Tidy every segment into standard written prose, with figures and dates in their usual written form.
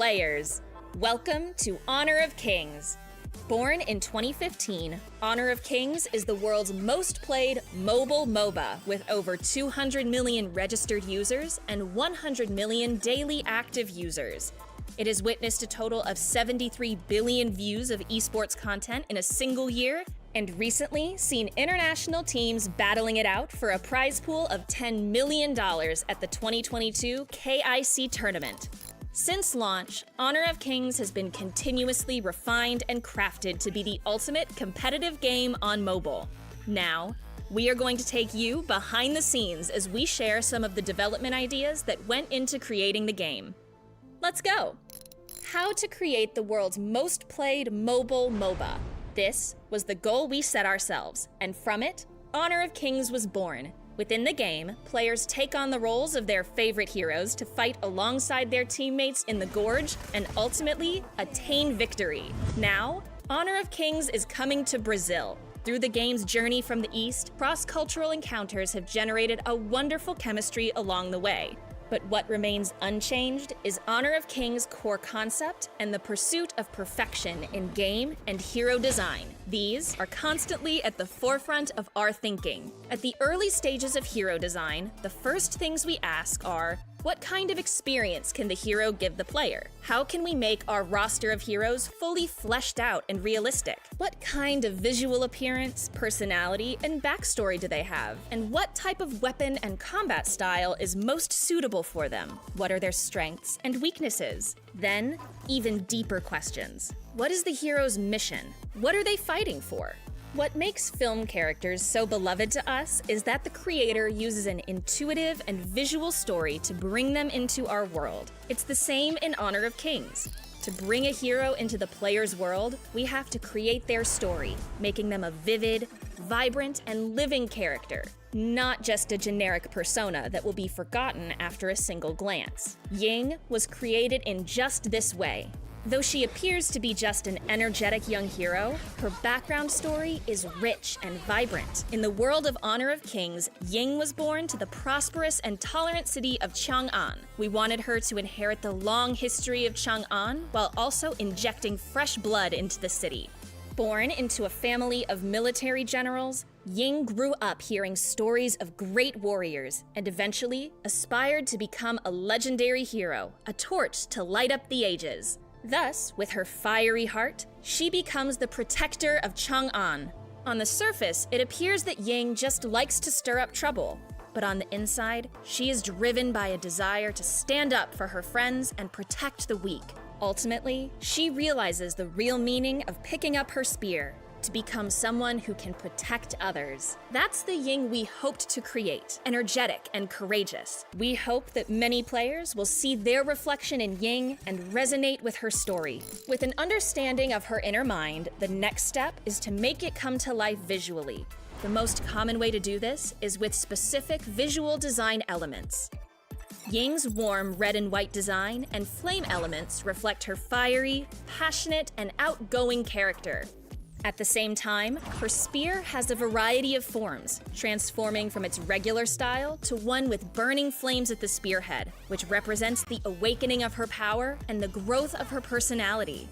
players. Welcome to Honor of Kings. Born in 2015, Honor of Kings is the world's most played mobile MOBA with over 200 million registered users and 100 million daily active users. It has witnessed a total of 73 billion views of esports content in a single year, and recently seen international teams battling it out for a prize pool of $10 million at the 2022 KIC tournament. Since launch, Honor of Kings has been continuously refined and crafted to be the ultimate competitive game on mobile. Now, we are going to take you behind the scenes as we share some of the development ideas that went into creating the game. Let's go! How to create the world's most played mobile MOBA. This was the goal we set ourselves, and from it, Honor of Kings was born. Within the game, players take on the roles of their favorite heroes to fight alongside their teammates in the Gorge and ultimately attain victory. Now, Honor of Kings is coming to Brazil. Through the game's journey from the East, cross-cultural encounters have generated a wonderful chemistry along the way. But what remains unchanged is Honor of Kings' core concept and the pursuit of perfection in game and hero design. These are constantly at the forefront of our thinking. At the early stages of hero design, the first things we ask are, what kind of experience can the hero give the player? How can we make our roster of heroes fully fleshed out and realistic? What kind of visual appearance, personality, and backstory do they have? And what type of weapon and combat style is most suitable for them? What are their strengths and weaknesses? Then, even deeper questions. What is the hero's mission? What are they fighting for? What makes film characters so beloved to us is that the creator uses an intuitive and visual story to bring them into our world. It's the same in Honor of Kings. To bring a hero into the player's world, we have to create their story, making them a vivid, vibrant, and living character, not just a generic persona that will be forgotten after a single glance. Ying was created in just this way. Though she appears to be just an energetic young hero, her background story is rich and vibrant. In the world of Honor of Kings, Ying was born to the prosperous and tolerant city of Chang'an. We wanted her to inherit the long history of Chang'an while also injecting fresh blood into the city. Born into a family of military generals, Ying grew up hearing stories of great warriors and eventually aspired to become a legendary hero, a torch to light up the ages. Thus, with her fiery heart, she becomes the protector of Chang'an. On the surface, it appears that Ying just likes to stir up trouble, but on the inside, she is driven by a desire to stand up for her friends and protect the weak. Ultimately, she realizes the real meaning of picking up her spear, to become someone who can protect others. That's the Ying we hoped to create, energetic and courageous. We hope that many players will see their reflection in Ying and resonate with her story. With an understanding of her inner mind, the next step is to make it come to life visually. The most common way to do this is with specific visual design elements. Ying's warm red and white design and flame elements reflect her fiery, passionate, and outgoing character. At the same time, her spear has a variety of forms, transforming from its regular style to one with burning flames at the spearhead, which represents the awakening of her power and the growth of her personality.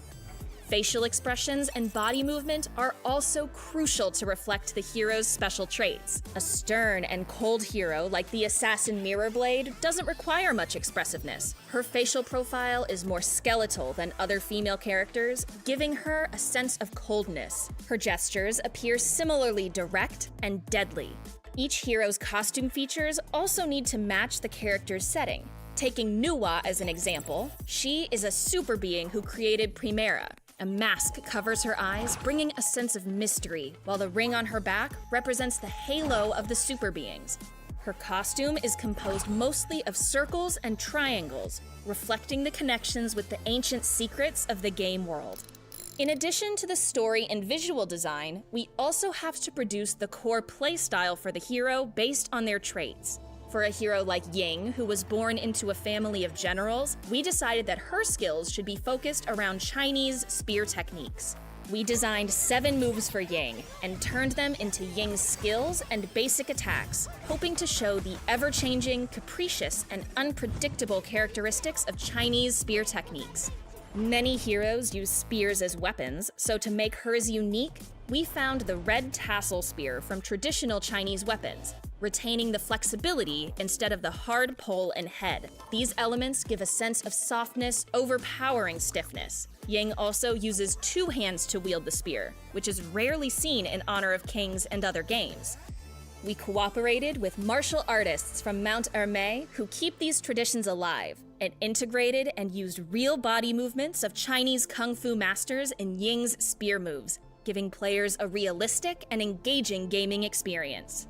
Facial expressions and body movement are also crucial to reflect the hero's special traits. A stern and cold hero like the assassin Mirrorblade doesn't require much expressiveness. Her facial profile is more skeletal than other female characters, giving her a sense of coldness. Her gestures appear similarly direct and deadly. Each hero's costume features also need to match the character's setting. Taking Nuwa as an example, she is a super being who created Primera. A mask covers her eyes, bringing a sense of mystery, while the ring on her back represents the halo of the super beings. Her costume is composed mostly of circles and triangles, reflecting the connections with the ancient secrets of the game world. In addition to the story and visual design, we also have to produce the core playstyle for the hero based on their traits. For a hero like Ying, who was born into a family of generals, we decided that her skills should be focused around Chinese spear techniques. We designed 7 moves for Ying and turned them into Ying's skills and basic attacks, hoping to show the ever-changing, capricious, and unpredictable characteristics of Chinese spear techniques. Many heroes use spears as weapons, so to make hers unique, we found the red tassel spear from traditional Chinese weapons, retaining the flexibility instead of the hard pole and head. These elements give a sense of softness, overpowering stiffness. Ying also uses 2 hands to wield the spear, which is rarely seen in Honor of Kings and other games. We cooperated with martial artists from Mount Hermé who keep these traditions alive, and integrated and used real body movements of Chinese kung fu masters in Ying's spear moves, giving players a realistic and engaging gaming experience.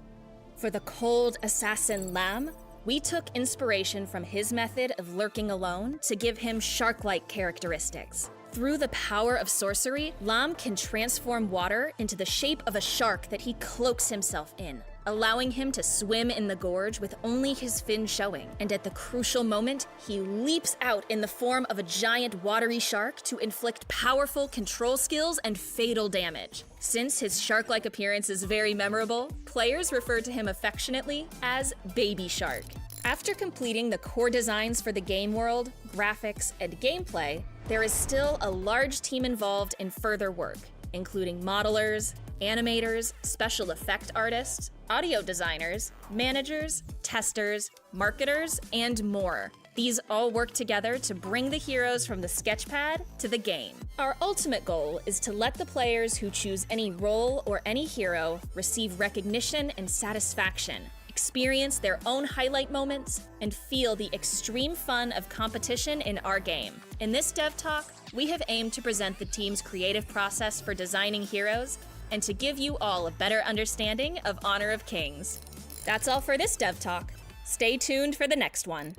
For the cold assassin Lam, we took inspiration from his method of lurking alone to give him shark-like characteristics. Through the power of sorcery, Lam can transform water into the shape of a shark that he cloaks himself in, allowing him to swim in the gorge with only his fin showing. And at the crucial moment, he leaps out in the form of a giant watery shark to inflict powerful control skills and fatal damage. Since his shark-like appearance is very memorable, players refer to him affectionately as Baby Shark. After completing the core designs for the game world, graphics, and gameplay, there is still a large team involved in further work, including modelers, animators, special effect artists, audio designers, managers, testers, marketers, and more. These all work together to bring the heroes from the sketchpad to the game. Our ultimate goal is to let the players who choose any role or any hero receive recognition and satisfaction, experience their own highlight moments, and feel the extreme fun of competition in our game. In this Dev Talk, we have aimed to present the team's creative process for designing heroes and to give you all a better understanding of Honor of Kings. That's all for this Dev Talk. Stay tuned for the next one.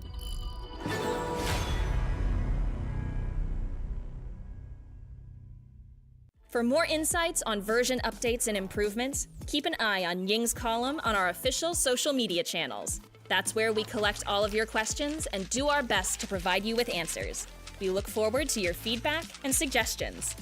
For more insights on version updates and improvements, keep an eye on Ying's column on our official social media channels. That's where we collect all of your questions and do our best to provide you with answers. We look forward to your feedback and suggestions.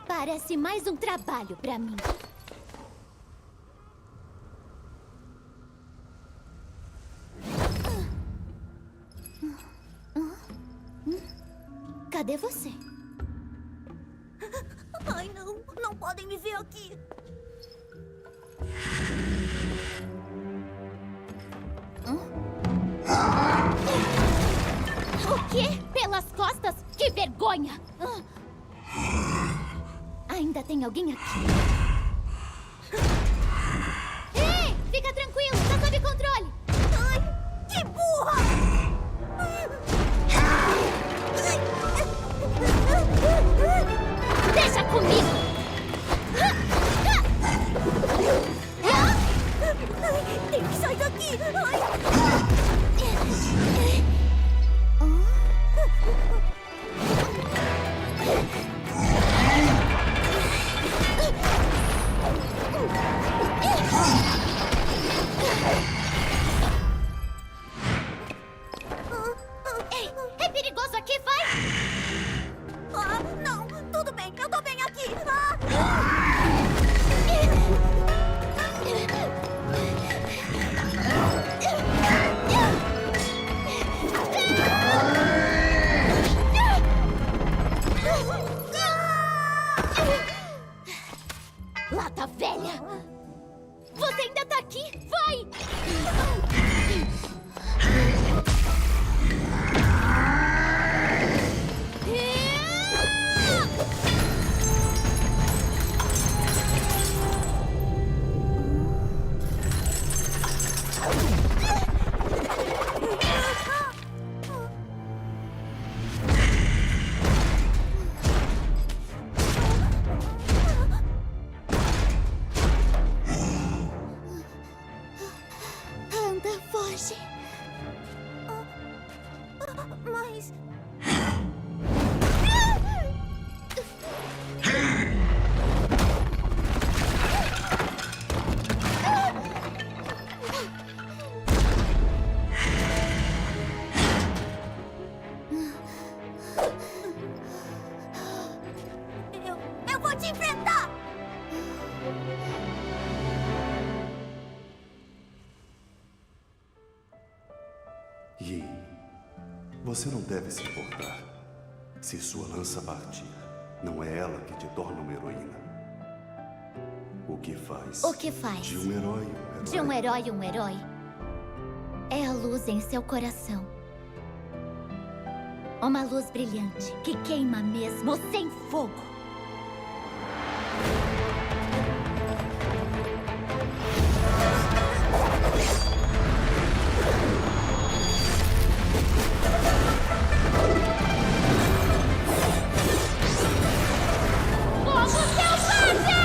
Parece mais trabalho pra mim. Cadê você? Ai, não. Não podem me ver aqui. O quê? Pelas costas? Que vergonha! Ainda tem alguém aqui. Ei! Fica tranquilo, tá sob controle. Ai, que burra! Deixa comigo! Tem que sair daqui! Ei, é perigoso aqui, vai! Ah, não! Tudo bem, eu tô bem aqui! Você ainda tá aqui? Vai! Anda, foge. Mas... Eu vou te enfrentar! Yi, você não deve se importar. Se sua lança partir, não é ela que te torna uma heroína. O que faz? O que faz? De um herói um herói. De um herói, um herói. É a luz em seu coração. Uma luz brilhante que queima mesmo sem fogo. Fogo selvagem!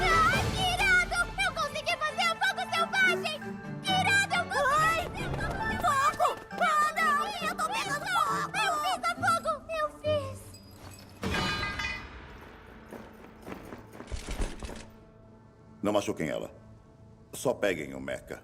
Ai, que irado! Eu consegui fazer o fogo selvagem! Que irado! Eu consegui! Fogo! Ah, não! Eu tô pegando fogo! Eu fiz a fogo! Eu fiz! Não machuquem ela. Só peguem o mecha.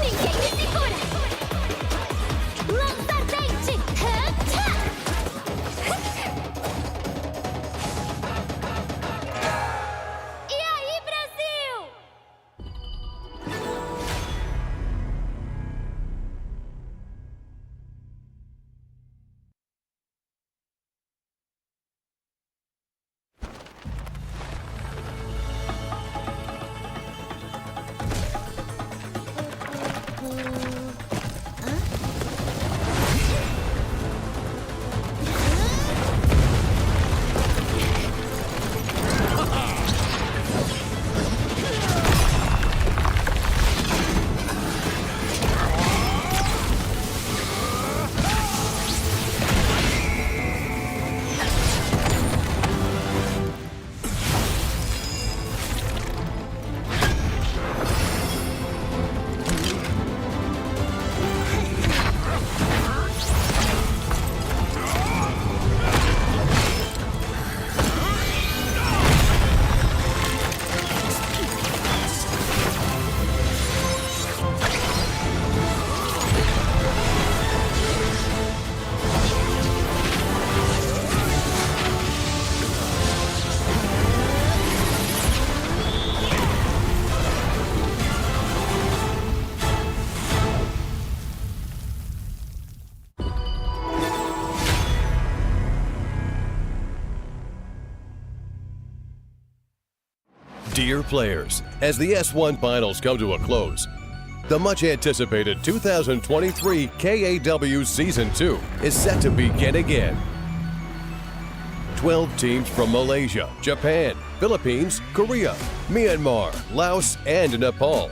Ninguém me segura! Lança ardente! E aí, Brasil? Dear players, as the S1 finals come to a close, the much-anticipated 2023 KAW Season 2 is set to begin again. 12 teams from Malaysia, Japan, Philippines, Korea, Myanmar, Laos, and Nepal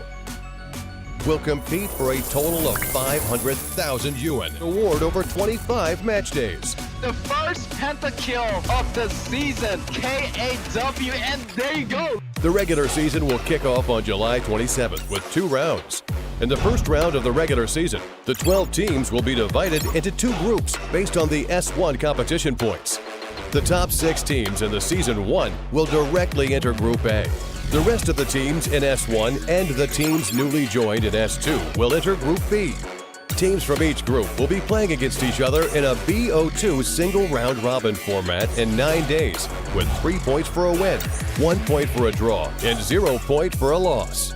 will compete for a total of 500,000 yuan, award over 25 match days. The first pentakill of the season, KAW, and there you go. The regular season will kick off on July 27th with 2 rounds. In the first round of the regular season, the 12 teams will be divided into 2 groups based on the S1 competition points. The top 6 teams in the Season 1 will directly enter Group A. The rest of the teams in S1 and the teams newly joined in S2 will enter Group B. Teams from each group will be playing against each other in a BO2 single round-robin format in 9 days, with 3 points for a win, 1 point for a draw, and 0 point for a loss.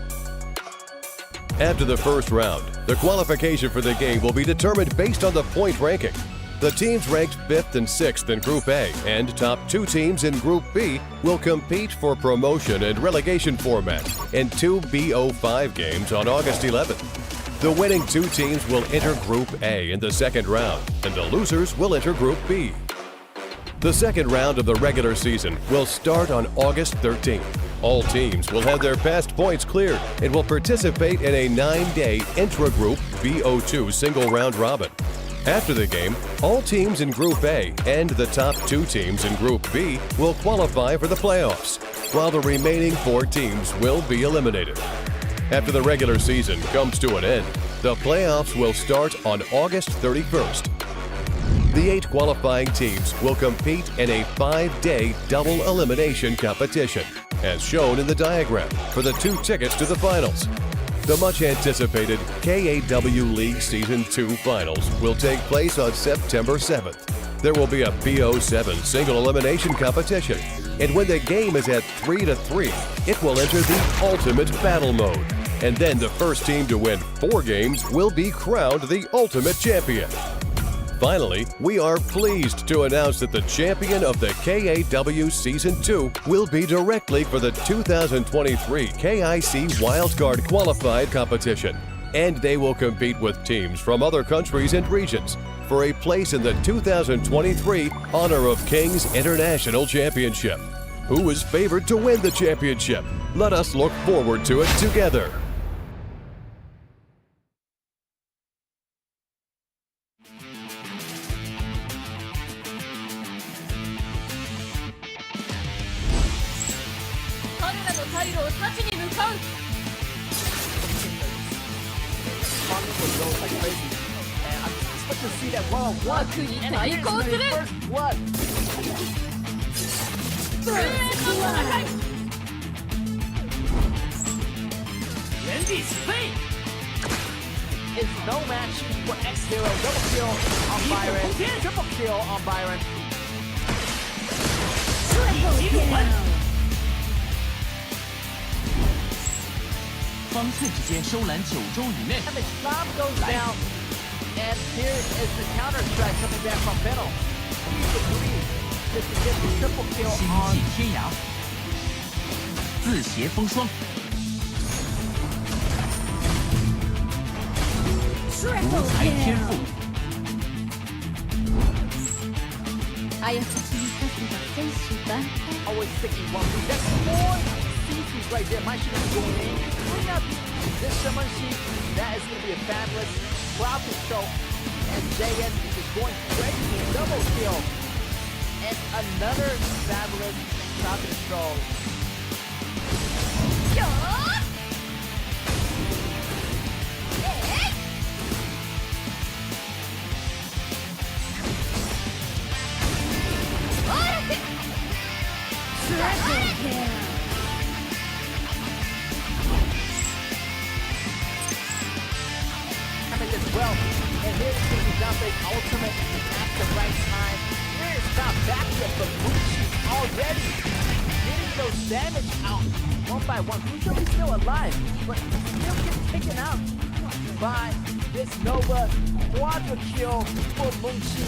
After the first round, the qualification for the game will be determined based on the point ranking. The teams ranked 5th and 6th in Group A and top 2 teams in Group B will compete for promotion and relegation format in 2 BO5 games on August 11th. The winning 2 teams will enter Group A in the second round, and the losers will enter Group B. The second round of the regular season will start on August 13th. All teams will have their past points cleared and will participate in a 9-day intra-group BO2 single round robin. After the game, all teams in Group A and the top 2 teams in Group B will qualify for the playoffs, while the remaining 4 teams will be eliminated. After the regular season comes to an end, the playoffs will start on August 31st. The 8 qualifying teams will compete in a 5-day double elimination competition, as shown in the diagram, for the 2 tickets to the finals. The much-anticipated KAW League Season 2 Finals will take place on September 7th. There will be a BO7 single elimination competition, and when the game is at 3-3, it will enter the Ultimate Battle Mode. And then the first team to win 4 games will be crowned the Ultimate Champion. Finally, we are pleased to announce that the champion of the KAW Season 2 will be directly for the 2023 KIC Wildcard Qualified competition, and they will compete with teams from other countries and regions for a place in the 2023 Honor of Kings International Championship. Who is favored to win the championship? Let us look forward to it together. To see that one-on-one, and here's the first blood. It's no match for X-Hero. Double kill on Byron, triple kill on Byron. And the slam goes down. And here is the counter strike coming back from Benno. He's agreed just to get the triple kill on. Always sticking one. That's 4 CCs right there. My shit is going in. Bring up this summon sheet. That is going to be a fabulous crowd control. And JN is going crazy. Double kill. And another fabulous crowd control. As well, and here's going to be Dante's ultimate at the right time. Here's not back yet, but Bushi already getting those damage out 1 by 1. Bushi is still alive, but still gets taken out by this Nova quadra kill for Munchi.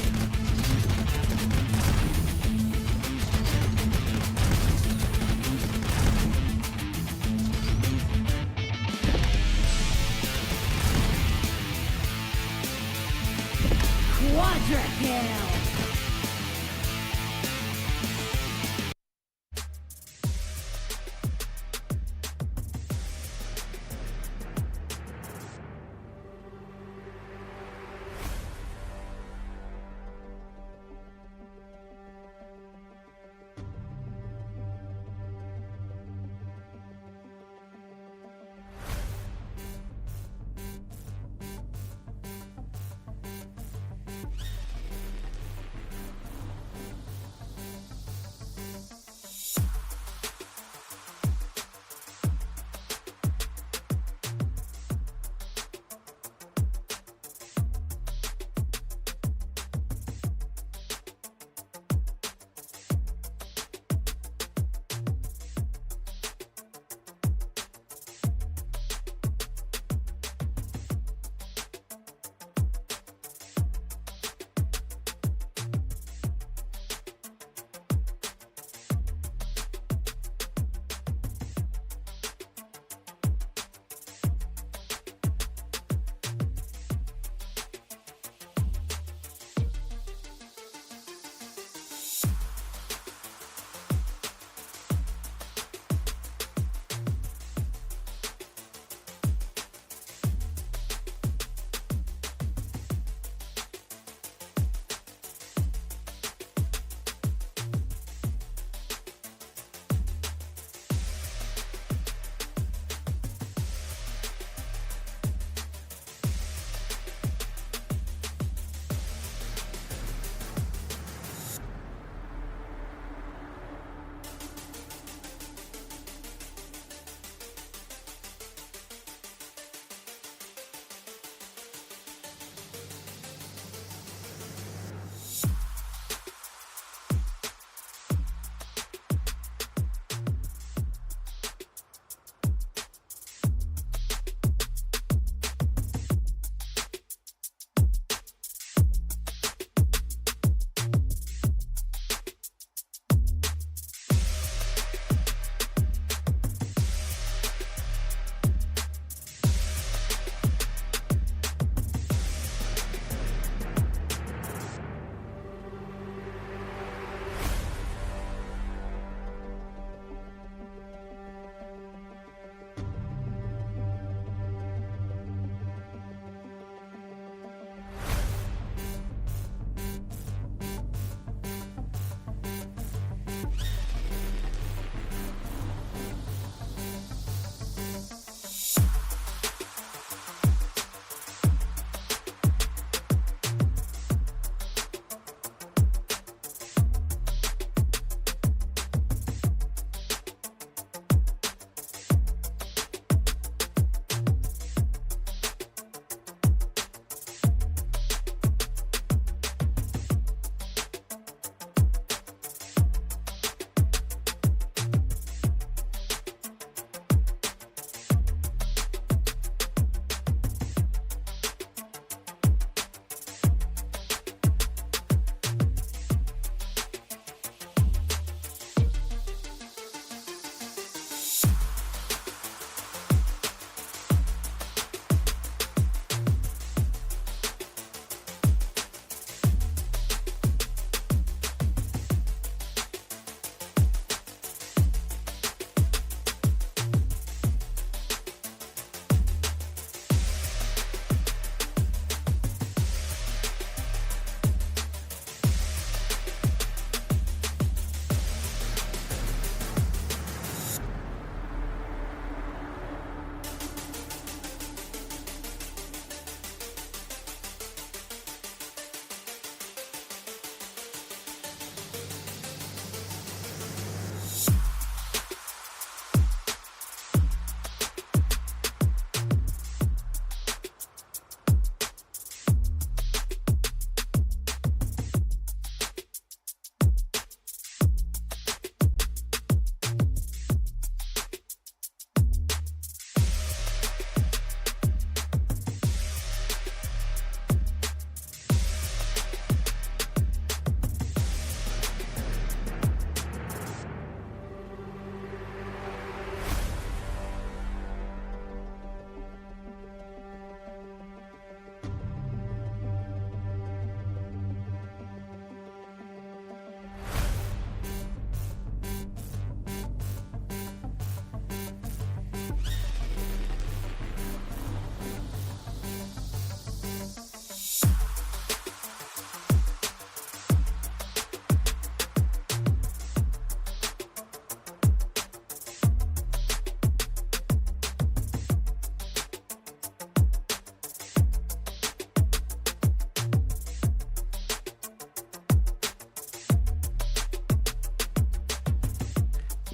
Quadra kill!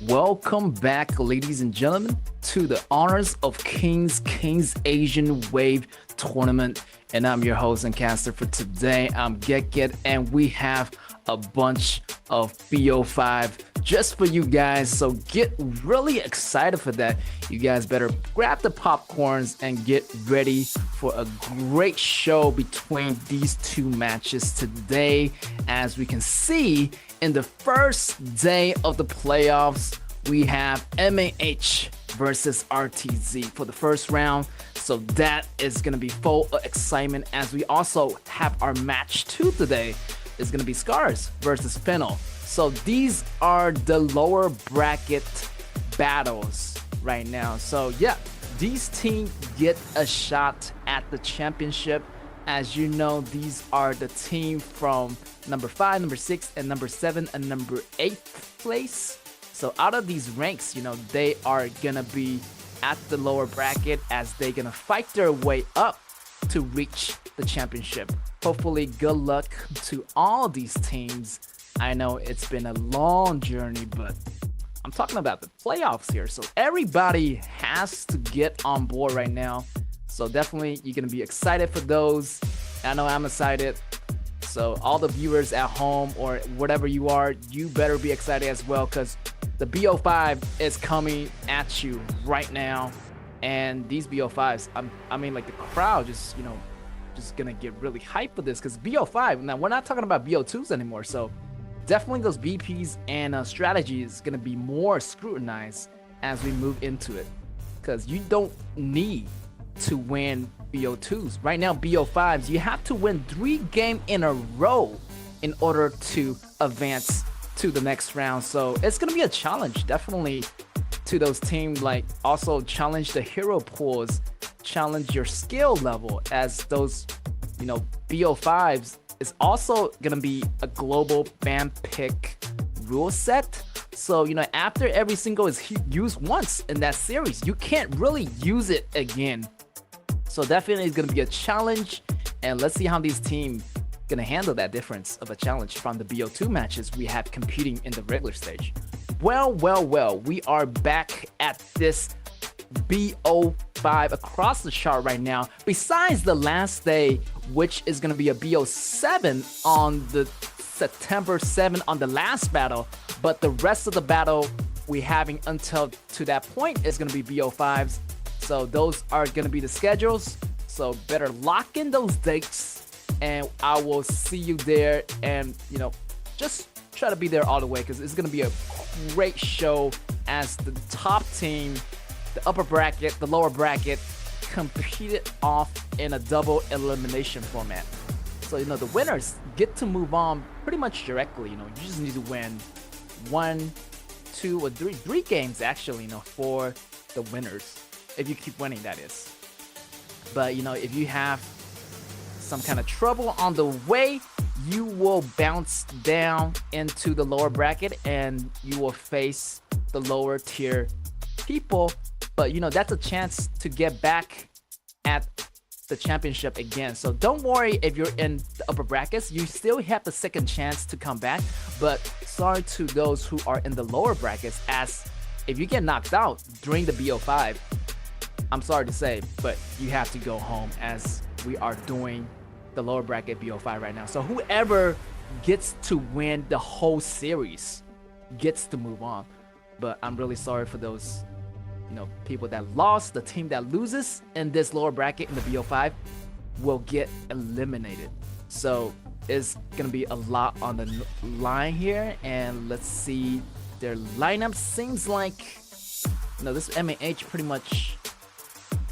Welcome back, ladies and gentlemen, to the Honors of Kings Asian Wave Tournament. And I'm your host and caster for today. I'm Get, and we have a bunch of BO5 just for you guys. So get really excited for that. You guys better grab the popcorns and get ready for a great show between these two matches today. As we can see, in the first day of the playoffs, we have MAH versus RTZ for the first round. So that is going to be full of excitement, as we also have our match 2 today. Is going to be Scars versus Fennel. So these are the lower bracket battles right now. So yeah, these teams get a shot at the championship. As you know, these are the team from number 5, number 6, and number 7, and number 8th place. So out of these ranks, you know, they are gonna be at the lower bracket as they're gonna fight their way up to reach the championship. Hopefully, good luck to all these teams. I know it's been a long journey, but I'm talking about the playoffs here. So everybody has to get on board right now. So definitely you're going to be excited for those. I know I'm excited. So all the viewers at home or whatever you are, you better be excited as well, because the BO5 is coming at you right now. And these BO5s, I mean, like the crowd just, you know, just gonna get really hyped for this, because BO5, now we're not talking about BO2s anymore. So definitely those BPs and strategies gonna be more scrutinized as we move into it, because you don't need to win BO2s. Right now, BO5s, you have to win 3 games in a row in order to advance to the next round. So it's gonna be a challenge, definitely, to those teams. Like, also challenge the hero pools, challenge your skill level, as those, you know, BO5s is also gonna be a global ban pick rule set. So, you know, after every single is used once in that series, you can't really use it again. So definitely it's gonna be a challenge, and let's see how these teams gonna handle that difference of a challenge from the BO2 matches we have competing in the regular stage. Well, we are back at this BO5 across the chart right now. Besides the last day, which is going to be a BO7 on the September 7 on the last battle, but the rest of the battle we having until to that point is going to be BO5s. So those are going to be the schedules. So better lock in those dates, and I will see you there. And, you know, just try to be there all the way, because it's going to be a great show as the top team, the upper bracket, the lower bracket, competed off in a double elimination format. So, you know, the winners get to move on pretty much directly. You know, you just need to win 1, 2, or 3 games, actually, you know, for the winners. If you keep winning, that is. But, you know, if you have some kind of trouble on the way, you will bounce down into the lower bracket and you will face the lower tier people. But, you know, that's a chance to get back at the championship again. So don't worry if you're in the upper brackets. You still have the second chance to come back. But sorry to those who are in the lower brackets, as if you get knocked out during the BO5, I'm sorry to say, but you have to go home, as we are doing the lower bracket BO5 right now. So whoever gets to win the whole series gets to move on. But I'm really sorry for those, you know, people that lost. The team that loses in this lower bracket in the BO5 will get eliminated. So it's gonna be a lot on the line here, and let's see their lineup. Seems like, you know, this MAH pretty much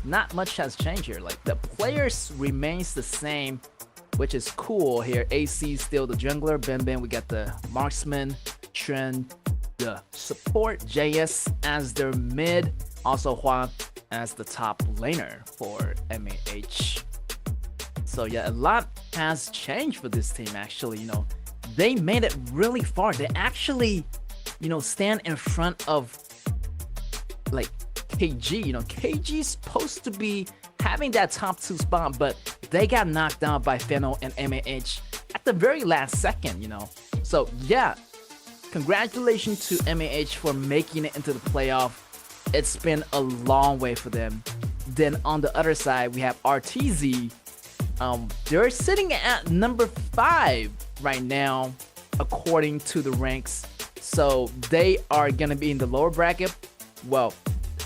not much has changed here. Like, the players remains the same, which is cool here. AC still the jungler, Ben, we got the marksman, Trend the support, JS as their mid, also Hua as the top laner for MAH. So yeah, a lot has changed for this team, actually. You know, they made it really far. They actually, you know, stand in front of like KG. You know, KG's supposed to be having that top 2 spot, but they got knocked down by Fennel and MAH at the very last second, you know. So yeah, congratulations to MAH for making it into the playoff. It's been a long way for them. Then on the other side, we have RTZ. They're sitting at number 5 right now, according to the ranks. So they are gonna be in the lower bracket. Well,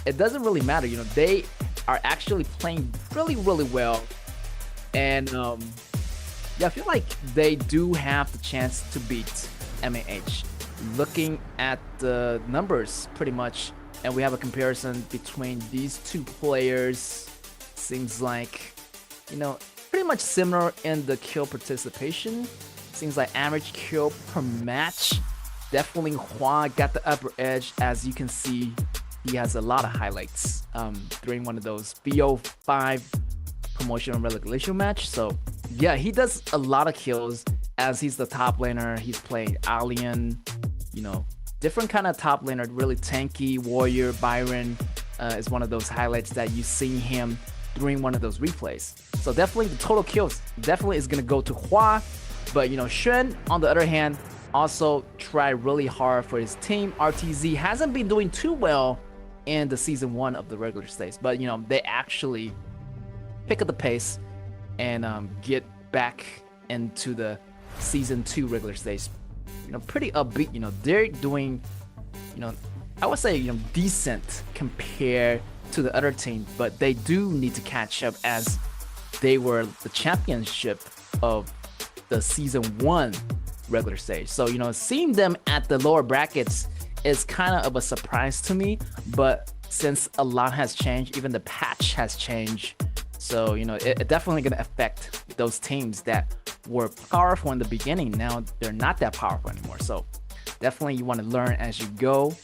it doesn't really matter, you know. They are actually playing really, really well, and yeah, I feel like they do have the chance to beat MAH. Looking at the numbers, pretty much, and we have a comparison between these two players. Seems like, you know, pretty much similar in the kill participation. Seems like average kill per match. Definitely Hua got the upper edge. As you can see, he has a lot of highlights during one of those BO5 promotional relegation match. So yeah, he does a lot of kills as he's the top laner. He's playing Alien, you know, different kind of top laner, really tanky warrior. Byron is one of those highlights that you see him during one of those replays. So definitely the total kills definitely is gonna go to Hua. But you know, Shen on the other hand also tried really hard for his team. RTZ hasn't been doing too well in the season 1 of the regular stage, but you know, they actually pick up the pace and get back into the season 2 regular stage, you know, pretty upbeat. You know, they're doing, you know, I would say, you know, decent compared to the other team, but they do need to catch up as they were the championship of the season 1 regular stage. So, you know, seeing them at the lower brackets is kind of a surprise to me, but since a lot has changed, even the patch has changed, so, you know, it definitely gonna affect those teams that were powerful in the beginning. Now they're not that powerful anymore. So definitely you want to learn as you go.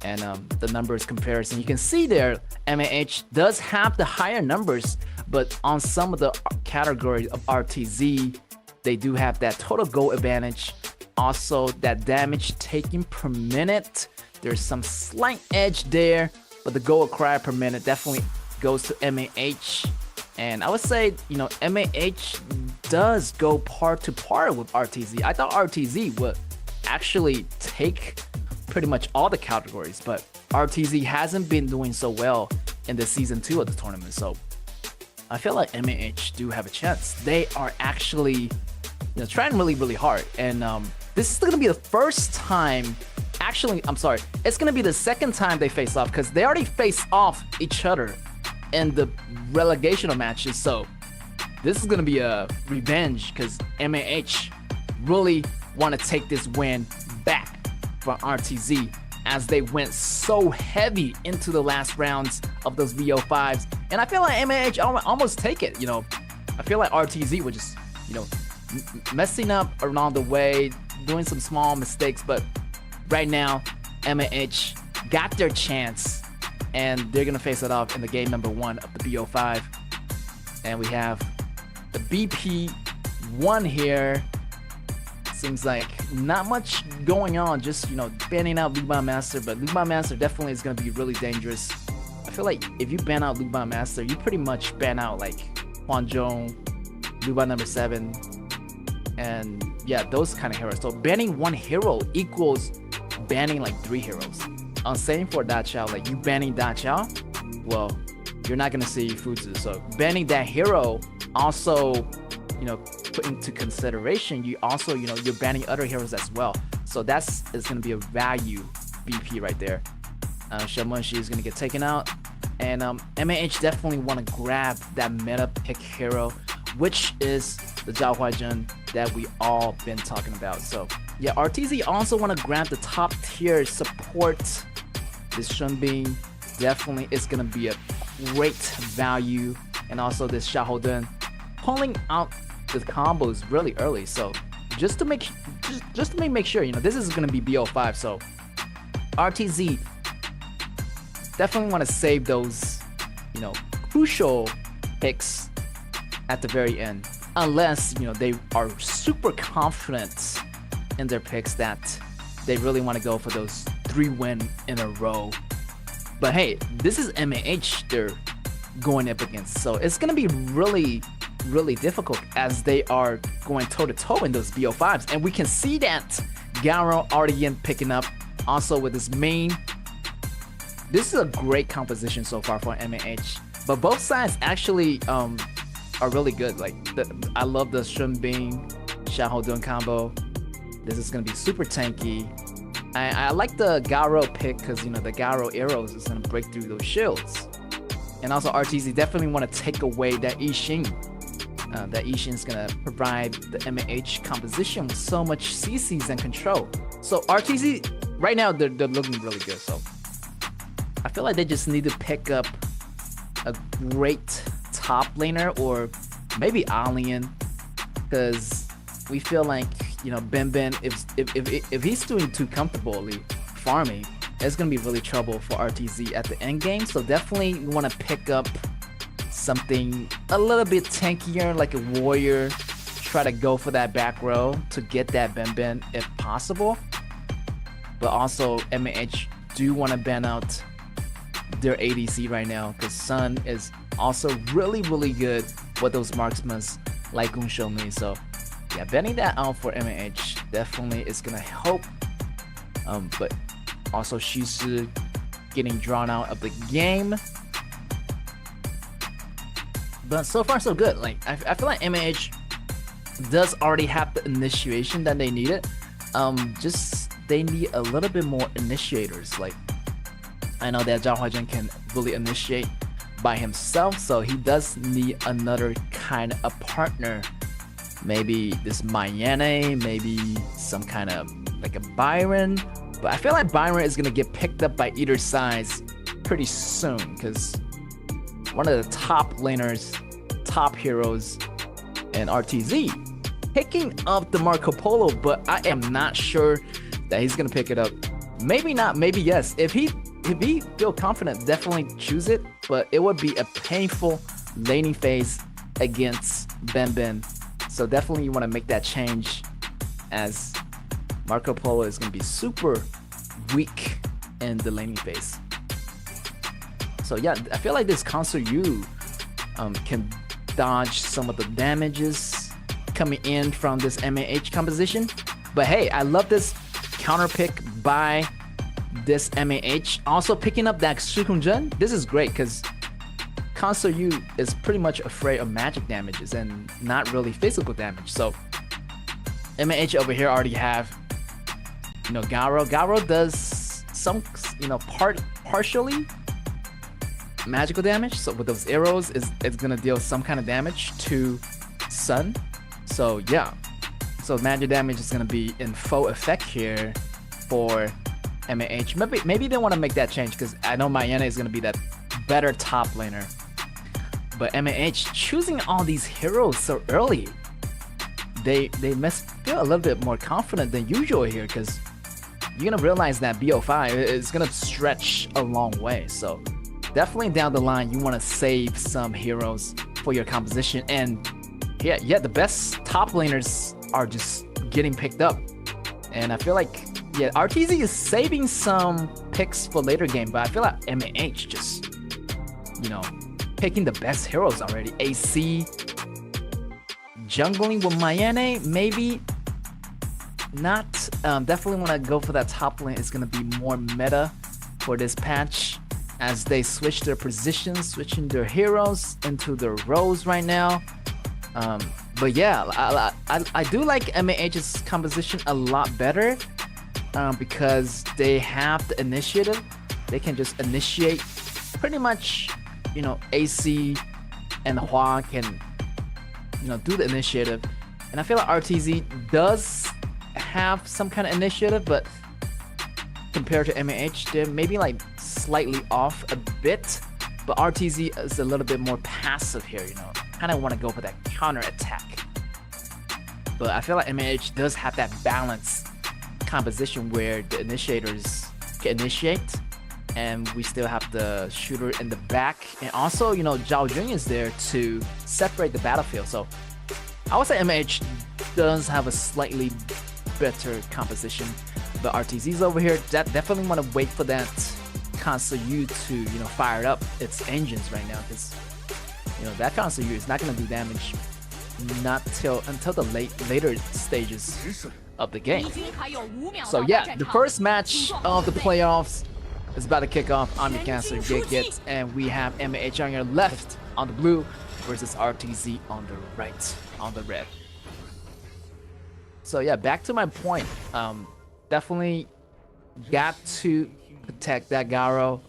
And the numbers comparison, you can see there, MAH does have the higher numbers, but on some of the categories of RTZ, they do have that total goal advantage. Also, that damage taken per minute, there's some slight edge there, but the goal acquired per minute definitely goes to MAH. And I would say, you know, MAH does go par to par with RTZ. I thought RTZ would actually take pretty much all the categories, but RTZ hasn't been doing so well in the season 2 of the tournament. So I feel like MAH do have a chance. They are actually, you know, trying really, really hard. And this is gonna be the first time, actually, I'm sorry, it's gonna be the second time they face off, because they already face off each other in the relegation matches. So this is gonna be a revenge, because MAH really want to take this win back from RTZ, as they went so heavy into the last rounds of those VO5s. And I feel like MAH almost take it. You know, I feel like RTZ was just, you know, messing up along the way, doing some small mistakes, but right now MAH got their chance, and they're gonna face it off in the game number 1 of the BO5. And we have the BP1 here. Seems like not much going on, just, you know, banning out Lubin Master, but Lubin Master definitely is gonna be really dangerous. I feel like if you ban out Lubin Master, you pretty much ban out like Huanzhong, Lubin number 7, and yeah, those kind of heroes. So banning one hero equals banning like 3 heroes. Same for Da Chao, like you banning Da Chao, well, you're not gonna see Fuzu. So banning that hero also, you know, put into consideration, you also, you know, you're banning other heroes as well. So that's is gonna be a value BP right there. Shamunshi is gonna get taken out, and MAH definitely want to grab that meta pick hero, which is the Zhao Huaizhen that we all been talking about. So yeah, RTZ also want to grab the top tier support. This Shunbin definitely is gonna be a great value, and also this Xiaohouden pulling out the combos really early. So just to make sure, you know, this is gonna be BO5. So RTZ definitely want to save those, you know, crucial picks at the very end, unless, you know, they are super confident in their picks that they really want to go for those 3 win in a row. But hey, this is MAH they're going up against, so it's gonna be really difficult, as they are going toe to toe in those BO5s, and we can see that Garo already picking up. Also with his main. This is a great composition so far for MAH. But both sides actually are really good. Like I love the Shun Bing, Xiahou Dun combo. This is gonna be super tanky. I like the Garo pick because the Garo arrows is gonna break through those shields. And also RTZ definitely want to take away that Yixing. That Yixing is gonna provide the MAH composition with so much CCs and control. So RTZ right now they're looking really good. So I feel like they just need to pick up a great top laner or maybe Alien, because we feel like Ben if he's doing too comfortably farming, it's gonna be really trouble for RTZ at the end game. So definitely you want to pick up something a little bit tankier, like a warrior. Try to go for that back row to get that Ben if possible. But also MAH do want to ban out their ADC right now because Sun is also really good with those marksmen like Gunshomi. So yeah, banning that out for MAH definitely is gonna help. But also Shisu getting drawn out of the game. But so far so good. Like I feel like MAH does already have the initiation that they needed. Just they need a little bit more initiators. Like I know that Zhao Huajin can really initiate by himself, so he does need another kind of partner. Maybe this Mayane, maybe some kind of like a Byron. But I feel like Byron is gonna get picked up by either side pretty soon because one of the top laners, top heroes, and RTZ picking up the Marco Polo, but I am not sure that he's gonna pick it up. Maybe not, maybe yes. If he feel confident, definitely choose it, but it would be a painful laning phase against Ben. So definitely you want to make that change as Marco Polo is going to be super weak in the laning phase. So yeah, I feel like this Console U can dodge some of the damages coming in from this MAH composition. But hey, I love this counter pick by this MAH. Also picking up that Shikun-jun. This is great because Console U is pretty much afraid of magic damages and not really physical damage. So MAH over here already have Garo. Garo does some partially magical damage. So with those arrows, it's gonna deal some kind of damage to Sun. So yeah, so magic damage is gonna be in full effect here for MAH. Maybe they want to make that change because I know Mayana is gonna be that better top laner. But MAH choosing all these heroes so early, they must feel a little bit more confident than usual here because you're gonna realize that BO5 is gonna stretch a long way. So definitely down the line, you want to save some heroes for your composition. And yeah, the best top laners are just getting picked up. And I feel like RTZ is saving some picks for later game, but I feel like MAH just picking the best heroes already. AC, jungling with Mayane, maybe not. Definitely want to go for that top lane. It's going to be more meta for this patch as they switch their positions, switching their heroes into their roles right now. But yeah, I do like MAH's composition a lot better because they have the initiative. They can just initiate pretty much. AC and Hua can, do the initiative. And I feel like RTZ does have some kind of initiative, but compared to MAH, they're maybe like slightly off a bit. But RTZ is a little bit more passive here, kind of want to go for that counter attack. But I feel like MAH does have that balanced composition where the initiators can initiate, and we still have the shooter in the back. And also, Zhao Jun is there to separate the battlefield. So I would say MAH does have a slightly better composition. But RTZ's over here, that definitely want to wait for that Console U to, fire up its engines right now. Because, that Console U is not going to do damage until the later stages. of the game. So yeah, the first match of the playoffs is about to kick off. I'm your Cancer Gigit, and we have MAH on your left on the blue versus RTZ on the right on the red. So yeah, back to my point. Definitely got to protect that Garo.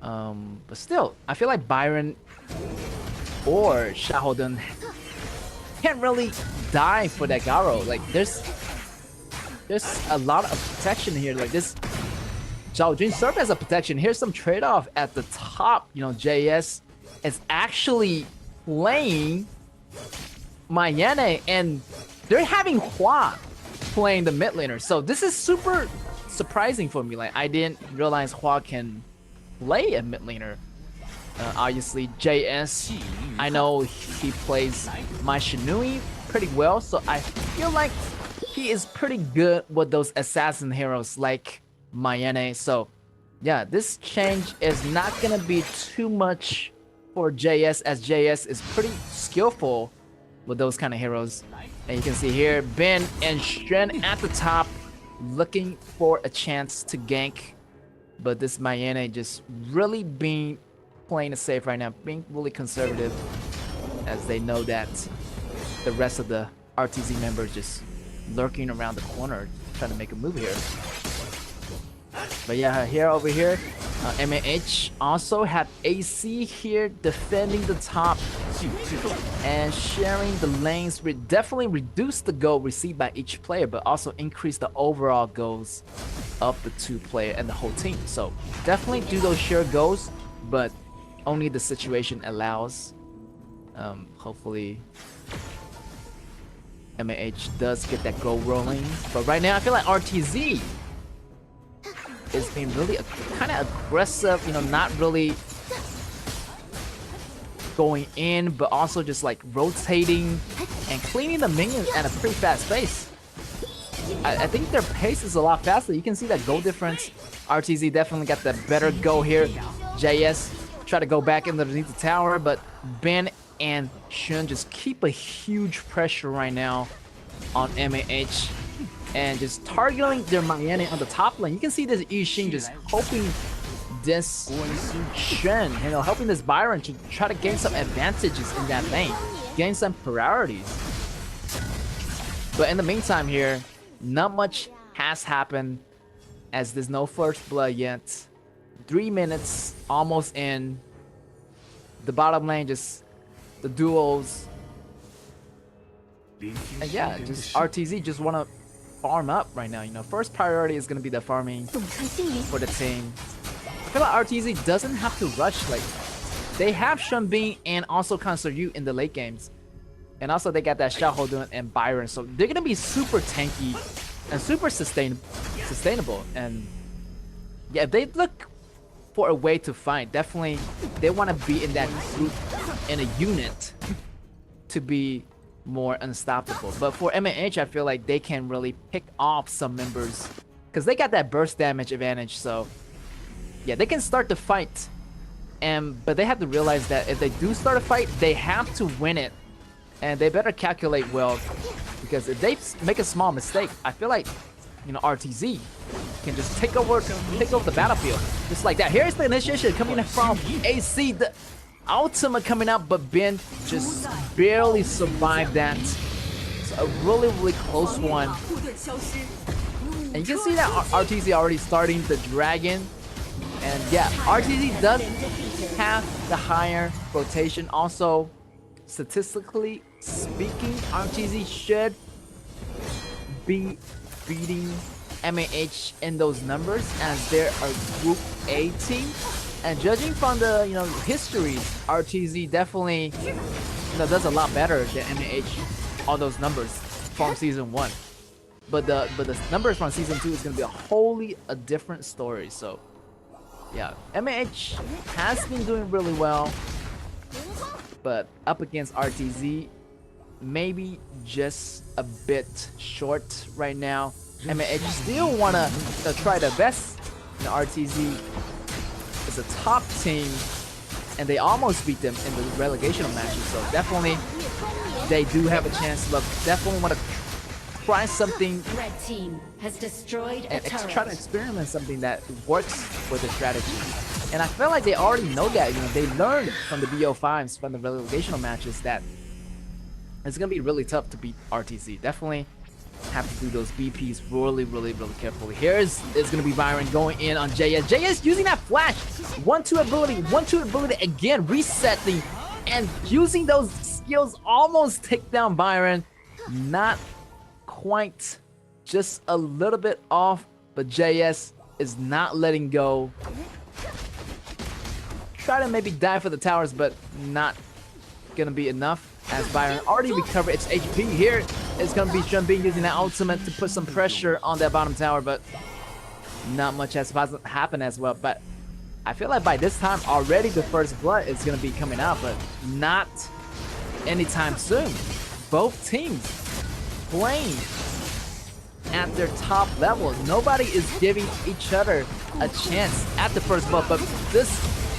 But still, I feel like Byron or Xiaohodun can't really die for that Garo. Like there's a lot of protection here. Like this Zhao Jun served as a protection. Here's some trade-off at the top. You know, JS is actually playing Mayene, and they're having Hua playing the mid laner. So this is super surprising for me. Like I didn't realize Hua can play a mid laner. Obviously JS, I know he plays my Shinui pretty well, so I feel like he is pretty good with those assassin heroes like Mayene. So yeah, this change is not gonna be too much for JS, as JS is pretty skillful with those kind of heroes. And you can see here Ben and Shen at the top looking for a chance to gank, but this Mayene just really being playing it safe right now, being really conservative, as they know that the rest of the RTZ members just lurking around the corner trying to make a move here. But yeah, over here, MAH also had AC here defending the top and sharing the lanes. We definitely reduced the goal received by each player, but also increased the overall goals of the two player and the whole team. So definitely do those shared goals, but only the situation allows. Hopefully MAH does get that goal rolling. But right now I feel like RTZ is being really kind of aggressive, you know, not really going in, but also just like rotating and cleaning the minions at a pretty fast pace. I think their pace is a lot faster. You can see that goal difference. RTZ definitely got the better go here. JS try to go back underneath the tower, but Ben and Shun just keep a huge pressure right now on MAH. And just targeting their Mayene on the top lane. You can see this Yixing just hoping this Shen, you know, helping this Byron to try to gain some advantages in that lane, gain some priorities. But in the meantime here, not much has happened, as there's no first blood yet. 3 minutes almost in. The bottom lane, just the duos. And yeah, just RTZ just want to farm up right now. You know, first priority is gonna be the farming for the team. I feel like RTZ doesn't have to rush. Like they have Shenbin and also Cancer Yu in the late games, and also they got that Xiaohodun and Byron, so they're gonna be super tanky and super sustainable. And yeah, if they look for a way to fight, definitely they want to be in that group, in a unit, to be more unstoppable. But for MAH, I feel like they can really pick off some members because they got that burst damage advantage. So yeah, they can start the fight, but they have to realize that if they do start a fight, they have to win it, and they better calculate well, because if they make a small mistake, I feel like, you know, RTZ can just take over the battlefield just like that. Here's the initiation coming from AC. The ultimate coming out, but Ben just barely survived that. It's a really close one. And you can see that RTZ already starting the dragon. And yeah, RTZ does have the higher rotation. Also, statistically speaking, RTZ should be beating MAH in those numbers, as they're a Group A team. And judging from the, you know, history, RTZ definitely, you know, does a lot better than MAH on those numbers from Season 1. But the numbers from Season 2 is going to be a wholly different story. So yeah, MAH has been doing really well, but up against RTZ, maybe just a bit short right now. MAH still want to try their best. You know, RTZ is a top team, and they almost beat them in the relegation matches. So definitely, they do have a chance. Look, definitely want to try something Red team has destroyed a and turret. try to experiment something that works with the strategy. And I feel like they already know that. You know, they learned from the BO5s, from the relegational matches, that it's gonna be really tough to beat RTZ. Definitely have to do those BPs really carefully. Here's gonna be Byron going in on JS. JS using that flash, 1-2 ability again, resetting and using those skills, almost take down Byron. Not quite, just a little bit off, but JS is not letting go. Try to maybe die for the towers, but not gonna be enough, as Byron already recovered its HP. Here is gonna be Seunbin using that ultimate to put some pressure on that bottom tower, but not much has happened as well. But I feel like by this time already the first blood is gonna be coming out, but not anytime soon. Both teams playing at their top level. Nobody is giving each other a chance at the first blood, but this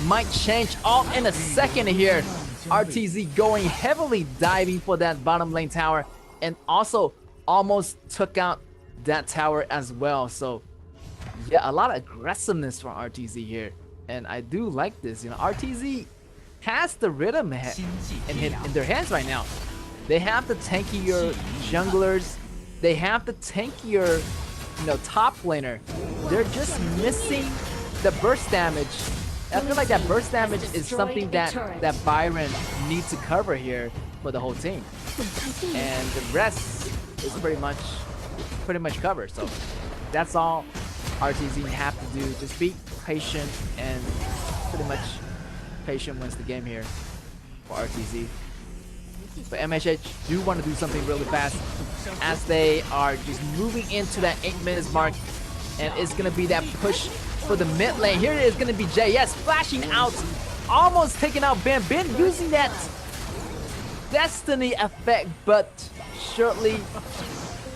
might change all in a second here. RTZ going heavily diving for that bottom lane tower, and also almost took out that tower as well. So yeah, a lot of aggressiveness from RTZ here, and I do like this. You know, RTZ has the rhythm in their hands right now. They have the tankier junglers, they have the tankier, you know, top laner. They're just missing the burst damage. I feel like that burst damage is something that Byron needs to cover here for the whole team, and the rest is pretty much covered. So that's all RTZ have to do. Just be patient, and pretty much patient wins the game here for RTZ. But MHH do want to do something really fast, as they are just moving into that 8 minutes mark, and it's gonna be that push for the mid lane. Here it is gonna be JS flashing out, almost taking out Ben. Ben using that Destiny effect, but surely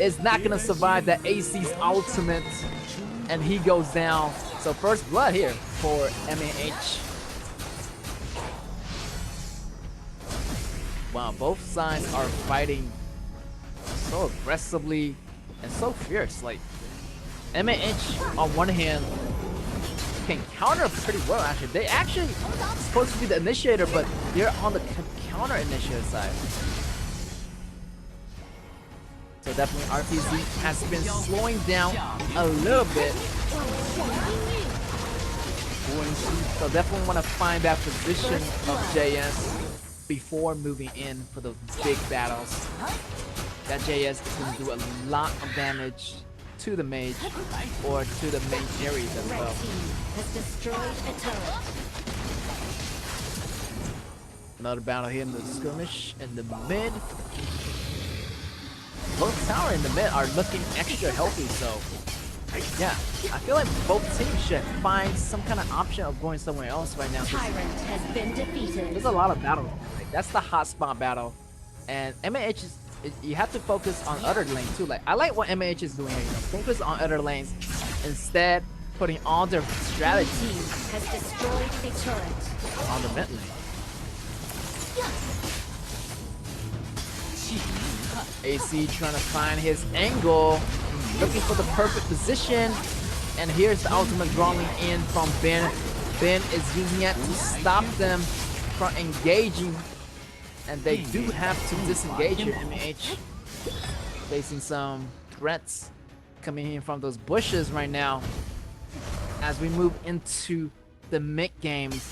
is not gonna survive that AC's ultimate, and he goes down. So first blood here for MAH. Wow, both sides are fighting so aggressively and so fierce. Like, MAH on one hand can counter pretty well, actually. They actually supposed to be the initiator, but they're on the counter initiator side. So definitely RTZ has been slowing down a little bit. So definitely want to find that position of JS before moving in for those big battles. That JS is going to do a lot of damage to the mage or to the main areas as well. Has destroyed a turret. Another battle here in the skirmish in the mid. Both tower in the mid are looking extra healthy, so yeah, I feel like both teams should find some kind of option of going somewhere else right now. Tyrant has been defeated. There's a lot of battles. Like, that's the hotspot battle, and MAH is, you have to focus on other lanes too. Like, I like what MAH is doing here. You know, focus on other lanes instead putting all their strategy Team has destroyed a turret. on the mid lane. AC trying to find his angle, looking for the perfect position, and here's the ultimate rolling in from Ben. Ben is using it to stop them from engaging, and they do have to disengage here. MH facing some threats coming in from those bushes right now as we move into the mid games,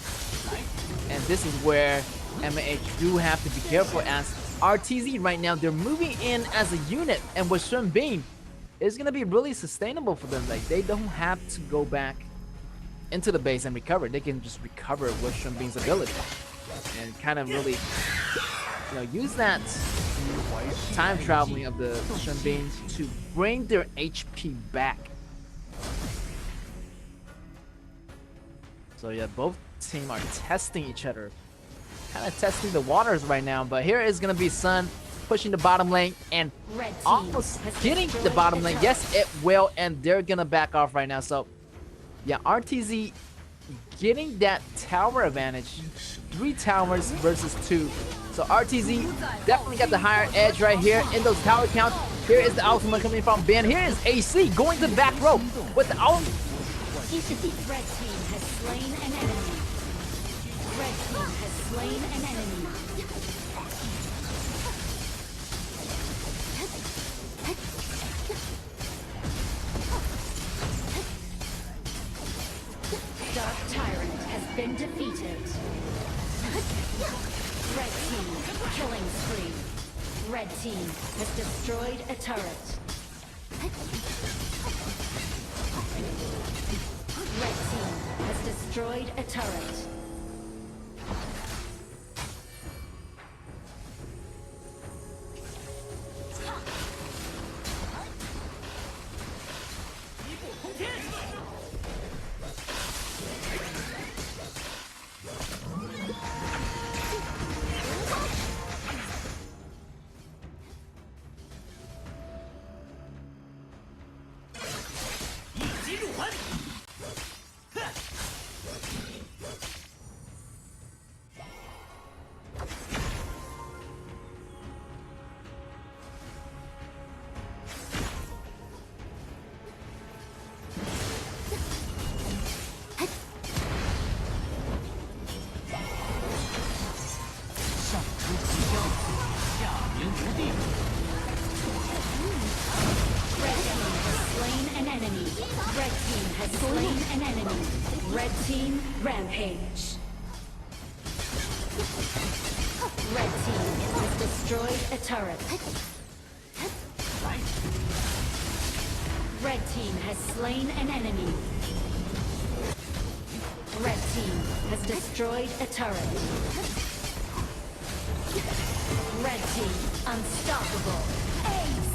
and this is where MH do have to be careful, as RTZ right now, they're moving in as a unit, and with Seunbin, it's gonna be really sustainable for them. Like, they don't have to go back into the base and recover. They can just recover with Seunbin's ability and kind of really, you know, use that time traveling of the Seunbin to bring their HP back. So yeah, both teams are testing each other, kind of testing the waters right now. But here is gonna be Sun pushing the bottom lane and almost getting the bottom lane. Yes, it will, and they're gonna back off right now. So yeah, RTZ getting that tower advantage. 3 towers versus 2. So RTZ definitely got the higher edge right here in those tower counts. Here is the ultimate coming from Ben. Here is AC going to the back row with the ultimate. Red team has slain an enemy. Red team has slain an enemy. Dark Tyrant has been defeated. Red team killing spree. Red team has destroyed a turret. Red team has destroyed a turret. Red team rampage. Red team has destroyed a turret. Red team has slain an enemy. Red team has destroyed a turret. Red team unstoppable. Ace!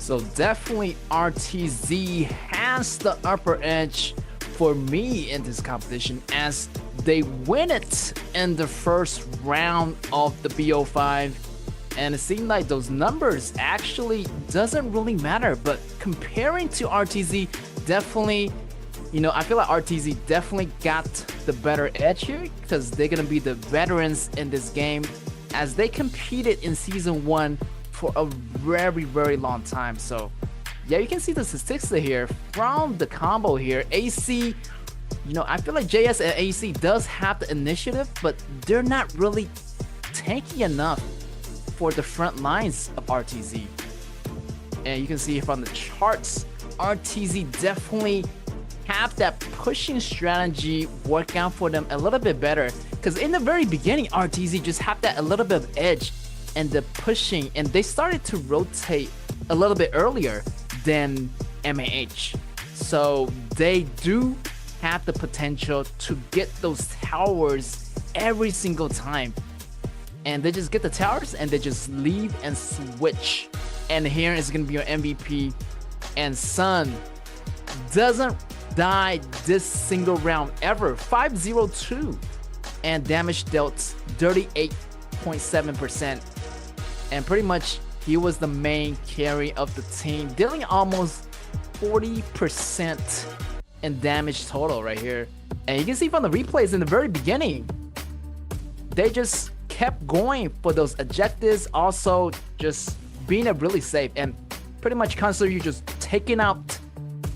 So definitely RTZ has the upper edge for me in this competition, as they win it in the first round of the BO5, and it seemed like those numbers actually doesn't really matter, but comparing to RTZ, definitely I feel like RTZ definitely got the better edge here because they're gonna be the veterans in this game as they competed in season 1 for a very, very long time. So yeah, you can see the statistics here from the combo here. AC, I feel like JS and AC does have the initiative, but they're not really tanky enough for the front lines of RTZ. And you can see from the charts, RTZ definitely have that pushing strategy work out for them a little bit better. Because in the very beginning, RTZ just had that a little bit of edge and the pushing, and they started to rotate a little bit earlier than MAH. So they do have the potential to get those towers every single time. And they just get the towers and they just leave and switch. And here is going to be your MVP. And Sun doesn't die this single round ever. 502. And damage dealt 38.7%. And pretty much he was the main carry of the team, dealing almost 40% in damage total right here. And you can see from the replays in the very beginning, they just kept going for those objectives, also just being really safe. And pretty much constantly you just taking out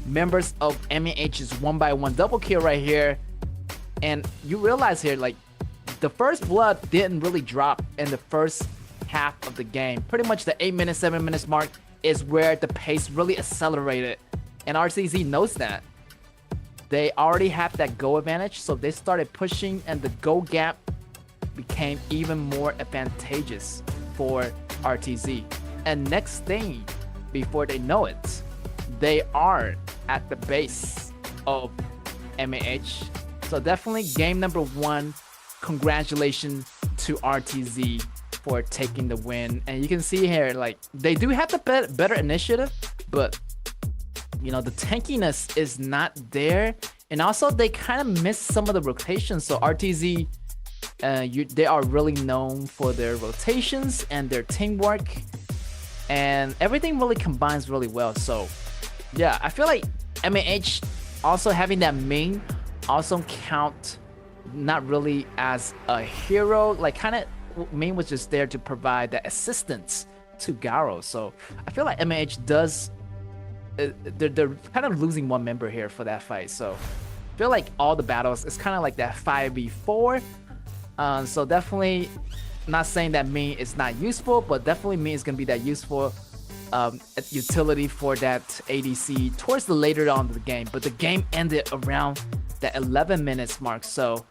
members of MAH's 1x1 double kill right here. And you realize here, like, the first blood didn't really drop in the first half of the game. Pretty much the 8 minutes, 7 minutes mark is where the pace really accelerated. And RTZ knows that. They already have that go advantage, so they started pushing and the go gap became even more advantageous for RTZ. And next thing, before they know it, they are at the base of MAH. So definitely game number 1, congratulations to RTZ for taking the win. And you can see here, like, they do have the better initiative, but the tankiness is not there. And also they kind of missed some of the rotations. So RTZ, they are really known for their rotations and their teamwork, and everything really combines really well. So yeah, I feel like MAH also having that main also count not really as a hero, like kind of main was just there to provide that assistance to Garo. So I feel like MAH does they're kind of losing one member here for that fight. So I feel like all the battles is kind of like that 5v4. So definitely not saying that Ming is not useful, but definitely Ming is going to be that useful utility for that ADC towards the later on of the game. But the game ended around the 11 minutes mark, so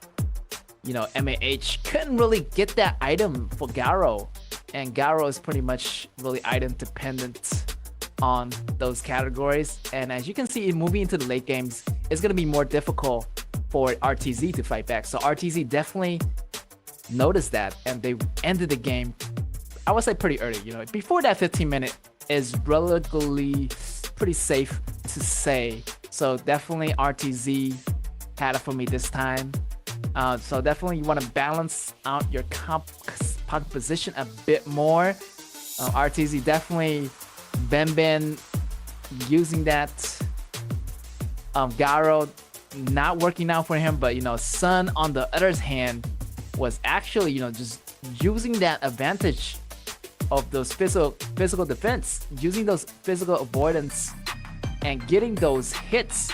MAH couldn't really get that item for Garo, and Garo is pretty much really item dependent on those categories. And as you can see, moving into the late games, it's going to be more difficult for RTZ to fight back. So RTZ definitely noticed that, and they ended the game, I would say, pretty early. Before that 15 minute is relatively pretty safe to say. So definitely RTZ had it for me this time. So definitely you want to balance out your composition a bit more. RTZ definitely been using that. Garo not working out for him, but Sun on the other hand was actually just using that advantage of those physical defense, using those physical avoidance and getting those hits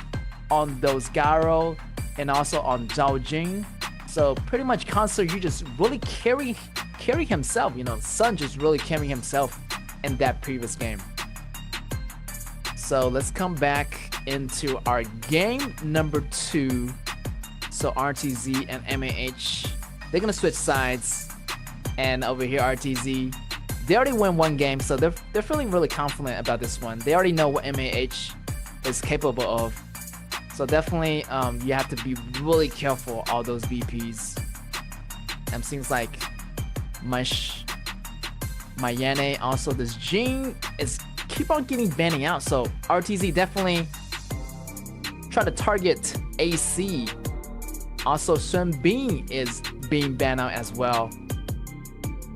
on those Garo and also on Zhao Jing. So pretty much constant, you just really carry himself. Sun just really carrying himself in that previous game. So let's come back into our game number 2. So RTZ and MAH, they're gonna switch sides. And over here, RTZ, they already won one game, so they're feeling really confident about this one. They already know what MAH is capable of. So definitely, you have to be really careful all those BPs. And seems like Mayane, also this Jing is keep on getting banning out. So RTZ definitely try to target AC. Also, Sun Bin is being banned out as well.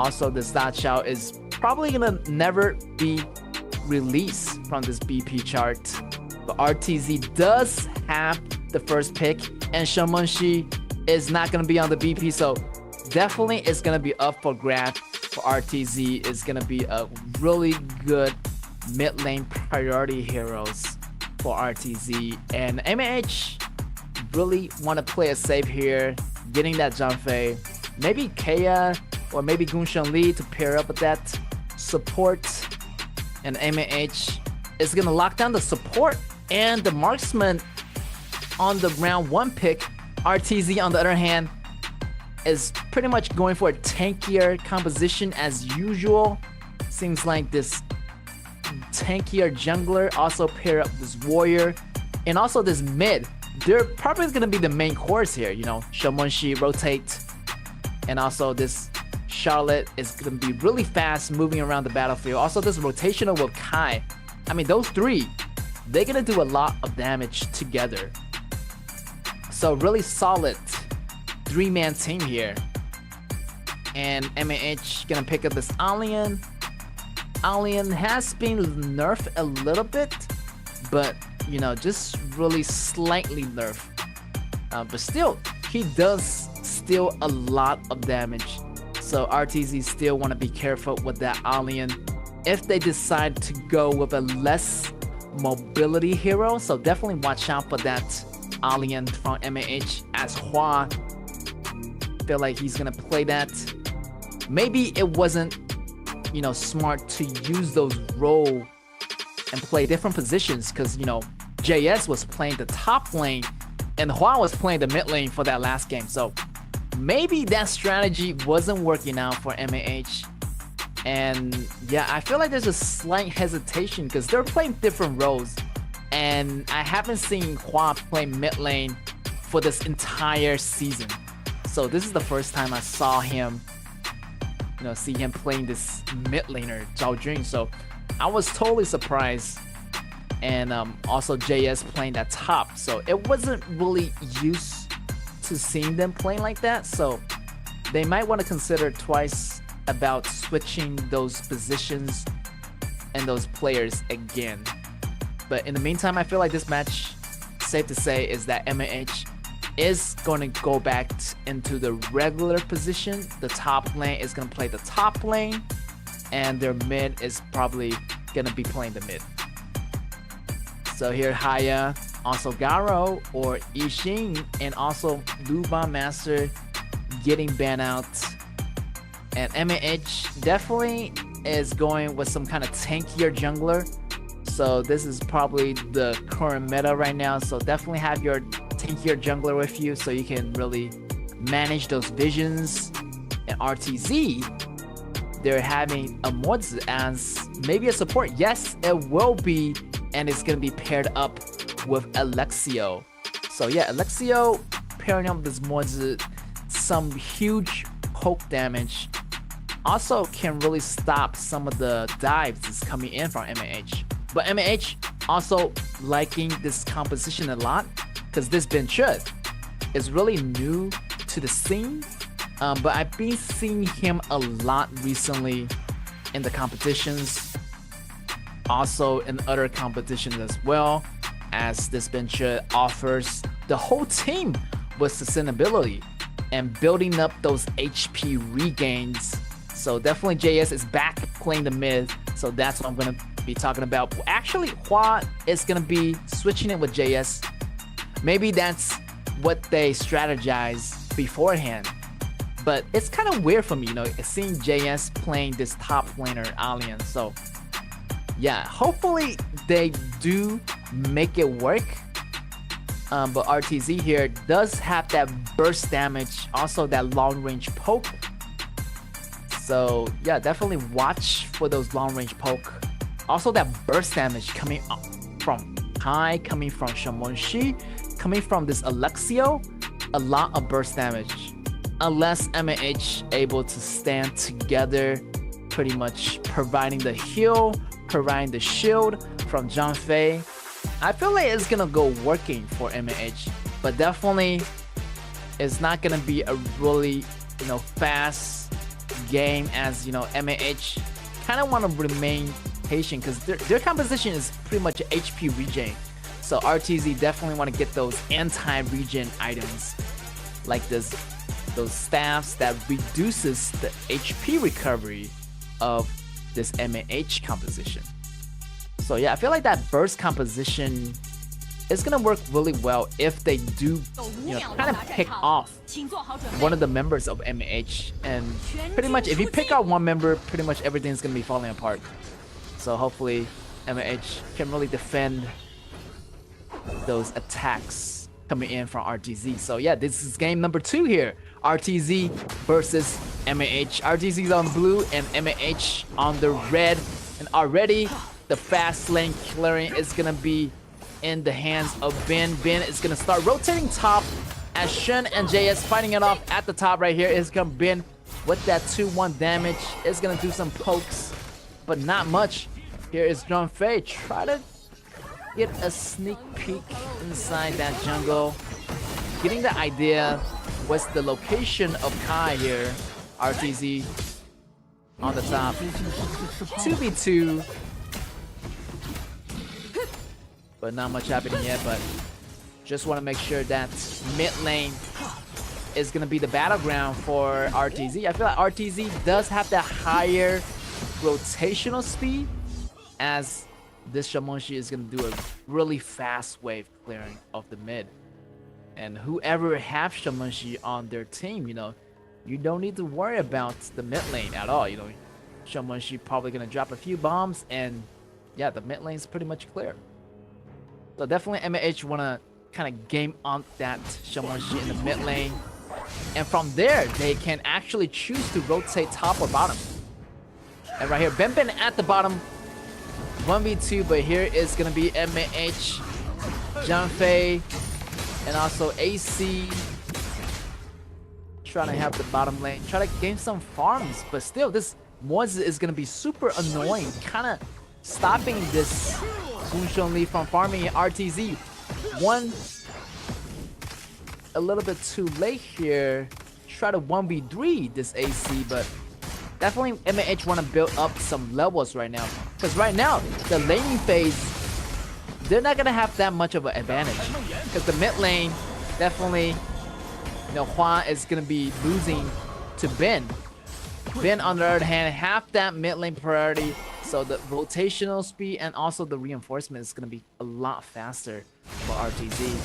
Also, the Da Chao is probably gonna never be released from this BP chart. But RTZ does have the first pick, and Shamanshi is not gonna be on the BP, so definitely it's gonna be up for grab for RTZ. It's gonna be a really good mid lane priority heroes for RTZ, and MAH really want to play it safe here, getting that Zhang maybe Kea or maybe Gunshan Li to pair up with that support, and MAH is gonna lock down the support and the marksman on the round 1 pick. RTZ on the other hand is pretty much going for a tankier composition as usual. Seems like this tankier jungler also pair up this warrior, and also this mid. They're probably gonna be the main course here, you know. Shamanshi rotate, and also this Charlotte is gonna be really fast moving around the battlefield. Also this rotational with Kai. I mean, those three, they're gonna do a lot of damage together. So really solid 3-man team here. And MAH gonna pick up this Alien. Alien has been nerfed a little bit, but you know, just really slightly nerfed. But still, he does still a lot of damage. So RTZ still want to be careful with that Alien if they decide to go with a less mobility hero. So definitely watch out for that Alien from MAH, as Hua feel like he's gonna play that. Maybe it wasn't, you know, smart to use those role and play different positions, because you know JS was playing the top lane and Hua was playing the mid lane for that last game. So maybe that strategy wasn't working out for MAH. And yeah, I feel like there's a slight hesitation because they're playing different roles, and I haven't seen Hua play mid lane for this entire season. So this is the first time I saw him, you know, see him playing this mid laner, Zhao Jun. So I was totally surprised. And also JS playing that top. So it wasn't really used to seeing them playing like that. So they might want to consider twice about switching those positions and those players again. But in the meantime, I feel like this match, safe to say, is that MAH is going to go back into the regular position. The top lane is going to play the top lane, and their mid is probably going to be playing the mid. So here Haya, also Garo or Yixing, and also Luban Master getting banned out. And MAH definitely is going with some kind of tankier jungler. So this is probably the current meta right now. So definitely have your tankier jungler with you so you can really manage those visions. And RTZ, they're having a Mozi as maybe a support. Yes, it will be, and it's gonna be paired up with Alexio. So yeah, Alexio pairing up with this Mozi, some huge poke damage. Also can really stop some of the dives that's coming in from MAH. But MAH also liking this composition a lot, because this Ben Chud is really new to the scene. But I've been seeing him a lot recently in the competitions, also in other competitions as well, as this Ben Chud offers the whole team with sustainability and building up those HP regains. So definitely JS is back playing the mid, so that's what I'm gonna be talking about. Actually, Hua is gonna be switching it with JS. Maybe that's what they strategize beforehand. But it's kind of weird for me, you know, seeing JS playing this top laner Alien. So yeah, hopefully they do make it work. But RTZ here does have that burst damage, also that long range poke. So yeah, definitely watch for those long range poke. Also that burst damage coming up from Kai, coming from Shamanshi, coming from this Alexio, a lot of burst damage. Unless MAH able to stand together, pretty much providing the heal, providing the shield from Zhang Fei. I feel like it's gonna go working for MAH, but definitely it's not gonna be a really, you know, fast game, as you know, MAH kind of want to remain patient because their composition is pretty much HP regen. So RTZ definitely want to get those anti-regen items like those staffs that reduces the HP recovery of this MAH composition. So yeah, I feel like that burst composition is gonna work really well if they do, kind of pick off one of the members of MAH. And pretty much if you pick out one member, pretty much everything's gonna be falling apart. So hopefully MAH can really defend those attacks coming in from RTZ. So yeah, this is game number 2 here. RTZ versus MAH. RTZ's on blue and MAH on the red. And already the fast lane clearing is gonna be in the hands of Ben. Ben is gonna start rotating top as Shen and JS fighting it off at the top right here. Is gonna Ben with that 2-1 damage. Is gonna do some pokes, but not much. Here is Zhongfei. Try to get a sneak peek inside that jungle. Getting the idea what's the location of Kai here. RTZ on the top. 2v2. But not much happening yet, but just want to make sure that mid lane is going to be the battleground for RTZ. I feel like RTZ does have that higher rotational speed, as this Shamonshi is going to do a really fast wave clearing of the mid. And whoever have Shamonshi on their team, you don't need to worry about the mid lane at all. Shamonshi probably going to drop a few bombs, and yeah, the mid lane is pretty much clear. So definitely MAH want to kind of game on that Shamonshi in the mid lane. And from there, they can actually choose to rotate top or bottom. And right here, Ben at the bottom. 1v2, but here is going to be MAH, Zhongfei, and also AC. Trying to help the bottom lane. Try to gain some farms, but still, this Mozi is going to be super annoying. Kind of stopping this Gunshanli from farming RTZ. One a little bit too late here. Try to 1v3 this AC, but definitely MAH want to build up some levels right now. Because right now, the laning phase, they're not going to have that much of an advantage. Because the mid lane, definitely, Hua is going to be losing to Ben. Ben, on the other hand, have that mid lane priority. So the rotational speed and also the reinforcement is going to be a lot faster for RTZ.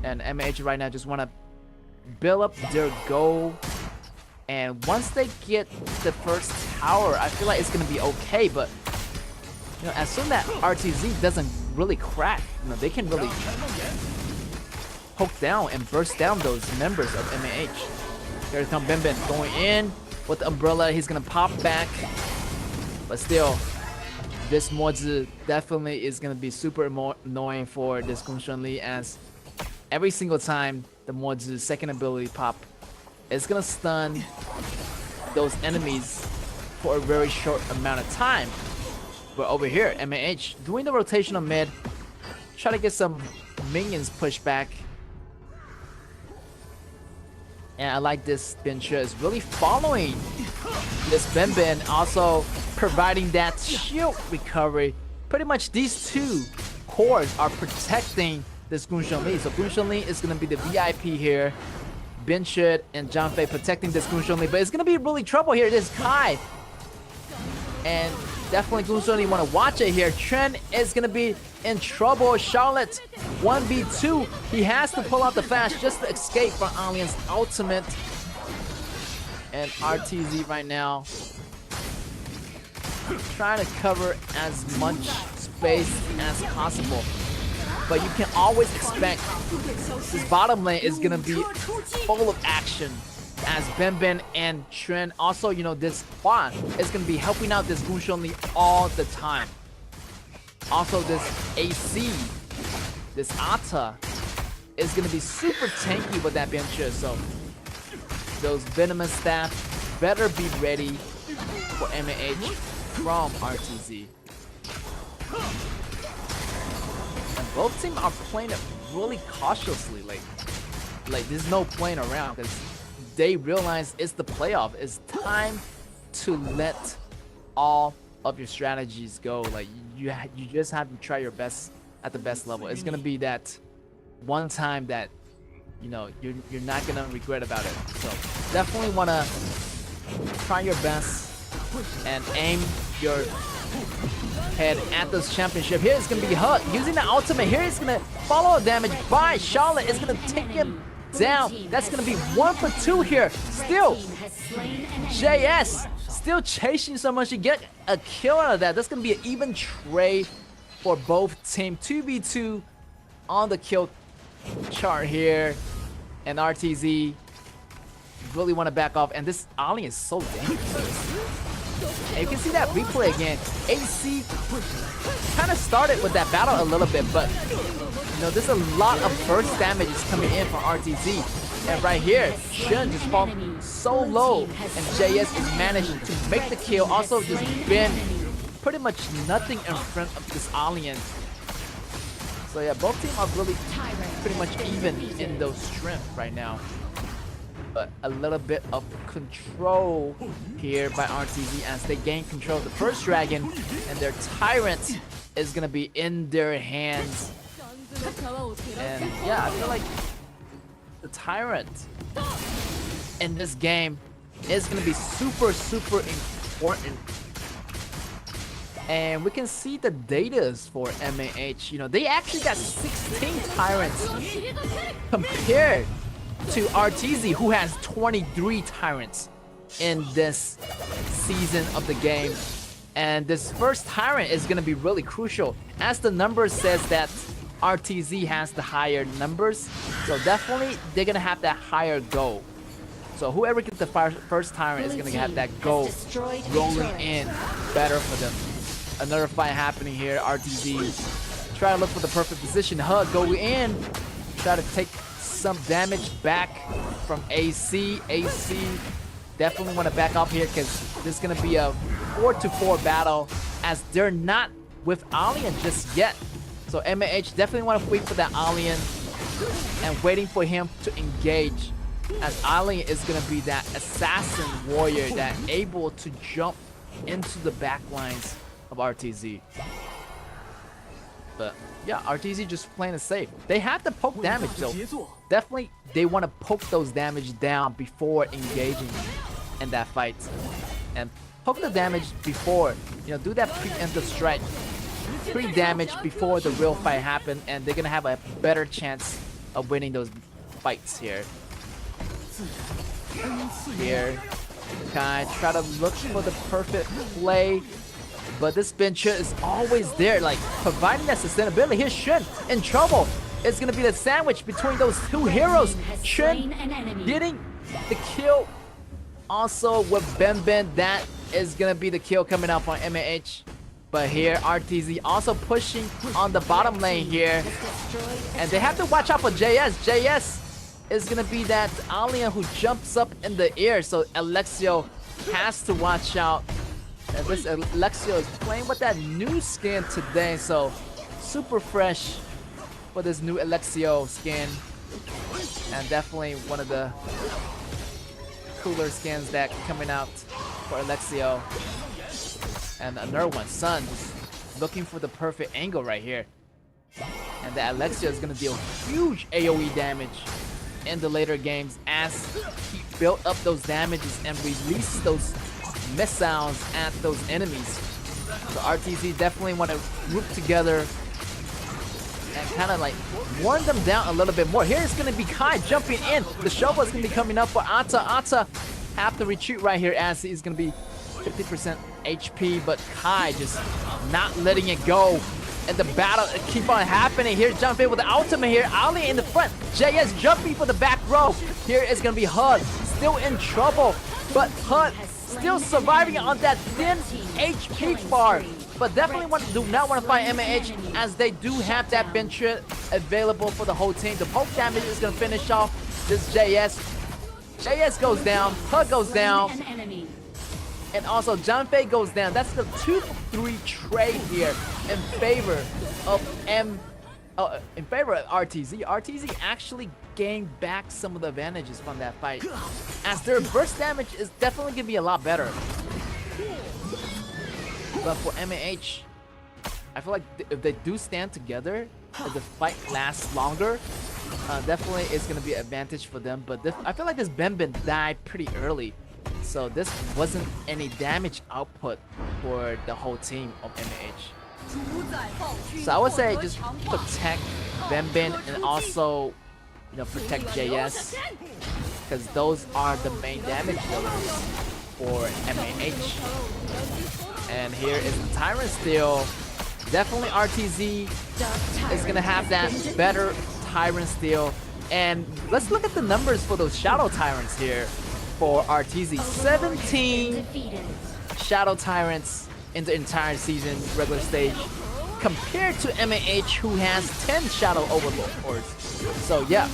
And MAH right now just want to build up their goal. And once they get the first tower, I feel like it's going to be okay. But, as soon as RTZ doesn't really crack, they can really poke down and burst down those members of MAH. Here comes Ben going in with the umbrella. He's going to pop back. But still, this Mozi definitely is going to be super annoying for this Gunshanli, as every single time the Mozi's second ability pop, it's going to stun those enemies for a very short amount of time. But over here, MAH doing the rotational mid, try to get some minions pushed back. And I like this Bencha is really following this Ben, also providing that shield recovery. Pretty much these two cores are protecting this Gunshanli. So Gunshanli is going to be the VIP here. Bencha and Zhongfei protecting this Gunshanli. But it's going to be really trouble here. This Kai. And definitely Gunshanli want to watch it here. Trent is going to be in trouble. Charlotte 1v2. He has to pull out the flash just to escape from Allian's ultimate. And RTZ right now trying to cover as much space as possible. But you can always expect this bottom lane is going to be full of action, as Ben and Trent. Also, this Hua is going to be helping out this Gunshanli all the time. Also, this AC, this Ata, is going to be super tanky with that Bencha. So, those venomous staff better be ready for MAH from RTZ. And both teams are playing it really cautiously. Like there's no playing around, because they realize it's the playoff. It's time to let all of your strategies go. Like you just have to try your best at the best level. It's gonna be that one time that you're not gonna regret about it. So definitely wanna try your best and aim your head at this championship. Here it's gonna be Hut using the ultimate. Here it's gonna follow damage by Charlotte. It's gonna take him down. That's gonna be 1 for 2 here. Still, JS still chasing so much to get a kill out of that. That's gonna be an even trade for both team. 2v2 on the kill chart here, and RTZ really want to back off. And this Ali is so dangerous. And you can see that replay again. AC kind of started with that battle a little bit, but there's a lot of burst damages coming in from RTZ. And right here, Shun just falling so low, and JS is managing to make the kill. Also just been pretty much nothing in front of this Alien. So yeah, both teams are really pretty much even in those strength right now. But a little bit of control here by RTZ as they gain control of the first dragon, and their Tyrant is gonna be in their hands. And yeah, I feel like the Tyrant in this game is gonna be super important. And we can see the datas for MAH. They actually got 16 Tyrants compared to RTZ, who has 23 Tyrants in this season of the game. And this first Tyrant is going to be really crucial, as the number says that RTZ has the higher numbers. So definitely they're going to have that higher goal. So whoever gets the first Tyrant is going to have that goal rolling in better for them. Another fight happening here. RTZ try to look for the perfect position. Hug go in, try to take some damage back from AC. AC definitely want to back up here, because this is going to be a 4-4 battle, as they're not with Alien just yet. So MAH definitely want to wait for that Alien and waiting for him to engage, as Alien is going to be that assassin warrior that able to jump into the back lines of RTZ. But yeah, RTZ just playing it safe. They have to poke damage though. Definitely they want to poke those damage down before engaging in that fight. And poke the damage before, do that preemptive strike. Pre-damage before the real fight happen, and they're gonna have a better chance of winning those fights here. Here, Kai try to look for the perfect play. But this Venture is always there, like providing that sustainability. Here's Shun in trouble. It's gonna be the sandwich between those two heroes. Shun getting the kill. Also with Ben, that is gonna be the kill coming out on MAH. But here, RTZ also pushing on the bottom lane here. And they have to watch out for JS. JS is gonna be that alien who jumps up in the air. So Alexio has to watch out. And this Alexio is playing with that new skin today, so super fresh for this new Alexio skin, and definitely one of the cooler skins that coming out for Alexio. And another one, Sun, just looking for the perfect angle right here, and the Alexio is gonna deal huge AOE damage in the later games as he built up those damages and released those missiles at those enemies. So RTZ definitely want to group together and kind of like warn them down a little bit more. Here it's going to be Kai jumping in. The shovel is going to be coming up for Ata. Ata have to retreat right here, as he's going to be 50% HP, but Kai just not letting it go. And the battle keep on happening. Here Jumping with the ultimate here. Ali in the front. JS jumping for the back row. Here is going to be Hud still in trouble, but Hud still surviving on that thin HP bar. But definitely do not want to fight MAH, as they do have that Venture available for the whole team. The poke damage is going to finish off this JS. JS goes down, Hud goes down, and also Junpei goes down. That's the 2-3 trade here in favor of RTZ. RTZ actually gained back some of the advantages from that fight, as their burst damage is definitely gonna be a lot better. But for MAH, I feel like if they do stand together, if the fight lasts longer, definitely it's gonna be an advantage for them. But I feel like this Benben died pretty early, so this wasn't any damage output for the whole team of MAH. So I would say just protect Benben and also, you know, protect JS, because those are the main damage dealers for MAH. And here is the Tyrant Steel. Definitely RTZ is gonna have that better Tyrant Steel. And let's look at the numbers for those Shadow Tyrants here for RTZ. 17 Shadow Tyrants in the entire season regular stage, compared to MAH, who has 10 Shadow Overlords. So yeah,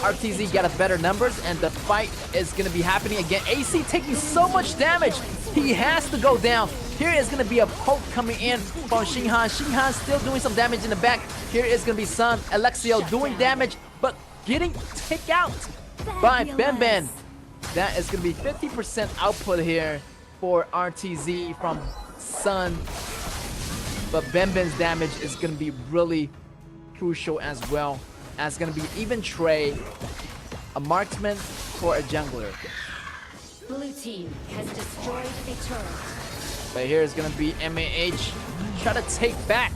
RTZ got a better numbers, and the fight is gonna be happening again. AC taking so much damage, he has to go down. Here is gonna be a poke coming in from Shinhan. Shinhan still doing some damage in the back. Here is gonna be Sun Alexio doing damage, but getting taken out by Benben. That is gonna be 50% output here for RTZ from Sun. But Benben's damage is gonna be really crucial as well. As gonna be even trade a marksman for a jungler. Blue team has destroyed a turret. But here is gonna be MAH try to take back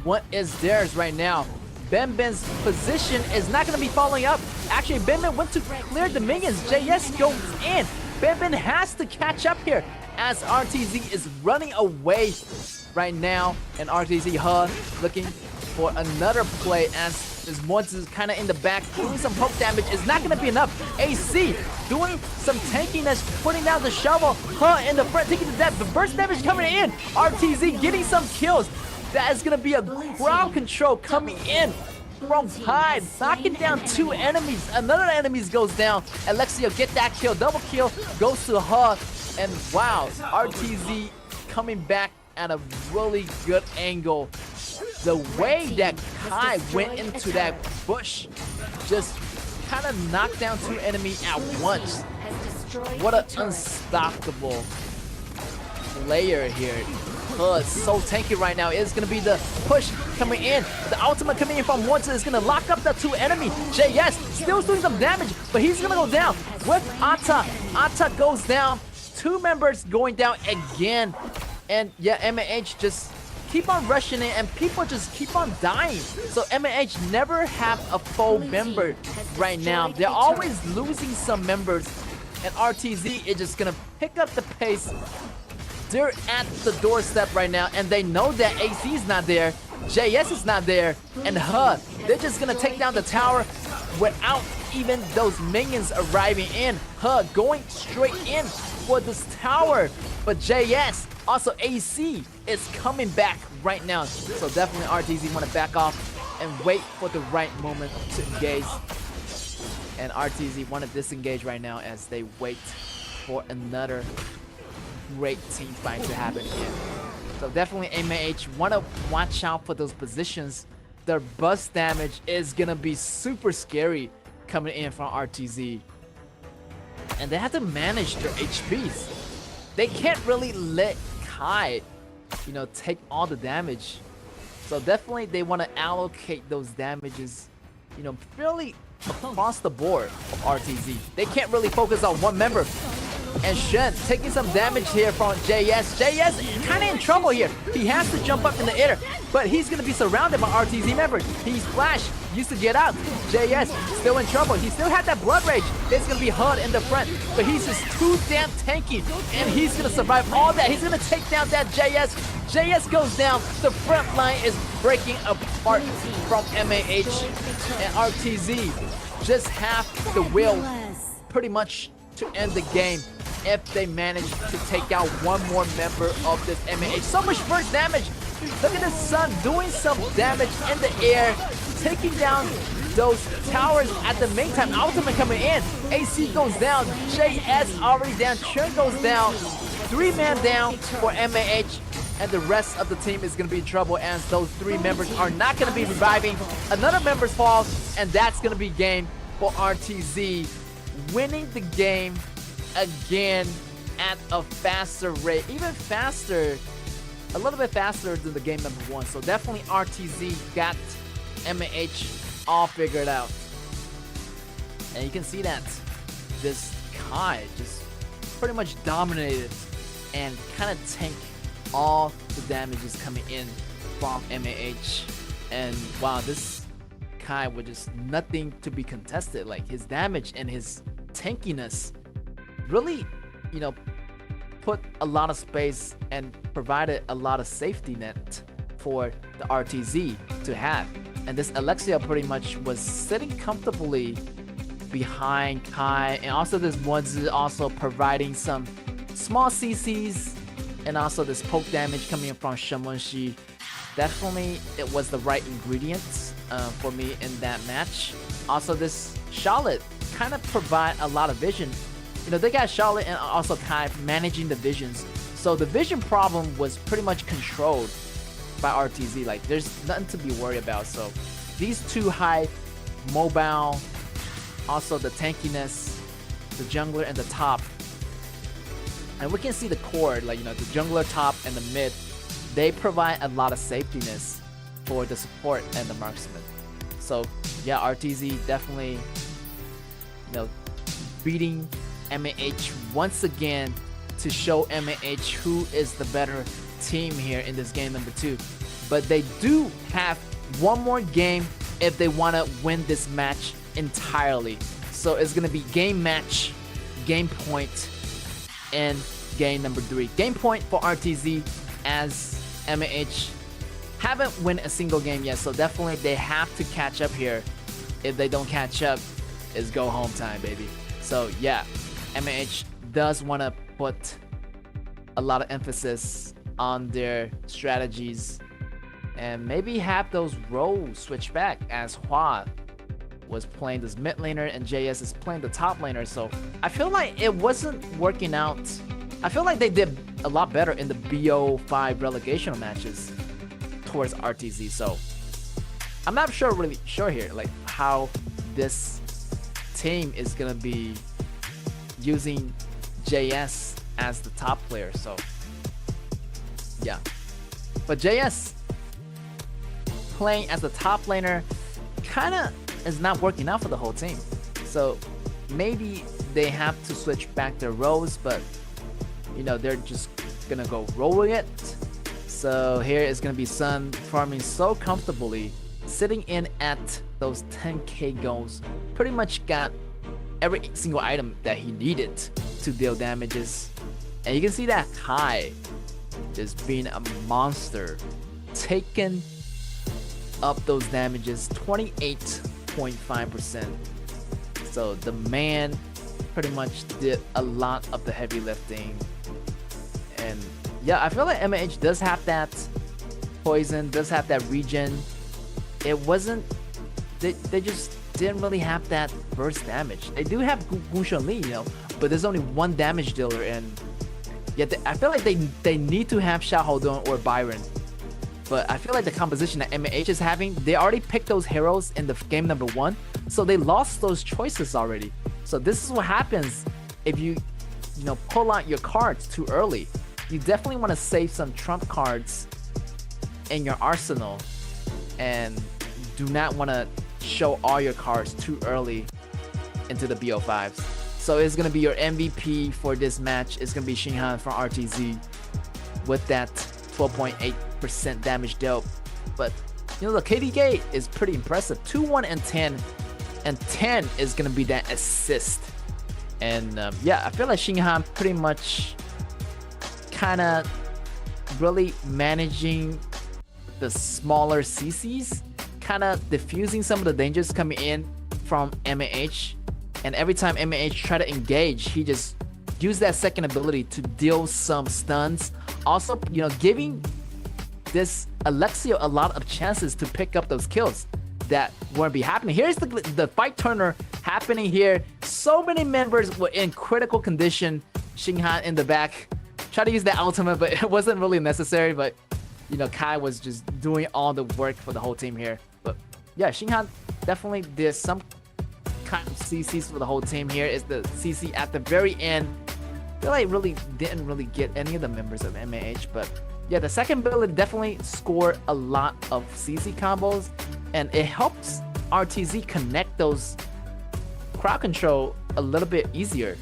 what is theirs right now. Benben's position is not gonna be following up. Actually, Benben went to clear the minions. JS goes in. Benben has to catch up here as RTZ is running away right now. And RTZ looking for another play as this Mods is kind of in the back, doing some poke damage. Is not going to be enough. AC doing some tankiness, putting down the shovel. In the front, taking the death. The burst damage coming in. RTZ getting some kills. That is going to be a ground control coming in from Hyde, knocking down 2 enemies. Another enemy goes down. Alexio get that kill. Double kill goes to And wow, RTZ coming back at a really good angle. The way that Kai went into that bush just kind of knocked down 2 enemies at once. What an unstoppable player here. So tanky right now. It's going to be the push coming in. The ultimate coming in from Monster is going to lock up the 2 enemies. JS still doing some damage, but he's going to go down with Atta. Atta goes down. 2 members going down again. And yeah, MAH just keep on rushing it, and people just keep on dying. So MAH never have a full member right now. They're always losing some members, and RTZ is just gonna pick up the pace. They're at the doorstep right now, and they know that AC is not there, JS is not there, and they're just gonna take down the tower without even those minions arriving in. Going straight in for this tower, but JS, also AC, is coming back right now. So definitely RTZ want to back off and wait for the right moment to engage. And RTZ want to disengage right now as they wait for another great team fight to happen again. So definitely MAH want to watch out for those positions. Their burst damage is going to be super scary coming in from RTZ. And they have to manage their HPs. They can't really let Kai, you know, take all the damage. So definitely they want to allocate those damages, you know, fairly across the board of RTZ. They can't really focus on one member. And Shen taking some damage here from JS. JS kind of in trouble here. He has to jump up in the air, but he's going to be surrounded by RTZ members. He's Flash, used to get out. JS still in trouble. He still had that Blood Rage. It's going to be HUD in the front, but he's just too damn tanky, and he's going to survive all that. He's going to take down that JS. JS goes down. The front line is breaking apart from MAH, and RTZ just have the will pretty much to end the game if they manage to take out one more member of this MAH. So much burst damage. Look at the Sun doing some damage in the air, taking down those towers at the meantime. Ultimate coming in. AC goes down. JS already down. Chun goes down. 3-man down for MAH. And the rest of the team is going to be in trouble as those 3 members are not going to be reviving. Another member falls, and that's going to be game for RTZ. Winning the game again at a faster rate, even faster a little bit faster than the game number 1. So definitely RTZ got MAH all figured out. And you can see that this Kai just pretty much dominated and kind of tanked all the damages coming in from MAH. And wow, this Kai was just nothing to be contested. Like his damage and his tankiness really, you know, put a lot of space and provided a lot of safety net for the RTZ to have. And this Alexia pretty much was sitting comfortably behind Kai, and also this Woods also providing some small CCs and also this poke damage coming in from Shamunshi. Definitely it was the right ingredients for me in that match. Also this Charlotte kind of provide a lot of vision. You know, they got Charlotte and also Kai managing the visions. So the vision problem was pretty much controlled by RTZ. Like there's nothing to be worried about. So these two high mobile, also the tankiness, the jungler and the top. And we can see the core, like, you know, the jungler top and the mid, they provide a lot of safetiness for the support and the marksman. So yeah, RTZ definitely, you know, beating MAH once again to show MAH who is the better team here in this game number 2. But they do have one more game if they want to win this match entirely. So it's going to be game match, game point, and game number 3. Game point for RTZ as MAH haven't won a single game yet, so definitely they have to catch up here. If they don't catch up, it's go home time, baby. So yeah, MAH does want to put a lot of emphasis on their strategies and maybe have those roles switch back, as Hua was playing this mid laner and JS is playing the top laner. So I feel like it wasn't working out. I feel like they did a lot better in the BO5 relegation matches towards RTZ. So I'm not really sure here, like how this team is gonna be using JS as the top player. So yeah, but JS playing as the top laner kind of is not working out for the whole team. So maybe they have to switch back their roles, but you know, they're just gonna go rolling it. So here is gonna be Sun farming so comfortably, sitting in at those 10k goals, pretty much got every single item that he needed to deal damages. And you can see that Kai just being a monster, taking up those damages, 28.5%. So the man pretty much did a lot of the heavy lifting. And yeah, I feel like MAH does have that poison, does have that regen. It wasn't, they just didn't really have that burst damage. They do have Gushun Li, you know, but there's only one damage dealer, and yet I feel like they need to have Xiao Hodong or Byron. But I feel like the composition that MAH is having, they already picked those heroes in the game number 1, so they lost those choices already. So this is what happens if you know, pull out your cards too early. You definitely want to save some trump cards in your arsenal, and do not want to show all your cards too early into the BO5s. So it's going to be your MVP for this match. It's going to be Xinghan from RTZ with that 12.8% damage dealt. But you know, the KD gate is pretty impressive. 2-1 and 10, and 10 is going to be that assist. And yeah, I feel like Xinghan pretty much kind of really managing the smaller CCs, kind of diffusing some of the dangers coming in from MAH. And every time MAH try to engage, he just used that second ability to deal some stuns. Also, you know, giving this Alexia a lot of chances to pick up those kills that won't be happening. Here's the fight turner happening here. So many members were in critical condition. Xinghan in the back, try to use that ultimate, but it wasn't really necessary. But you know, Kai was just doing all the work for the whole team here. But yeah, Xinghan definitely did some kind of CCs for the whole team. Here is the CC at the very end. I feel like really didn't really get any of the members of MAH, but yeah, the second ability definitely scored a lot of CC combos, and it helps RTZ connect those crowd control a little bit easier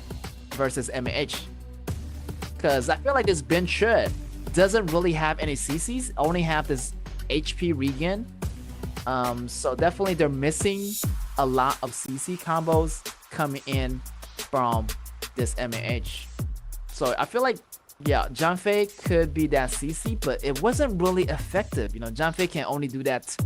versus MAH. Because I feel like this Ben Chud doesn't really have any CCs, only have this HP regen. So definitely they're missing a lot of CC combos coming in from this MAH. So I feel like, yeah, Junfei could be that CC, but it wasn't really effective. You know, Junfei can only do that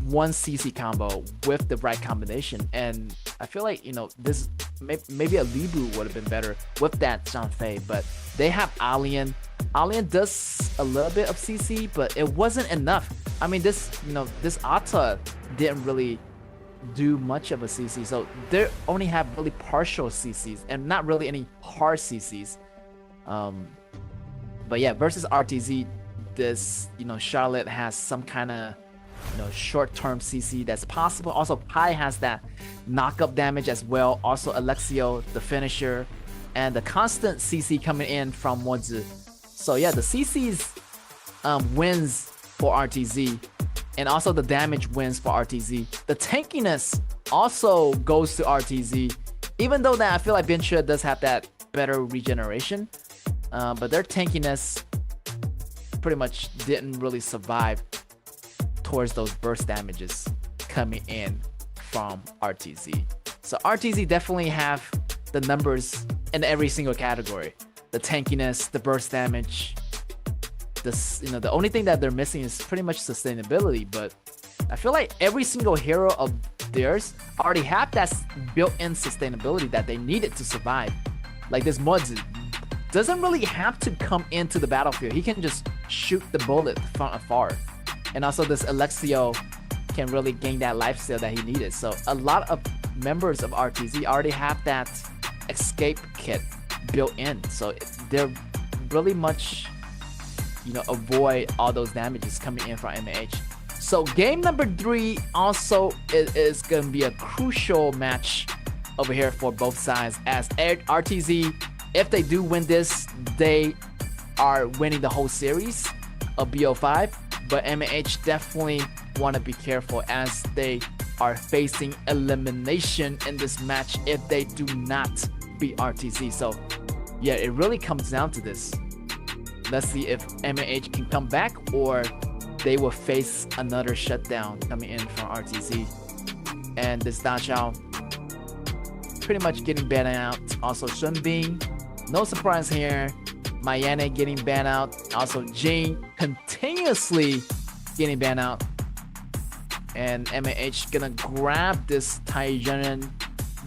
one CC combo with the right combination. And I feel like, you know, this maybe a Libu would have been better with that Junfei, but they have Alien. Alien does a little bit of CC, but it wasn't enough. I mean, this Ata didn't really do much of a CC, so they only have really partial CCs and not really any hard CCs. But yeah, versus RTZ, this, you know, Charlotte has some kind of, you know, short-term CC that's possible. Also, Pi has that knock-up damage as well. Also, Alexio, the finisher, and the constant CC coming in from Mozu. So yeah, the CC's wins for RTZ, and also the damage wins for RTZ. The tankiness also goes to RTZ, even though that I feel like Ben Chud does have that better regeneration. But their tankiness pretty much didn't really survive towards those burst damages coming in from RTZ. So RTZ definitely have the numbers in every single category. The tankiness, the burst damage. This, you know, the only thing that they're missing is pretty much sustainability. But I feel like every single hero of theirs already have that built-in sustainability that they needed to survive. Like this Mozu doesn't really have to come into the battlefield. He can just shoot the bullet from afar. And also this Alexio can really gain that lifesteal that he needed. So a lot of members of RTZ already have that escape kit built in. So they're really much, you know, avoid all those damages coming in from MAH. So game number 3 also is going to be a crucial match over here for both sides, as RTZ, if they do win this, they are winning the whole series of BO5. But MAH definitely want to be careful as they are facing elimination in this match if they do not beat RTZ. So yeah, it really comes down to this. Let's see if MAH can come back, or they will face another shutdown coming in from RTZ. And this Da Chao pretty much getting banned out. Also Shunbing, no surprise here. Mayane getting banned out. Also Jing continuously getting banned out. And MAH gonna grab this Taijunen.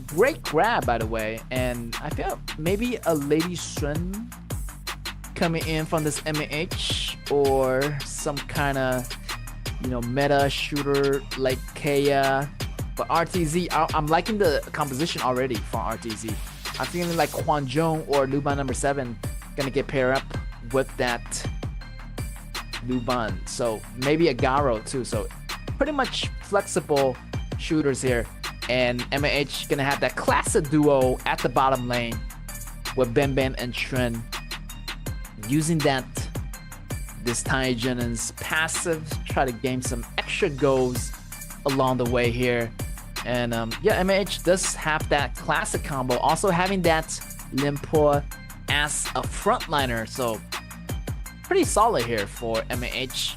Great grab, by the way. And I feel maybe a Lady Sun coming in from this MAH, or some kind of, you know, meta shooter like Kaya. But RTZ, I'm liking the composition already from RTZ. I'm feeling like Kwon Jung or Luban number 7 gonna get paired up with that Luban. So maybe a Garo too. So pretty much flexible shooters here. And MAH gonna have that classic duo at the bottom lane with Ben Ben and Trin, using this Taijunen's passive, try to gain some extra goals along the way here. And yeah, MAH does have that classic combo, also having that Limpo as a frontliner, so pretty solid here for MAH.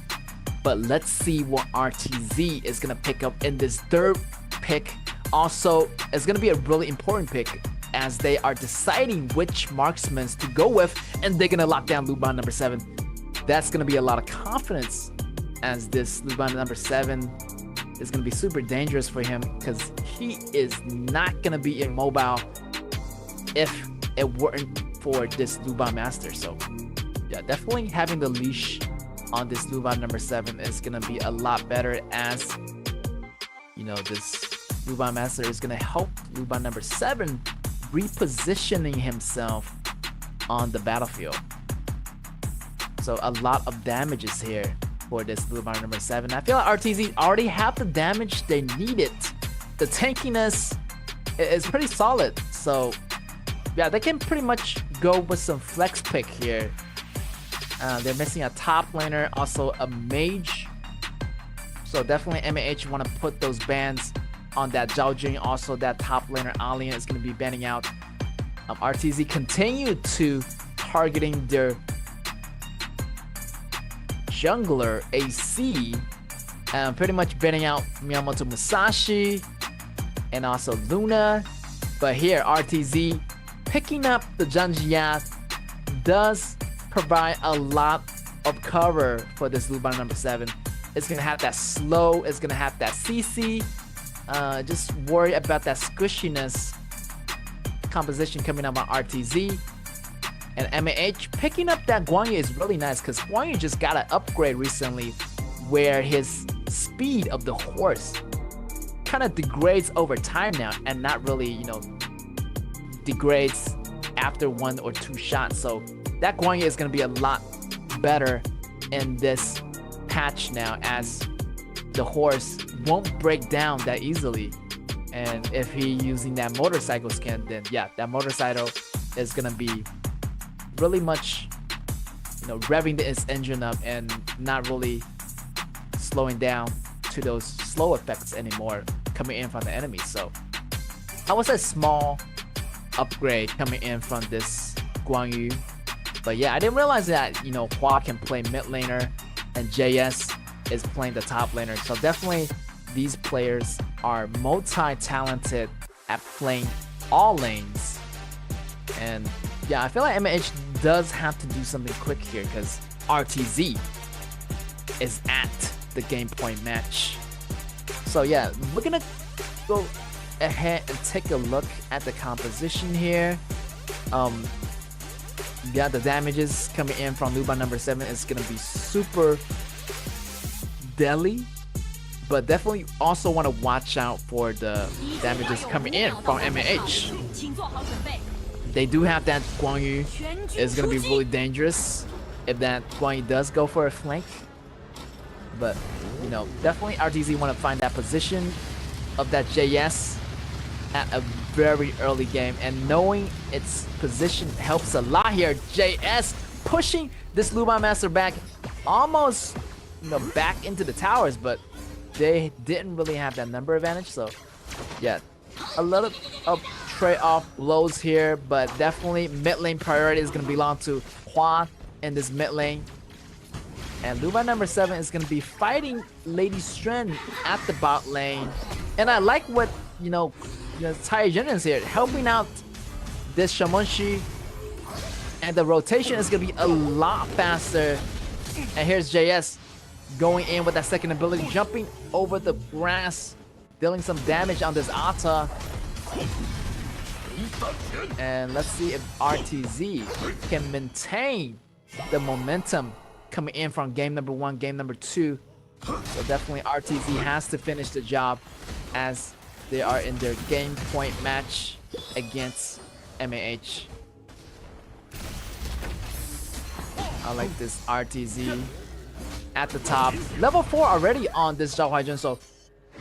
But let's see what RTZ is gonna pick up in this third pick. Also, it's gonna be a really important pick as they are deciding which marksmen to go with, and they're gonna lock down Luban number 7. That's gonna be a lot of confidence, as this Luban number 7 is gonna be super dangerous for him, because he is not gonna be immobile if it weren't for this Luban master. So yeah, definitely having the leash on this Luban number 7 is gonna be a lot better, as you know, this Luban master is gonna help Luban number 7 repositioning himself on the battlefield. So a lot of damages here for this Luban number 7. I feel like RTZ already have the damage they needed. The tankiness is pretty solid. So yeah, they can pretty much go with some flex pick here. They're missing a top laner, also a mage. So definitely MAH want to put those bans on that Zhao Jun. Also that top laner Alien is going to be banning out. RTZ continue to targeting their jungler AC, pretty much banning out Miyamoto Musashi and also Luna. But here RTZ picking up the Janjia does provide a lot of cover for this Luban number 7. It's gonna have that slow, it's gonna have that CC. Just worry about that squishiness composition coming out by RTZ. And MAH picking up that Guan Yu is really nice because Guan Yu just got an upgrade recently where his speed of the horse kind of degrades over time now and not really, you know, degrades after 1 or 2 shots. So that Guan Yu is going to be a lot better in this patch now, as the horse won't break down that easily. And if he using that motorcycle skin, then yeah, that motorcycle is going to be really much, you know, revving its engine up and not really slowing down to those slow effects anymore coming in from the enemy. So I would say small upgrade coming in from this Guan Yu. But yeah, I didn't realize that, you know, Hua can play mid laner and JS is playing the top laner. So definitely these players are multi-talented at playing all lanes. And yeah, I feel like MH does have to do something quick here because RTZ is at the game point match. So yeah, we're gonna go ahead and take a look at the composition here. Yeah, the damages coming in from Luban number 7 is gonna be super deadly, but definitely also want to watch out for the damages coming in from MAH. They do have that Guan Yu. It's gonna be really dangerous if that Guan Yu does go for a flank. But you know, definitely RTZ want to find that position of that JS at a very early game, and knowing its position helps a lot here. JS pushing this Luban Master back, almost, you know, back into the towers, but they didn't really have that number advantage. So yeah, a lot of trade-off blows here, but definitely mid lane priority is going to belong to Hua in this mid lane. And Luban number 7 is going to be fighting Lady Stren at the bot lane. And I like what, you know, Tai Jin is here, helping out this Shamonshi. And the rotation is going to be a lot faster. And here's JS going in with that second ability, jumping over the grass, dealing some damage on this Ata. And let's see if RTZ can maintain the momentum coming in from game number 1, game number 2. So definitely RTZ has to finish the job as they are in their game point match against MAH. I like this RTZ at the top. Level 4 already on this Zhao Huaijun, so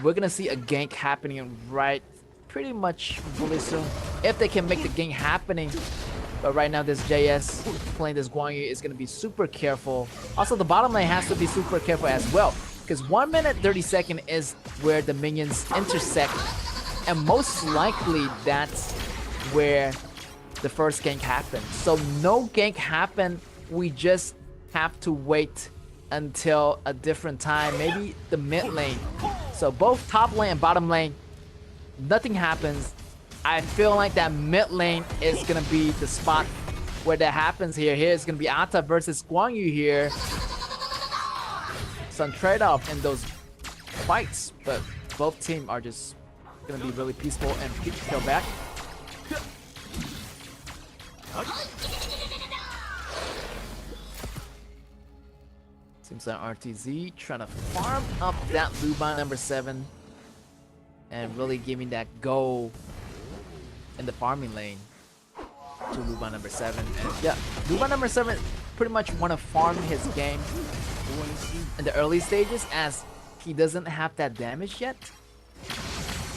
we're gonna see a gank happening right pretty much really soon, if they can make the gank happening. But right now this JS playing this Guan Yu is gonna be super careful. Also the bottom lane has to be super careful as well, because 1 minute 30 seconds is where the minions intersect, and most likely that's where the first gank happens. So no gank happen, we just have to wait until a different time, maybe the mid lane. So both top lane and bottom lane, nothing happens. I feel like that mid lane is gonna be the spot where that happens here. Here is gonna be Ata versus Guan Yu here. Some trade-off in those fights, but both teams are just gonna be really peaceful and keep the kill back. Seems like RTZ trying to farm up that Luban number 7 and really giving that go in the farming lane to Luban number 7. And yeah, Luban number 7 pretty much want to farm his game in the early stages, as he doesn't have that damage yet.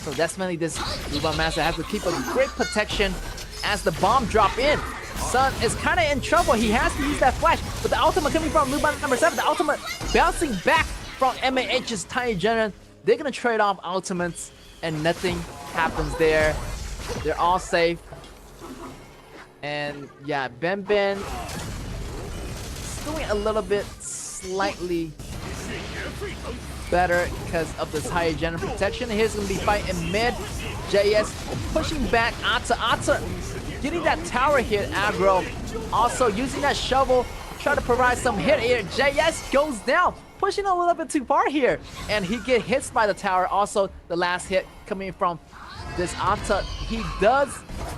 So definitely this Luban Master has to keep a great protection as the bomb drop in. Sun is kind of in trouble. He has to use that flash, but the ultimate coming from Luban number 7. The ultimate bouncing back from MAH's Tiny Genin. They're gonna trade off ultimates, and nothing happens there. They're all safe. And yeah, Ben is doing a little bit slightly better because of this higher Genin protection. Here's gonna be fight in mid. JS pushing back Ata getting that tower hit aggro. Also using that shovel, try to provide some hit here. JS goes down, pushing a little bit too far here, and he get hit by the tower. Also the last hit coming from this Ata. He does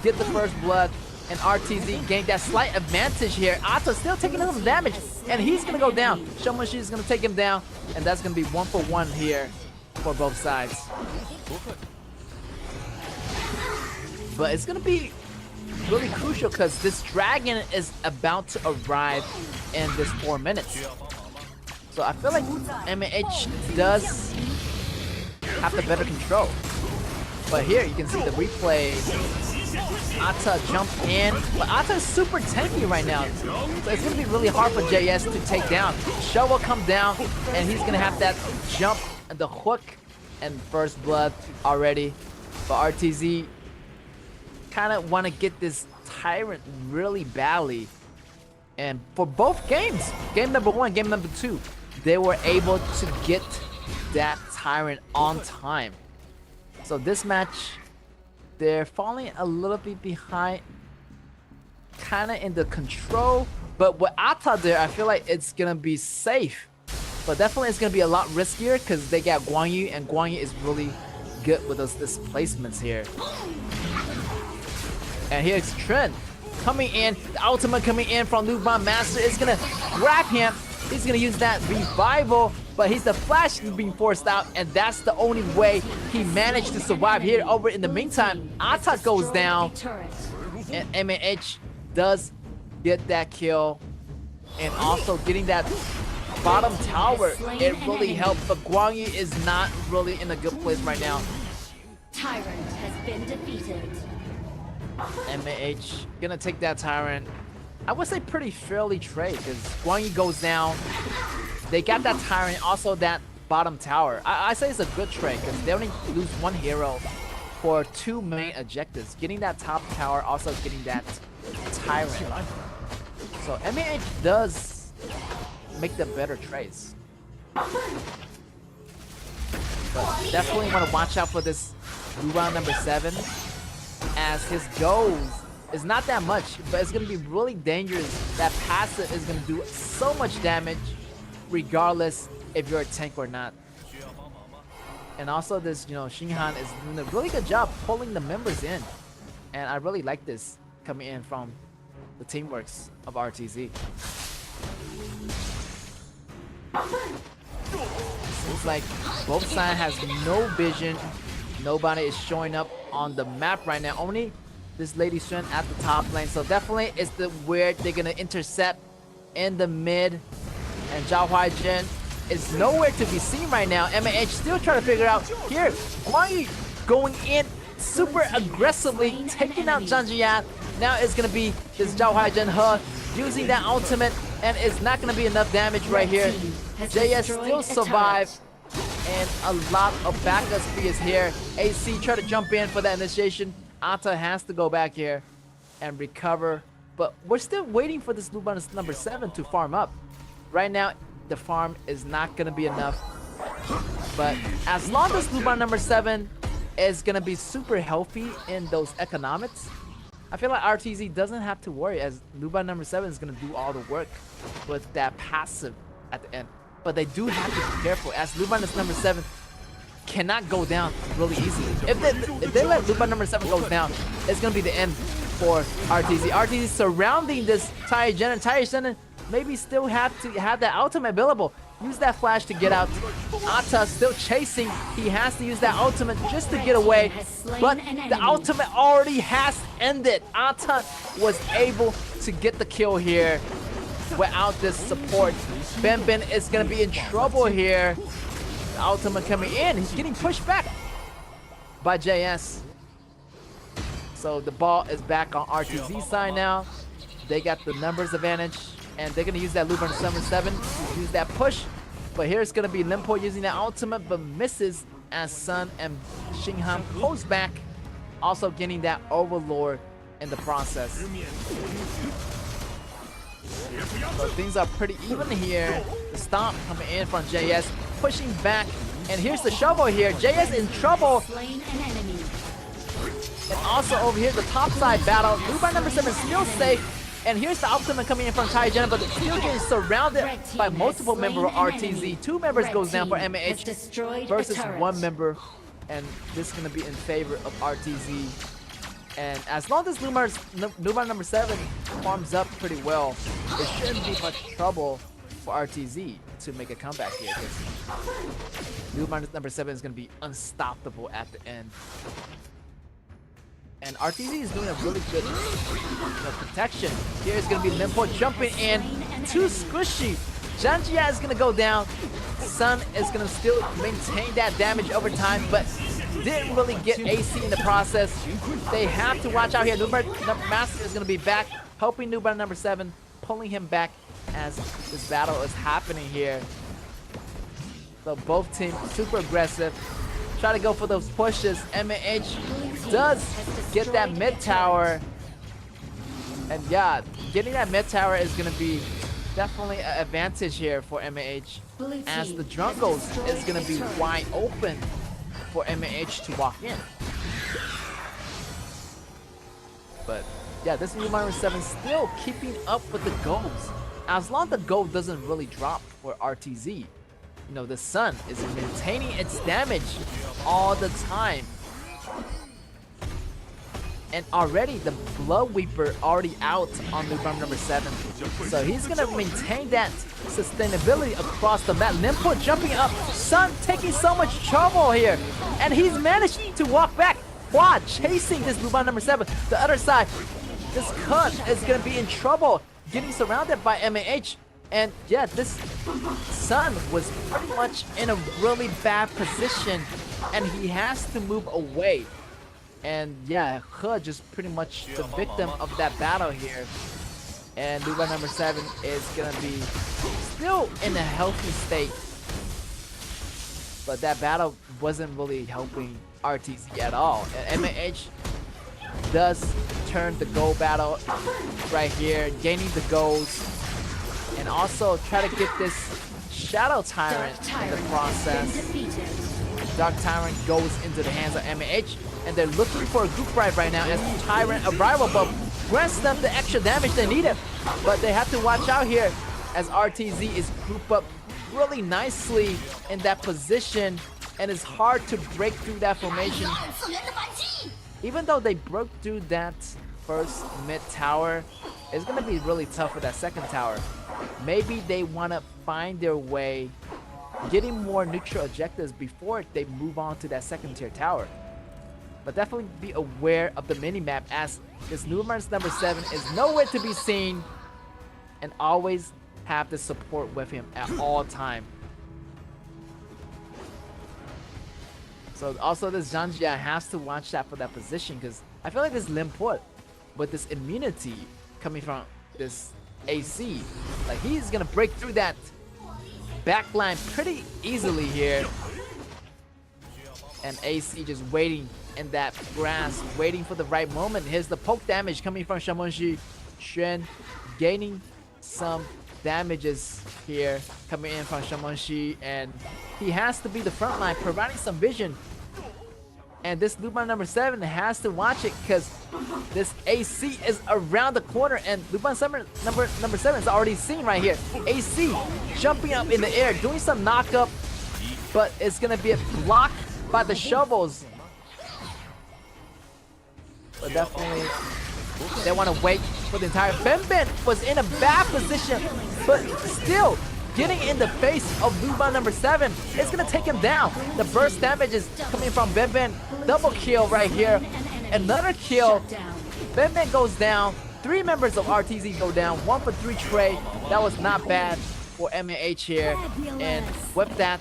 get the first blood, and RTZ gained that slight advantage here. Ata still taking some damage, and he's gonna go down. Shomashi is gonna take him down, and that's gonna be 1-for-1 here for both sides. But it's gonna be really crucial because this dragon is about to arrive in this 4 minutes. So I feel like MAH does have the better control. But here you can see the replay. Ata jumped in, but Ata is super tanky right now. So it's gonna be really hard for JS to take down. Show will come down, and he's gonna have that jump and the hook and first blood already. But RTZ kind of want to get this Tyrant really badly. And for both games, game number 1, game number 2, they were able to get that Tyrant on time. So this match, they're falling a little bit behind, kind of in the control. But with Ata there, I feel like it's gonna be safe. But definitely it's gonna be a lot riskier because they got Guan Yu, and Guan Yu is really good with those displacements here. And here's Trent coming in. The ultimate coming in from Luban Master is gonna grab him. He's gonna use that revival, but he's the flash being forced out, and that's the only way he managed to survive here. Over in the meantime, Ata goes down, and MAH does get that kill, and also getting that bottom tower. It really helped, but Guan Yu is not really in a good place right now. Tyrant has been defeated. MAH gonna take that Tyrant. I would say pretty fairly trade because Guan Yu goes down. They got that Tyrant, also that bottom tower. I say it's a good trade because they only lose 1 hero for 2 main objectives. Getting that top tower, also getting that Tyrant. So MAH does make the better trades. But definitely want to watch out for this Luban number 7. As his goals is not that much, but it's going to be really dangerous. That passive is going to do so much damage regardless if you're a tank or not. And also this, Shinhan is doing a really good job pulling the members in. And I really like this coming in from the teamworks of RTZ. Seems like both sides has no vision. Nobody is showing up on the map right now. Only this Lady Xuan at the top lane. So definitely it's the where they're gonna intercept in the mid. And Zhao Huaizhen is nowhere to be seen right now. MAH still trying to figure out here. Guan Yu going in super aggressively, taking out Zhang Jiyan. Now it's gonna be this Zhao Huaizhen using that ultimate, and it's not gonna be enough damage right here. JS still survive. And a lot of backup speed is here. AC try to jump in for that initiation. Ata has to go back here and recover. But we're still waiting for this Luban number 7 to farm up. Right now, the farm is not going to be enough. But as long as Luban number 7 is going to be super healthy in those economics, I feel like RTZ doesn't have to worry, as Luban number 7 is going to do all the work with that passive at the end. But they do have to be careful, as Luban number 7 cannot go down really easily. If they let Luban number 7 go down, it's going to be the end for RTZ. RTZ surrounding this Tire Gen, and Tire Gen maybe still have to have that ultimate available. Use that flash to get out. Ata still chasing. He has to use that ultimate just to get away. But the ultimate already has ended. Ata was able to get the kill here without this support. Ben is going to be in trouble here. The ultimate coming in. He's getting pushed back by JS. So the ball is back on RTZ side now. they got the numbers advantage, and they're gonna use that Luban 7-7 to use that push. But here's gonna be Limpo using that ultimate, but misses as Sun and Xingham pulls back, also getting that Overlord in the process. So things are pretty even here. The stomp coming in from JS, pushing back, and here's the shovel here. JS in trouble. Slain an enemy. And also over here, the top side battle. Luban number 7 still safe. And here's the ultimate coming in from Taijin, but still getting surrounded by multiple members of RTZ. 2 members goes down for MAH versus 1 member. And this is going to be in favor of RTZ. And as long as Luban number 7 farms up pretty well, there shouldn't be much trouble for RTZ to make a comeback here. Luban number 7 is going to be unstoppable at the end. And RTZ is doing a really good protection. Here's going to be Limpo jumping in. Too squishy. Janjia is going to go down. Sun is going to still maintain that damage over time, but didn't really get AC in the process. They have to watch out here. Master is going to be back, helping Nubar number 7, pulling him back as this battle is happening here. So both teams super aggressive. Try to go for those pushes. MAH does get that mid tower. And yeah, getting that mid tower is going to be definitely an advantage here for MAH. As the jungles is going to be wide open for MAH to walk in. But yeah, this is Luban 7 still keeping up with the goals. As long as the gold doesn't really drop for RTZ. You know, the Sun is maintaining its damage all the time. And already the Blood Weeper already out on Luban number 7. So he's gonna maintain that sustainability across the map. Limpo jumping up, Sun taking so much trouble here. And he's managed to walk back. Hua chasing this Luban number 7. The other side, this Kun is gonna be in trouble, getting surrounded by MAH. And yeah, this Sun was pretty much in a really bad position, and he has to move away. And yeah, He just pretty much the victim of that battle here. And Luban number 7 is gonna be still in a healthy state. But that battle wasn't really helping RTZ at all. And MAH does turn the gold battle right here, gaining the golds. And also try to get this Shadow Tyrant in the process. Dark Tyrant goes into the hands of MAH, and they're looking for a group right now as Tyrant arrival, but grants them the extra damage they needed. But they have to watch out here as RTZ is grouped up really nicely in that position, and it's hard to break through that formation. Even though they broke through that first mid tower, it's gonna be really tough for that second tower. Maybe they want to find their way, getting more neutral objectives before they move on to that second tier tower. But definitely be aware of the minimap, as this Luban number 7 is nowhere to be seen, and always have the support with him at all time. So also this Janjia has to watch that for that position, because I feel like this Limpo with this immunity coming from this AC, like he's gonna break through that backline pretty easily here. And AC just waiting in that grass, waiting for the right moment. Here's the poke damage coming from Shamonji. Xuan gaining some damages here coming in from Shamonji, and he has to be the front line, providing some vision. And this Luban number 7 has to watch it, because this AC is around the corner, and Luban number 7 is already seen right here. AC jumping up in the air, doing some knock-up, but it's gonna be blocked by the shovels. But definitely, they want to wait for the entire... Ben was in a bad position, but still getting in the face of Luban number 7. It's gonna take him down. The burst damage is coming from Ben. Double kill right here. Another kill. Ben goes down. 3 members of RTZ go down. 1 for 3 trade. That was not bad for MAH here. And with that,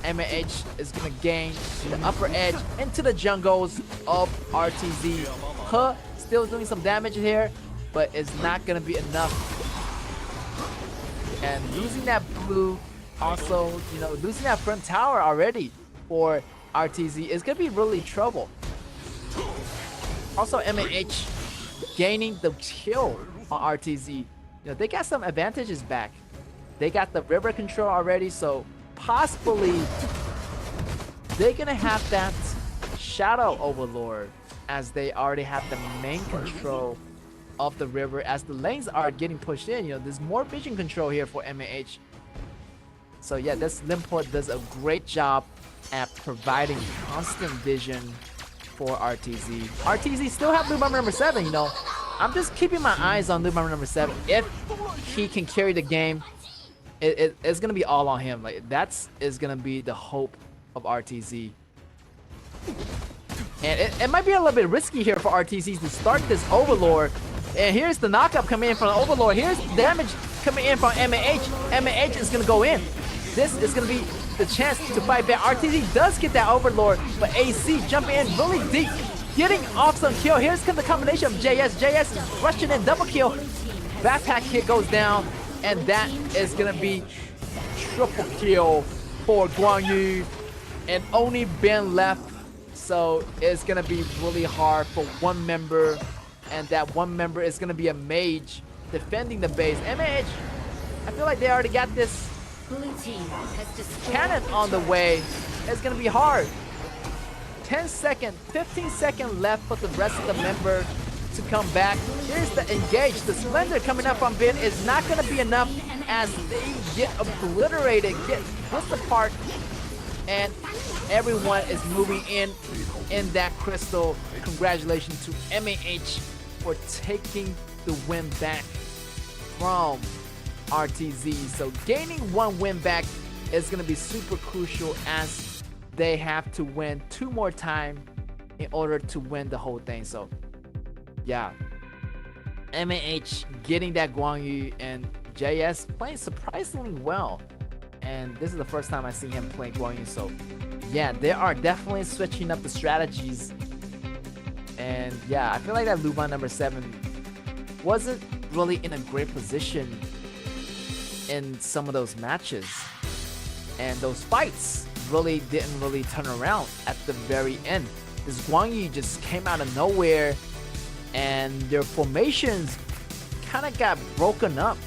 MAH is gonna gain the upper edge into the jungles of RTZ. He still doing some damage here. but it's not gonna be enough. And losing that blue, also, you know, losing that front tower already for RTZ is gonna be really trouble. Also, MAH gaining the kill on RTZ. You know, they got some advantages back. They got the river control already, so possibly they're gonna have that Shadow Overlord, as they already have the main control of the river. As the lanes are getting pushed in, you know, there's more vision control here for MAH. So yeah, this Limport does a great job at providing constant vision for RTZ. RTZ still have Blue Bomber number 7, you know. I'm just keeping my eyes on Blue Bomber number 7. If he can carry the game, it's gonna be all on him. Like, that's is gonna be the hope of RTZ. And it might be a little bit risky here for RTZ to start this Overlord. And here's the knockup coming in from the Overlord. Here's damage coming in from MAH. MAH is gonna go in. This is gonna be the chance to fight back. RTZ does get that Overlord, but AC jumping in really deep, getting off some kill. Here's the combination of JS. JS is rushing in, double kill. Backpack hit goes down, and that is gonna be triple kill for Guan Yu. And only Ben left, so it's gonna be really hard for one member, and that one member is gonna be a mage defending the base. MAH, I feel like they already got this Blue team has destroyed cannon on the way. It's gonna be hard. 10 seconds, 15 seconds left for the rest of the member to come back. Here's the engage. The Splendor coming up on Ben is not gonna be enough as they get obliterated, get ripped apart, and everyone is moving in that crystal. Congratulations to MAH for taking the win back from RTZ. So gaining one win back is going to be super crucial, as they have to win 2 more times in order to win the whole thing. So yeah, MAH getting that Guan Yu, and JS playing surprisingly well. And this is the first time I've seen him play Guan Yu. So yeah, they are definitely switching up the strategies. And yeah, I feel like that Luban number 7 wasn't really in a great position in some of those matches, and those fights really didn't really turn around at the very end. This Guan Yu just came out of nowhere, and their formations kind of got broken up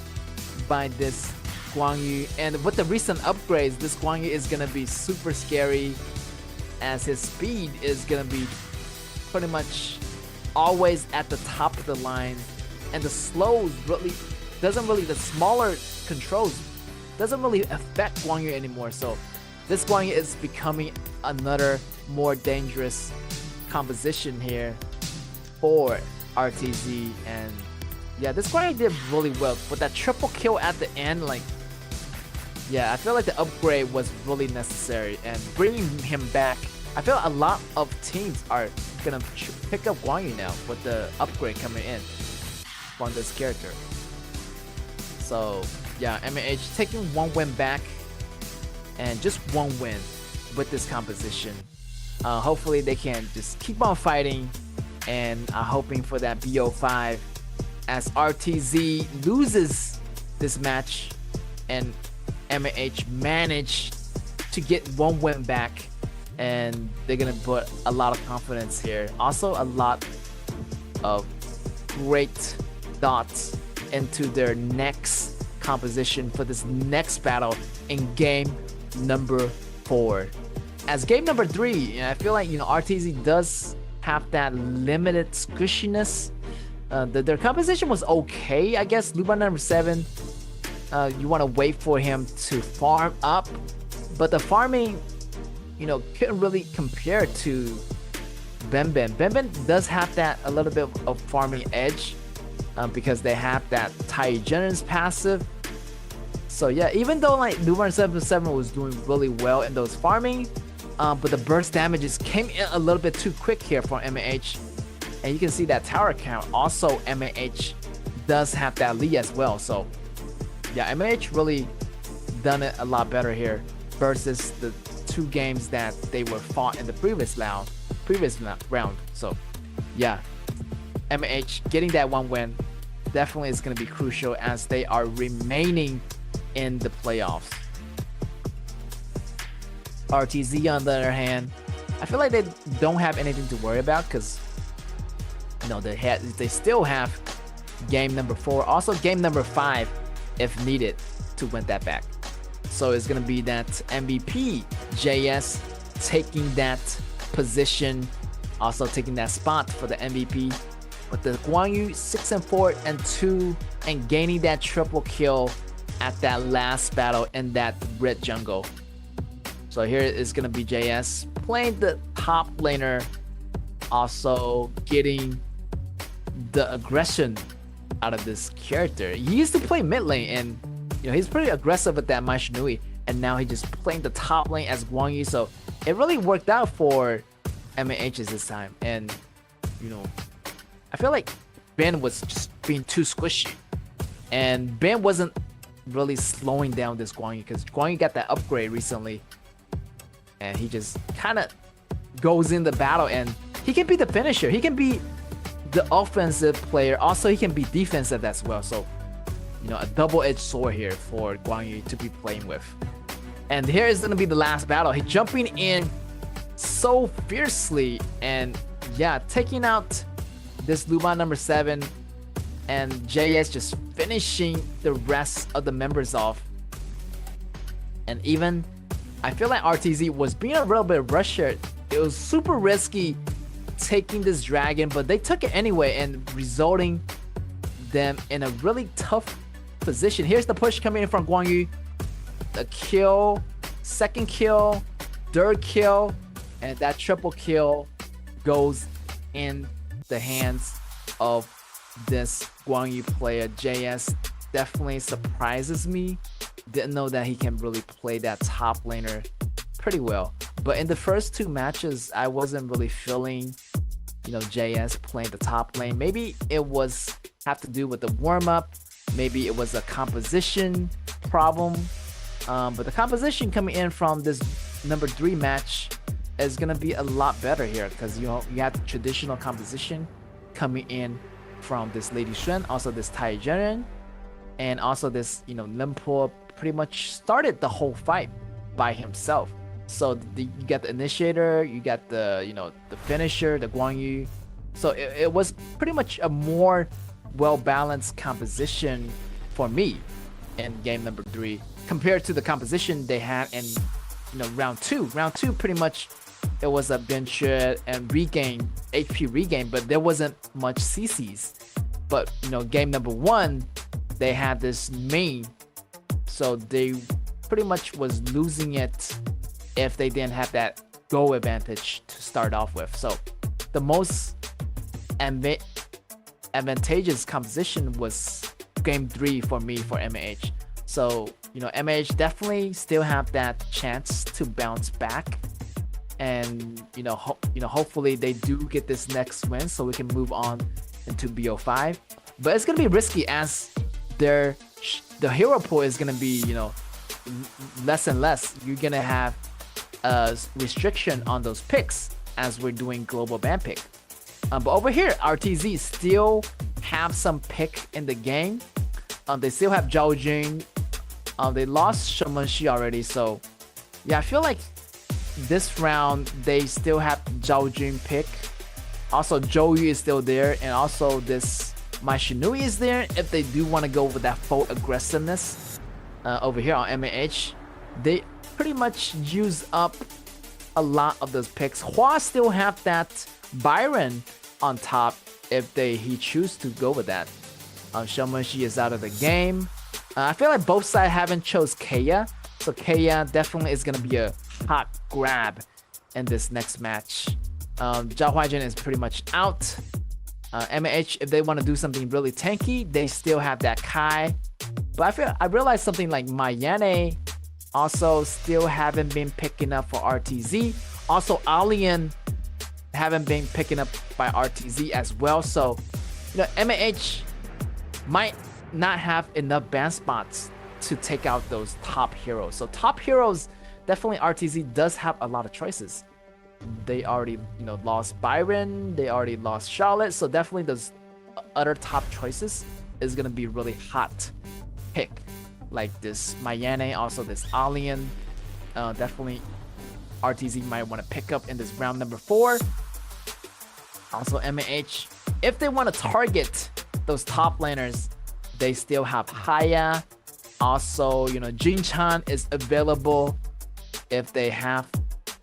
by this Guan Yu. And with the recent upgrades, this Guan Yu is gonna be super scary, as his speed is gonna be pretty much always at the top of the line, and the slows really the smaller controls doesn't really affect Guan Yu anymore. So this Guan Yu is becoming another more dangerous composition here for RTZ. And yeah, this Guan Yu did really well with that triple kill at the end. Like, yeah, I feel like the upgrade was really necessary, and bringing him back, I feel a lot of teams are gonna pick up Guan Yu now with the upgrade coming in from this character. So yeah, MAH taking one win back, and just one win with this composition. Hopefully they can just keep on fighting, and hoping for that BO5, as RTZ loses this match and MAH managed to get one win back, and they're gonna put a lot of confidence here. Also a lot of great thoughts into their next composition for this next battle in game number 4. As game number 3, I feel like, you know, RTZ does have that limited squishiness. Their composition was okay, I guess. Luban number 7, you want to wait for him to farm up, but the farming, you know, couldn't really compare to Benben. Benben does have that a little bit of farming edge, because they have that Tygene's passive. So yeah, even though like Luban 7 was doing really well in those farming, but the burst damages came in a little bit too quick here for MAH. And you can see that tower count. Also, MAH does have that lead as well. So yeah, MAH really done it a lot better here versus the 2 games that they were fought in the previous round. So yeah, MAH getting that one win, definitely is going to be crucial as they are remaining in the playoffs. RTZ, on the other hand, I feel like they don't have anything to worry about because, you know, they still have game number 4, also game number 5 if needed to win that back. So it's going to be that MVP JS taking that position, also taking that spot for the MVP. With the Guanyu 6-4-2 and gaining that triple kill at that last battle in that red jungle. So here is going to be JS playing the top laner, also getting the aggression out of this character. He used to play mid lane and, you know, he's pretty aggressive with that Mai Shinui, and now he's just playing the top lane as Guanyu. So it really worked out for MAHs this time. And, you know, I feel like Ben was just being too squishy, and Ben wasn't really slowing down this Guanyu because Guanyu got that upgrade recently, and he just kind of goes in the battle, and he can be the finisher, he can be the offensive player, also he can be defensive as well. So, you know, a double-edged sword here for Guanyu to be playing with. And here is going to be the last battle. He's jumping in so fiercely, and yeah, taking out this Luban number 7, and JS just finishing the rest of the members off. And even I feel like RTZ was being a little bit rushed. It was super risky taking this dragon, but they took it anyway, and resulting them in a really tough position. Here's the push coming in from Guanyu. The kill, second kill, third kill, and that triple kill goes in the hands of this Guanyu player. JS definitely surprises me. Didn't know that he can really play that top laner pretty well. But in the first 2 matches, I wasn't really feeling, you know, JS playing the top lane. Maybe it was have to do with the warm-up. Maybe it was a composition problem. But the composition coming in from this number 3 match is gonna be a lot better here, because you have the traditional composition coming in from this Lady Xuan, also this Tai Jiren, and also this, you know, Limpo pretty much started the whole fight by himself. So you got the initiator, you got the, you know, the finisher, the Guanyu. So it was pretty much a more well-balanced composition for me in game number 3 compared to the composition they had in, you know, round 2. Round 2 pretty much it was a bench and regain, HP regain, but there wasn't much CCs. But, you know, game number 1 they had this main, so they pretty much was losing it if they didn't have that go advantage to start off with. So the most advantageous composition was game 3 for me for MAH. So, you know, MAH definitely still have that chance to bounce back, and you know, hopefully they do get this next win so we can move on into BO5. But it's gonna be risky as the hero pool is gonna be, you know, less and less. You're gonna have a restriction on those picks as we're doing global ban pick. But over here, RTZ still have some pick in the game. They still have Zhao Jun. They lost Shaman Shi already, so yeah, I feel like this round they still have Zhao Jun pick. Also, Zhou Yu is still there, and also this Mai Shinui is there if they do want to go with that full aggressiveness. Over here on MAH, they pretty much use up a lot of those picks. Hua still have that Byron on top if he choose to go with that. Shaman Shi is out of the game. I feel like both sides haven't chose Kaya, so Kaya definitely is gonna be a hot grab in this next match. Zhao Huaijin is pretty much out. MAH, if they want to do something really tanky, they still have that Kai. But I realized something like Mayane also still haven't been picking up for RTZ. Also, Alien haven't been picking up by RTZ as well. So, you know, MAH might not have enough ban spots to take out those top heroes. So top heroes, definitely RTZ does have a lot of choices. They already, you know, lost Byron, they already lost Charlotte, so definitely those other top choices is gonna be really hot pick, like this Mayane, also this Alien. Definitely RTZ might want to pick up in this round number 4. Also MAH, if they want to target those top laners, they still have Haya. Also, you know, Jin-chan is available if they have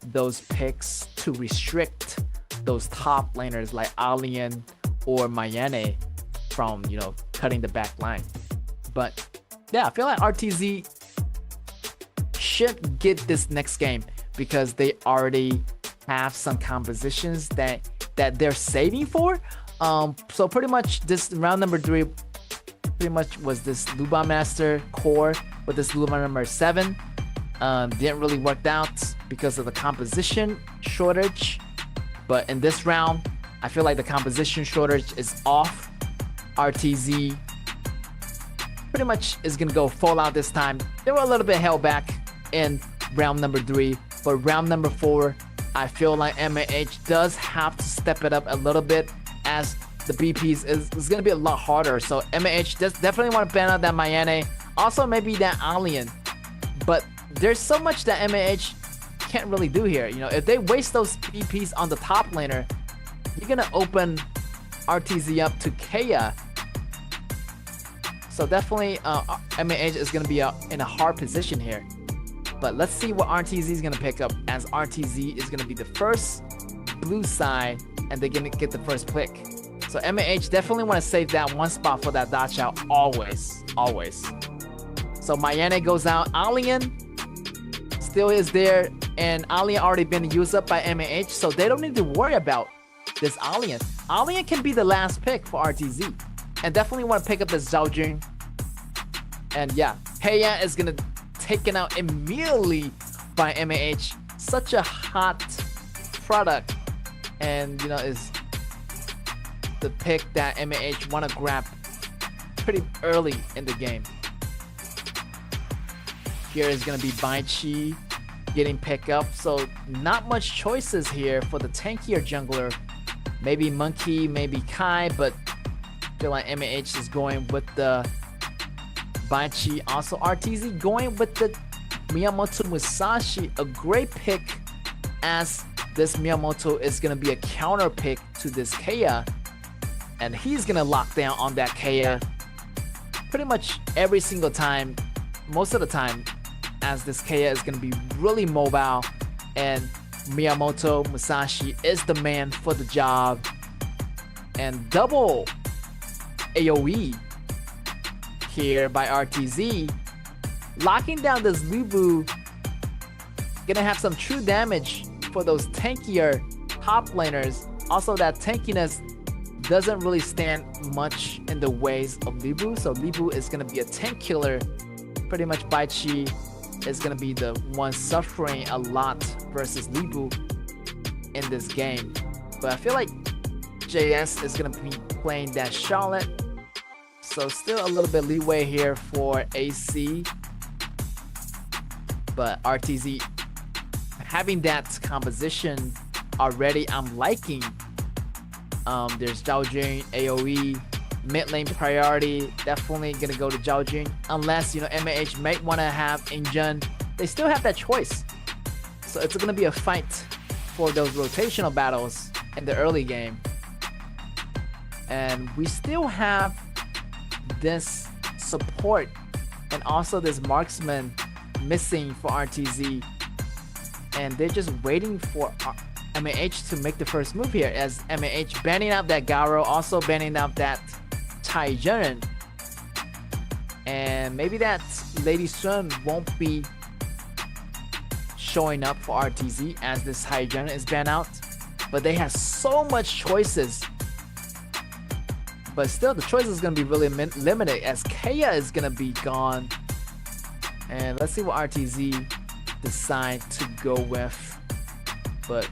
those picks to restrict those top laners like Alien or Mayane from, you know, cutting the back line. But yeah, I feel like RTZ should get this next game because they already have some compositions that they're saving for. So pretty much this round number 3 pretty much was this Luba Master core with this Luba number 7. Didn't really work out because of the composition shortage. But in this round, I feel like the composition shortage is off. RTZ pretty much is gonna go full out this time. They were a little bit held back in round number 3, but round number 4, I feel like MAH does have to step it up a little bit as the BPs is gonna be a lot harder. So MAH does definitely want to ban out that Mayane, also maybe that Alien, but there's so much that MAH can't really do here. You know, if they waste those BPs on the top laner, you're gonna open RTZ up to Kaya. So definitely MAH is gonna be in a hard position here. But let's see what RTZ is gonna pick up, as RTZ is gonna be the first blue side and they're gonna get the first pick. So MAH definitely want to save that one spot for that dodge out always. So Mayane goes out, Alien still is there, and Alien already been used up by MAH, so they don't need to worry about this Alien. Alien can be the last pick for RTZ, and definitely want to pick up this Zhao Jun. And yeah, Heian is gonna taken out immediately by MAH. Such a hot product, and you know, is the pick that MAH want to grab pretty early in the game. Here is going to be Bai Chi getting picked up, so not much choices here for the tankier jungler. Maybe Monkey, maybe Kai, but I feel like MAH is going with the Bai Chi. Also RTZ going with the Miyamoto Musashi, a great pick, as this Miyamoto is going to be a counter pick to this Kaya, and he's going to lock down on that Kaya pretty much every single time, most of the time, as this Kaya is going to be really mobile, and Miyamoto Musashi is the man for the job. And double AoE here by RTZ, locking down this Lubu, gonna have some true damage for those tankier top laners. Also, that tankiness doesn't really stand much in the ways of Lubu, so Lubu is gonna be a tank killer. Pretty much Bai Chi is gonna be the one suffering a lot versus Lubu in this game. But I feel like JS is gonna be playing that Charlotte, so still a little bit leeway here for AC. But RTZ having that composition already, I'm liking. There's Zhao Jun, AoE, mid lane priority, definitely gonna go to Zhao Jun, unless, you know, MAH might want to have Injun. They still have that choice, so it's gonna be a fight for those rotational battles in the early game. And we still have this support and also this marksman missing for RTZ, and they're just waiting for MAH to make the first move here, as MAH banning out that Garo, also banning out that Taijuan, and maybe that Lady Sun won't be showing up for RTZ as this Taijuan is banned out, but they have so much choices. But still, the choice is going to be really limited, as Kaya is going to be gone. And let's see what RTZ decide to go with. But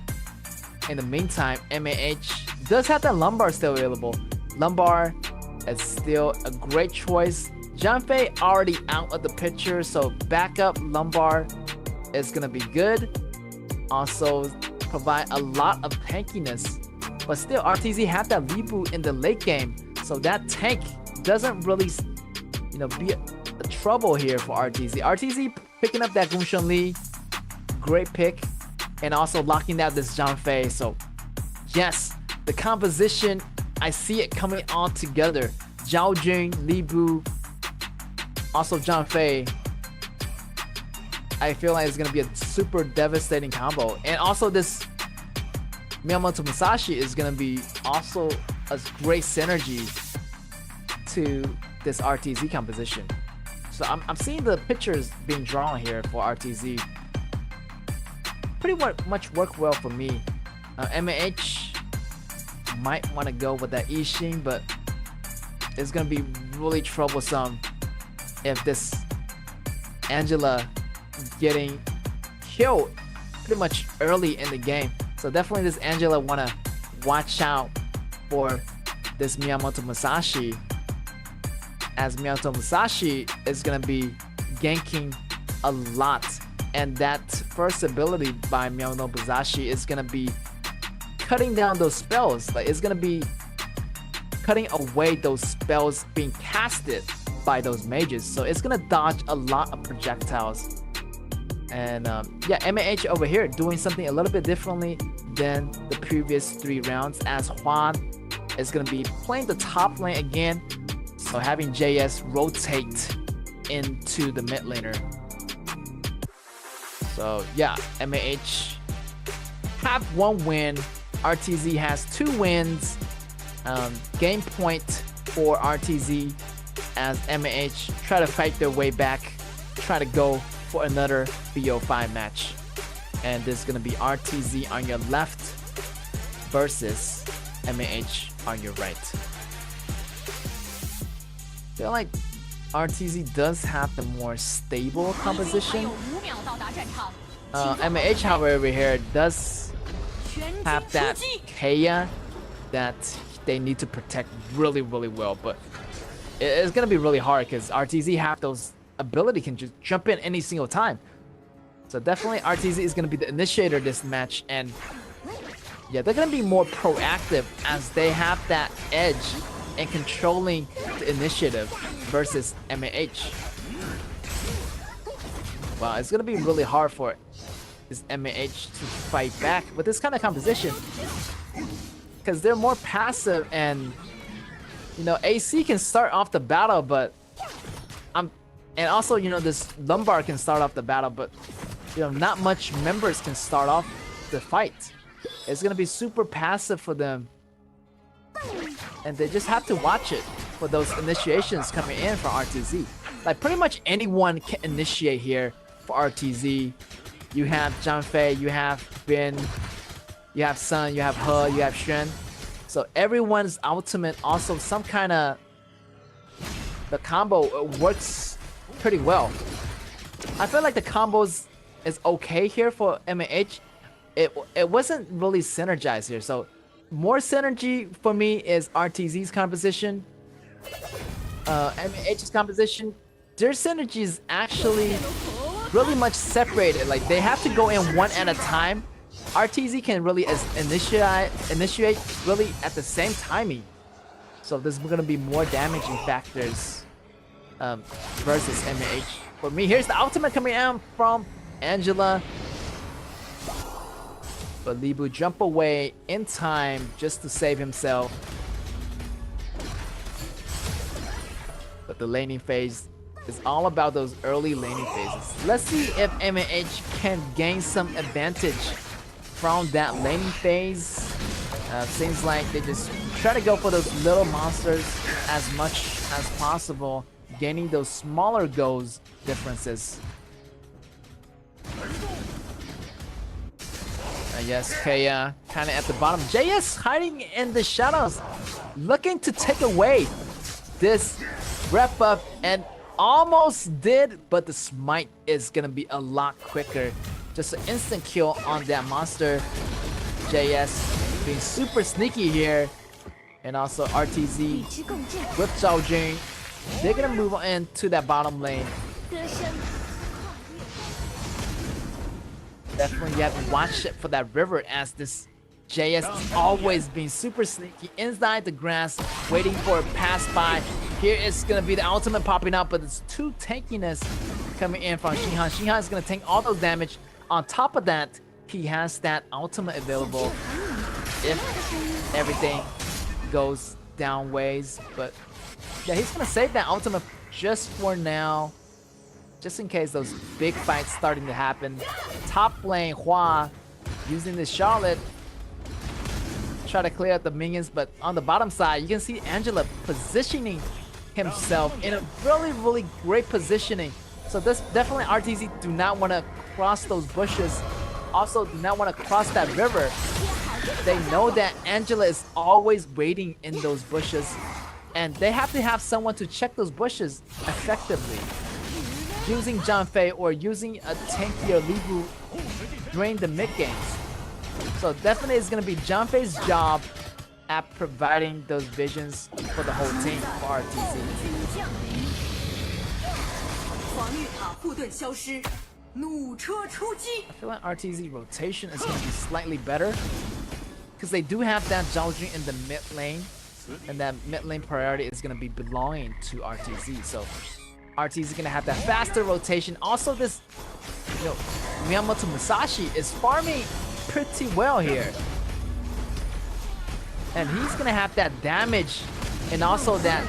in the meantime, MAH does have that Lumbar still available. Lumbar is still a great choice. Janfei already out of the picture, so backup Lumbar is going to be good. Also provide a lot of tankiness. But still, RTZ had that reboot in the late game, so that tank doesn't really, be a trouble here for RTZ. RTZ picking up that Gongsun Li, great pick, and also locking down this Zhang Fei. So yes, the composition, I see it coming all together. Zhao Jun, Li Bu, also Zhang Fei. I feel like it's gonna be a super devastating combo, and also this Miyamoto Musashi is gonna be also a great synergy to this RTZ composition. So I'm seeing the pictures being drawn here for RTZ. Pretty much work well for me. MAH might want to go with that Ishin, but it's gonna be really troublesome if this Angela getting killed pretty much early in the game. So definitely this Angela wanna watch out for this Miyamoto Musashi, as Miyamoto Musashi is gonna be ganking a lot, and that first ability by Miyamoto Musashi is gonna be cutting down those spells. Like, it's gonna be cutting away those spells being casted by those mages. So it's gonna dodge a lot of projectiles. And yeah, MAH over here doing something a little bit differently than the previous 3 rounds, as Juan is gonna be playing the top lane again. So having JS rotate into the mid laner. So yeah, MAH have 1 win. RTZ has 2 wins. Game point for RTZ as MAH try to fight their way back, try to go for another BO5 match. And this is gonna be RTZ on your left versus MAH on your right. I feel like RTZ does have the more stable composition. MAH, however, here does have that Kaya that they need to protect really well, but it's gonna be really hard because RTZ have those ability, can just jump in any single time. So definitely RTZ is gonna be the initiator this match, and yeah, they're gonna be more proactive as they have that edge in controlling the initiative versus MAH. Wow, it's gonna be really hard for this MAH to fight back with this kind of composition, because they're more passive, and AC can start off the battle, but and also this Lombard can start off the battle, but not much members can start off the fight. It's gonna be super passive for them, and they just have to watch it for those initiations coming in for RTZ. Like, pretty much anyone can initiate here for RTZ. You have Zhang Fei, you have Bin, you have Sun, you have He, you have Xuan. So everyone's ultimate, also some kind of, the combo works pretty well. I feel like the combos is okay here for MAH. It wasn't really synergized here, so more synergy for me is RTZ's composition. MAH's composition, their synergy is actually really much separated. Like, they have to go in one at a time. RTZ can really initiate really at the same timing. So there's gonna be more damaging factors versus MAH. For me, here's the ultimate coming out from Angela. But Li Bu jump away in time just to save himself. But the laning phase is all about those early laning phases. Let's see if MAH can gain some advantage from that laning phase. Seems like they just try to go for those little monsters as much as possible, gaining those smaller goals differences. Yes, Kaya kind of at the bottom. JS hiding in the shadows, looking to take away this rep up, and almost did, but the smite is gonna be a lot quicker. Just an instant kill on that monster. JS being super sneaky here, and also RTZ with Zhao Jun. They're gonna move into that bottom lane. Definitely you have to watch it for that river, as this JS is always being super sneaky inside the grass, waiting for a pass by, Here is gonna be the ultimate popping up, but it's 2 tankiness coming in from Shinhan. Shinhan is gonna tank all those damage. On top of that, he has that ultimate available if everything goes down ways. But yeah, he's gonna save that ultimate just for now, just in case those big fights starting to happen. Top lane, Hua using the Charlotte, try to clear out the minions, but on the bottom side, you can see Angela positioning himself in a really great positioning. So this definitely RTZ do not want to cross those bushes. Also do not want to cross that river. They know that Angela is always waiting in those bushes, and they have to have someone to check those bushes effectively. Using Zhang or using a tankier Li Bu during the mid games. So definitely it's gonna be Zhang job at providing those visions for the whole team for RTZ. 防御塔护盾消失，弩车出击。 I feel like RTZ rotation is gonna be slightly better because they do have that Zhao Jun in the mid lane, and that mid lane priority is gonna be belonging to RTZ. So RTZ is gonna have that faster rotation. Also, this, you know, Miyamoto Musashi is farming pretty well here, and he's gonna have that damage and also that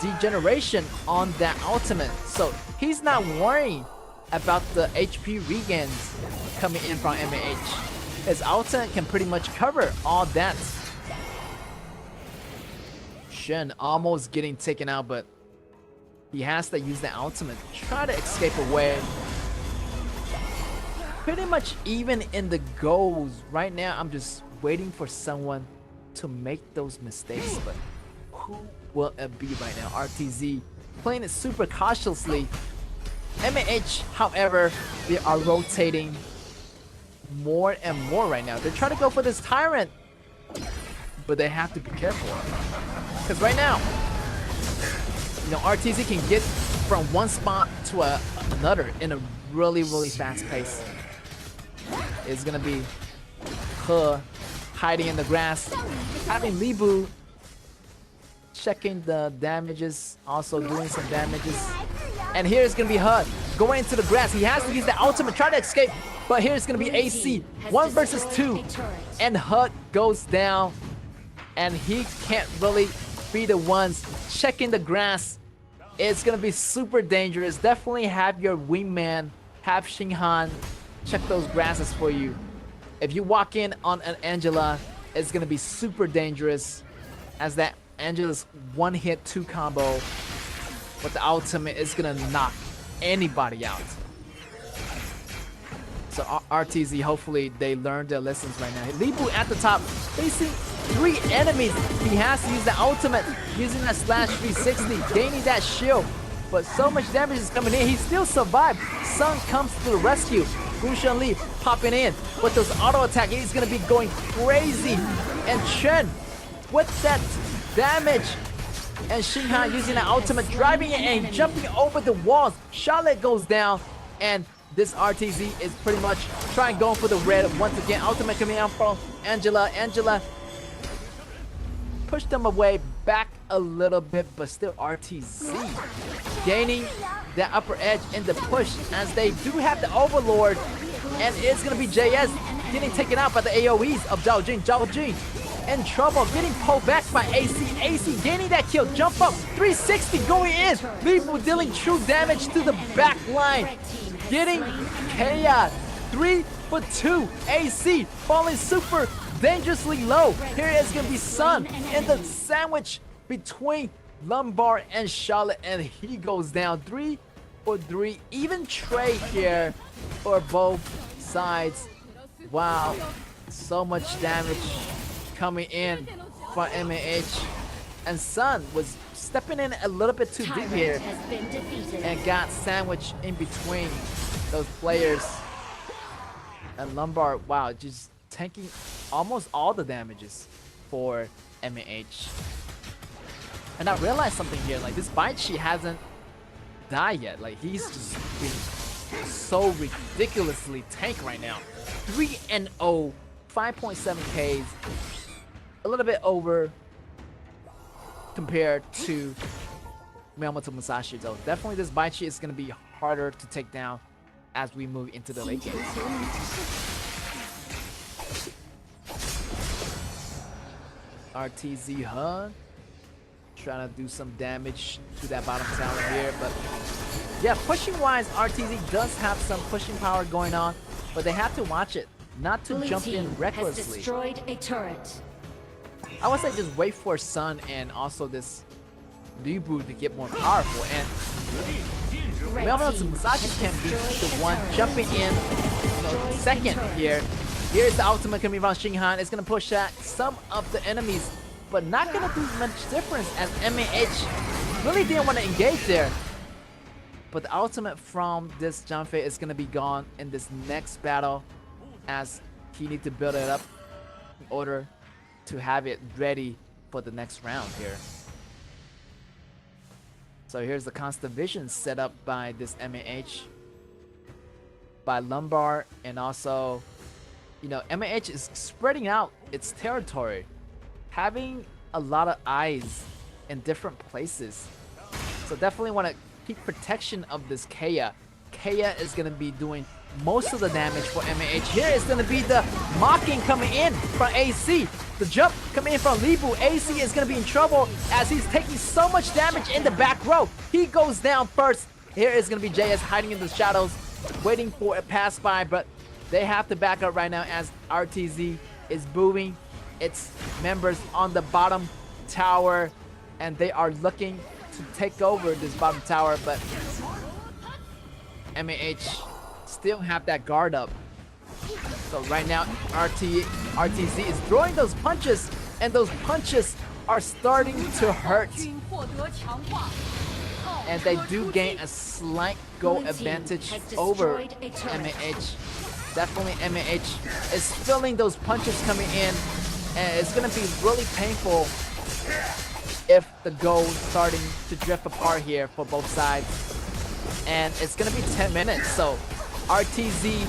degeneration on that ultimate. So he's not worrying about the HP regains coming in from MAH. His ultimate can pretty much cover all that. Shen almost getting taken out, but he has to use the ultimate, try to escape away. Pretty much even in the goals right now, I'm just waiting for someone to make those mistakes, but who will it be right now? RTZ playing it super cautiously. MAH, however, they are rotating more and more right now. They're trying to go for this Tyrant, but they have to be careful, because right now, you know, RTZ can get from one spot to another in a really fast pace. It's gonna be He hiding in the grass, having Li Bu checking the damages, also doing some damages. And here is gonna be He going into the grass. He has to use the ultimate, try to escape, but here's gonna be AC 1 versus 2, and He goes down, and he can't really be the ones checking the grass. It's gonna be super dangerous. Definitely have your wingman, have Shinhan check those grasses for you. If you walk in on an Angela, it's gonna be super dangerous, as that Angela's 1-hit 2 combo with the ultimate is gonna knock anybody out. So RTZ, hopefully they learned their lessons right now. Li Bu at the top, facing 3 enemies. He has to use the ultimate, using that slash 360, gaining that shield. But so much damage is coming in. He still survived. Sun comes to the rescue. Gunshan Li popping in with those auto attack. He's gonna be going crazy. And Chen with that damage. And Shinhan using the ultimate, driving it and jumping over the walls. Charlotte goes down, and this RTZ is pretty much trying going for the red once again. Ultimate coming out from Angela. Angela pushed them away back a little bit, but still RTZ gaining the upper edge in the push, as they do have the Overlord, and it's gonna be JS getting taken out by the AoEs of Zhao Jun. Zhao Jun in trouble, getting pulled back by AC. AC gaining that kill, jump up, 360 going in. Li Bu dealing true damage to the back line, getting chaos. 3 for 2. AC falling super dangerously low. Here is gonna be Sun in the sandwich between Lombard and Charlotte, and he goes down. 3 for 3. Even Trey here for both sides. Wow, so much damage coming in for MAH, and Sun was stepping in a little bit too deep here and got sandwiched in between those players. And Lombard, wow, just tanking almost all the damages for MAH. And I realized something here, like this Baichi hasn't died yet. Like he's just been so ridiculously tank right now. 3-0, 5.7 Ks, a little bit over compared to Miyamoto Musashi though. Definitely this Baichi is going to be harder to take down as we move into the late game. RTZ Hun trying to do some damage to that bottom tower here, but yeah, pushing wise, RTZ does have some pushing power going on, but they have to watch it not to Blue jump team in recklessly. has destroyed a turret. I would say just wait for Sun and also this Libu to get more powerful, and Red Miyamoto team Musashi has can be destroyed the a one turret. jumping in, second here. Here's the ultimate coming from Shinhan. It's gonna push at some of the enemies, but not gonna do much difference as MAH really didn't want to engage there. But the ultimate from this Janfei is gonna be gone in this next battle, as he needs to build it up in order to have it ready for the next round here. So here's the constant vision set up by this MAH, by Lumbar, and also, you know, MAH is spreading out its territory, having a lot of eyes in different places. So definitely want to keep protection of this Kaya. Kaya is going to be doing most of the damage for MAH. Here is going to be the mocking coming in from AC. The jump coming in from Libu. AC is going to be in trouble as he's taking so much damage in the back row. He goes down first. Here is going to be JS hiding in the shadows, waiting for a pass by, but they have to back up right now as RTZ is moving its members on the bottom tower, and they are looking to take over this bottom tower, but MAH still have that guard up. So right now RTZ is throwing those punches, and those punches are starting to hurt, 军获得强化。 and they do gain a slight goal Blue team advantage has over destroyed a turret. MAH. Definitely MAH is feeling those punches coming in, and it's gonna be really painful if the goal starting to drift apart here for both sides. And it's gonna be 10 minutes, so RTZ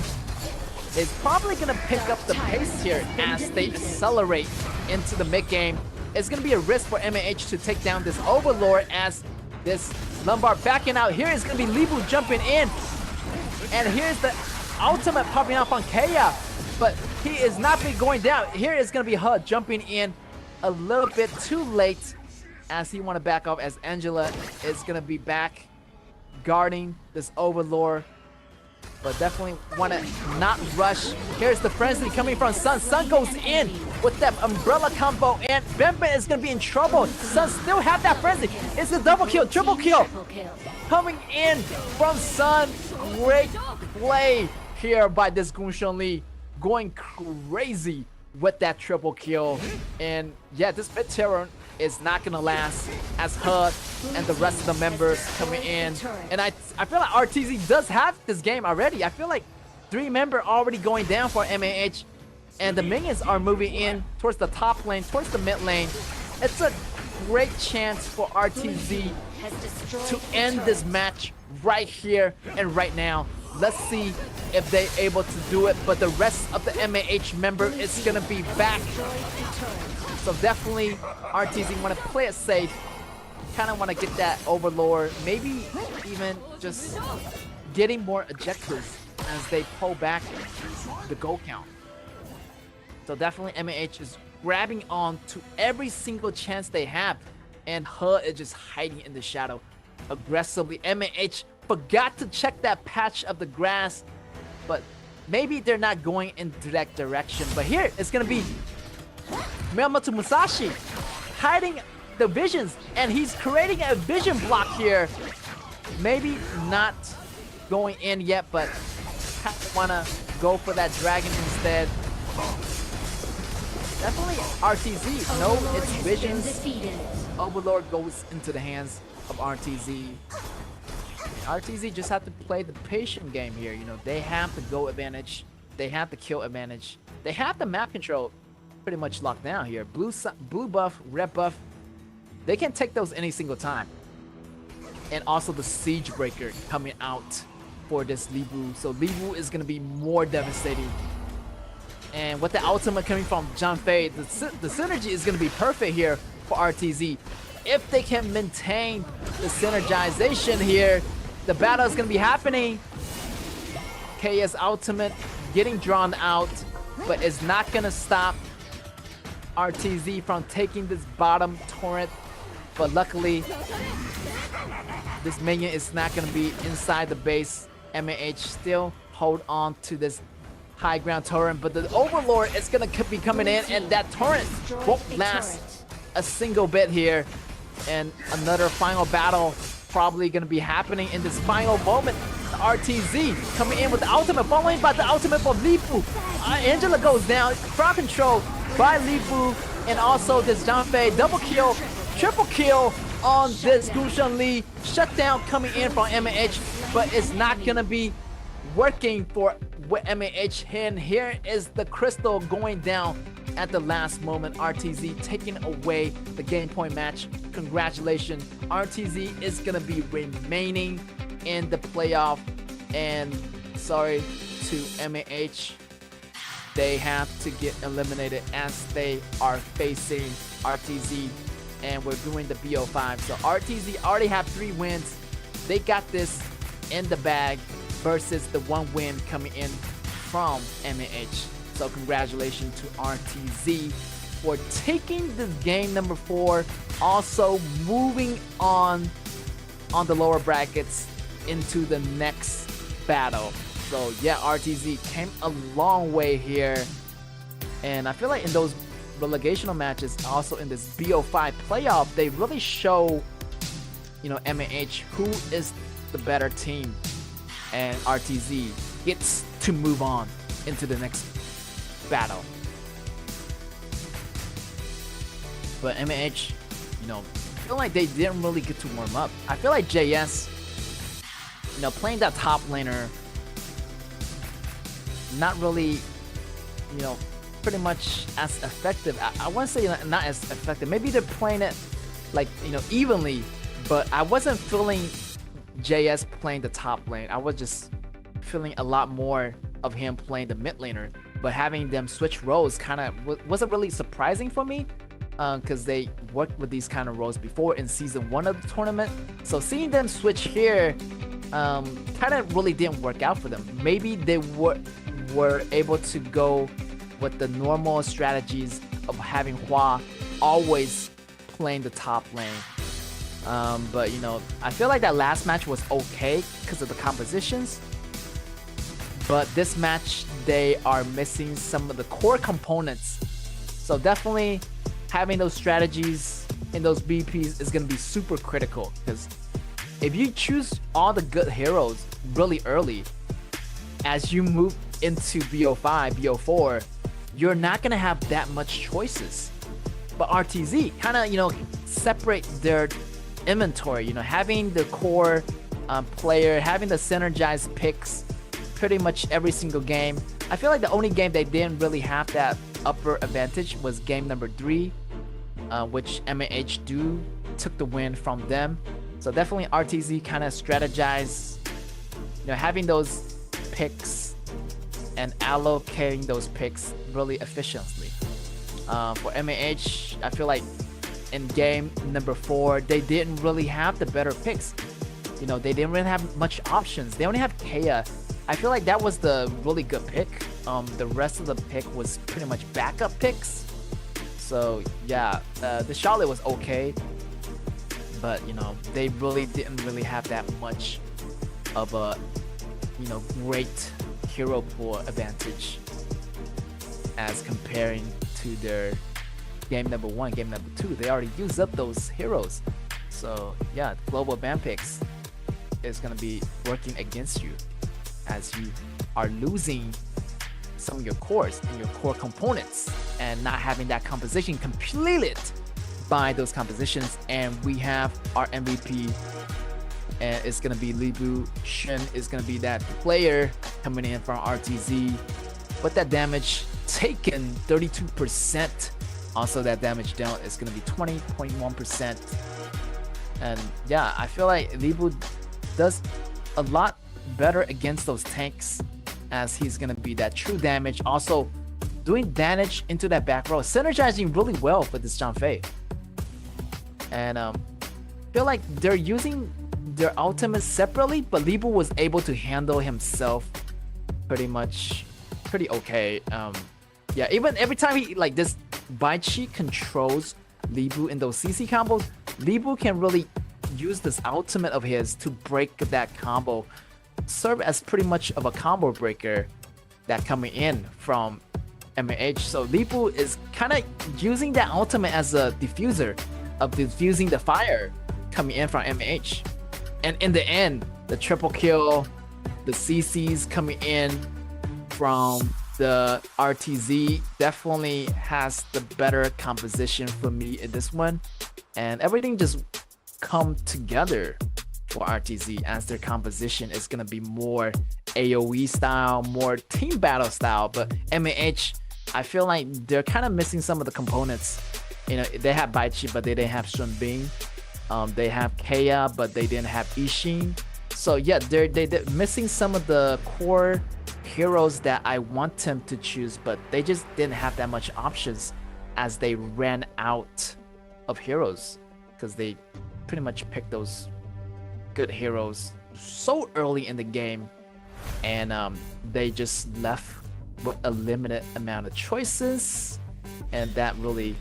is probably gonna pick up the pace here as they accelerate into the mid game. It's gonna be a risk for MAH to take down this Overlord, as this Lumbar backing out. Here is gonna be Libu jumping in, and here's the ultimate popping up on Kaya, but he is not be going down. Here is gonna be HUD jumping in a little bit too late, as he want to back off, as Angela is gonna be back guarding this Overlord, but definitely want to not rush. Here's the frenzy coming from Sun. Sun goes in with that umbrella combo, and Benben is gonna be in trouble. Sun still have that frenzy. It's a double kill, triple kill Triple kill. coming in from Sun. Great play here by this Gunshun Lee, going crazy with that triple kill. And yeah, this mid terror is not gonna last, as HUD and the rest of the members coming in. And I feel like RTZ does have this game already. I feel like 3 members already going down for MAH, and the minions are moving in towards the top lane, towards the mid lane. It's a great chance for RTZ Has destroyed to a end turret. this match right here and right now. Let's see if they're able to do it, but the rest of the MAH member is gonna be back. Destroyed a turret. So definitely RTZ want to play it safe, kind of want to get that Overlord, maybe even just getting more objectives as they pull back the goal count. So definitely MAH is grabbing on to every single chance they have, and HUD is just hiding in the shadow aggressively. MAH forgot to check that patch of the grass, but maybe they're not going in that direction. But here it's gonna be Miyamoto Musashi hiding the visions, and he's creating a vision block here. Maybe not going in yet, but kind of wanna go for that dragon instead. Definitely RTZ know Overlord its has been visions. defeated. Overlord goes into the hands of RTZ. RTZ just have to play the patient game here. You know, they have the go advantage, they have the kill advantage, they have the map control pretty much locked down here. Blue buff, red buff, they can take those any single time. And also the Siege Breaker coming out for this Libu. So Libu is gonna be more devastating. And with the ultimate coming from Janfei, the synergy is gonna be perfect here for RTZ. if they can maintain the synergization here, the battle is going to be happening. KS Ultimate getting drawn out, but it's not going to stop RTZ from taking this bottom torrent. But luckily, this minion is not going to be inside the base. MAH still hold on to this high ground torrent, but the Overlord is going to be coming in, and that torrent won't last a single bit here. And another final battle probably going to be happening in this final moment. RTZ coming in with the ultimate, following by the ultimate for Lifu. Angela goes down, crowd control by Lifu, and also this Zhang double kill, triple kill on this Gushun Li. Shutdown coming in from MAH, but it's not going to be working for MAH. And here is the crystal going down at the last moment. RTZ taking away the game point match. Congratulations. RTZ is going to be remaining in the playoff. And sorry to MAH. They have to get eliminated as they are facing RTZ. And we're doing the BO5. So RTZ already have 3 wins. They got this in the bag versus the 1 win coming in from MAH. So congratulations to RTZ for taking this game number 4. Also moving on the lower brackets into the next battle. So yeah, RTZ came a long way here. And I feel like in those relegational matches, also in this BO5 playoff, they really show, you know, MAH who is the better team. And RTZ gets to move on into the next battle. But MAH, you know, I feel like they didn't really get to warm up. I feel like JS, you know, playing that top laner, not really, you know, pretty much as effective. I wouldn't say not as effective. Maybe they're playing it like, you know, evenly, but I wasn't feeling JS playing the top lane. I was just feeling a lot more of him playing the mid laner, but having them switch roles kind of wasn't really surprising for me, because they worked with these kind of roles before in season 1 of the tournament. So seeing them switch here kind of really didn't work out for them. Maybe they were able to go with the normal strategies of having Hua always playing the top lane. But you know, I feel like that last match was okay because of the compositions. But this match, they are missing some of the core components. So definitely having those strategies in those BPs is going to be super critical. Because if you choose all the good heroes really early, as you move into BO5, BO4, you're not going to have that much choices. But RTZ kind of, you know, separate their inventory, you know, having the core player, having the synergized picks pretty much every single game. I feel like the only game they didn't really have that upper advantage was game number 3, which MAH took the win from them. So definitely RTZ kind of strategize, you know, having those picks and allocating those picks really efficiently. For MAH, I feel like in game number 4, they didn't really have the better picks. You know, they didn't really have much options. They only have Kea. I feel like that was the really good pick. The rest of the pick was pretty much backup picks. So yeah, the Charlotte was okay, but you know, they really didn't really have that much of a, you know, great hero pool advantage as comparing to their game number 1, game number 2. They already used up those heroes. So yeah, global ban picks is gonna be working against you as you are losing some of your cores and your core components and not having that composition completed by those compositions. And we have our MVP, and it's gonna be Libu. Shen is gonna be that player coming in from RTZ. But that damage taken, 32%. Also that damage down is gonna be 20.1%. And yeah, I feel like Libu does a lot better against those tanks, as he's gonna be that true damage. Also doing damage into that back row, synergizing really well for this Zhang Fei. and feel like they're using their ultimates separately, but Libu was able to handle himself pretty okay. Yeah, even every time he like this Baichi controls Libu in those CC combos, Libu can really use this ultimate of his to break that combo, serve as pretty much of a combo breaker that coming in from MAH. So Libu is kind of using that ultimate as a diffuser of diffusing the fire coming in from MAH. And in the end, the triple kill, the CCs coming in from the RTZ definitely has the better composition for me in this one. And everything just come together for RTZ as their composition is going to be more AoE style, more team battle style. But MAH, I feel like they're kind of missing some of the components. You know, they have Baichi, but they didn't have Sun Bing. They have Kea, but they didn't have Ishin. So yeah, they're missing some of the core heroes that I want them to choose, but they just didn't have that much options as they ran out of heroes, because they pretty much picked those good heroes so early in the game, and they just left with a limited amount of choices, and that really,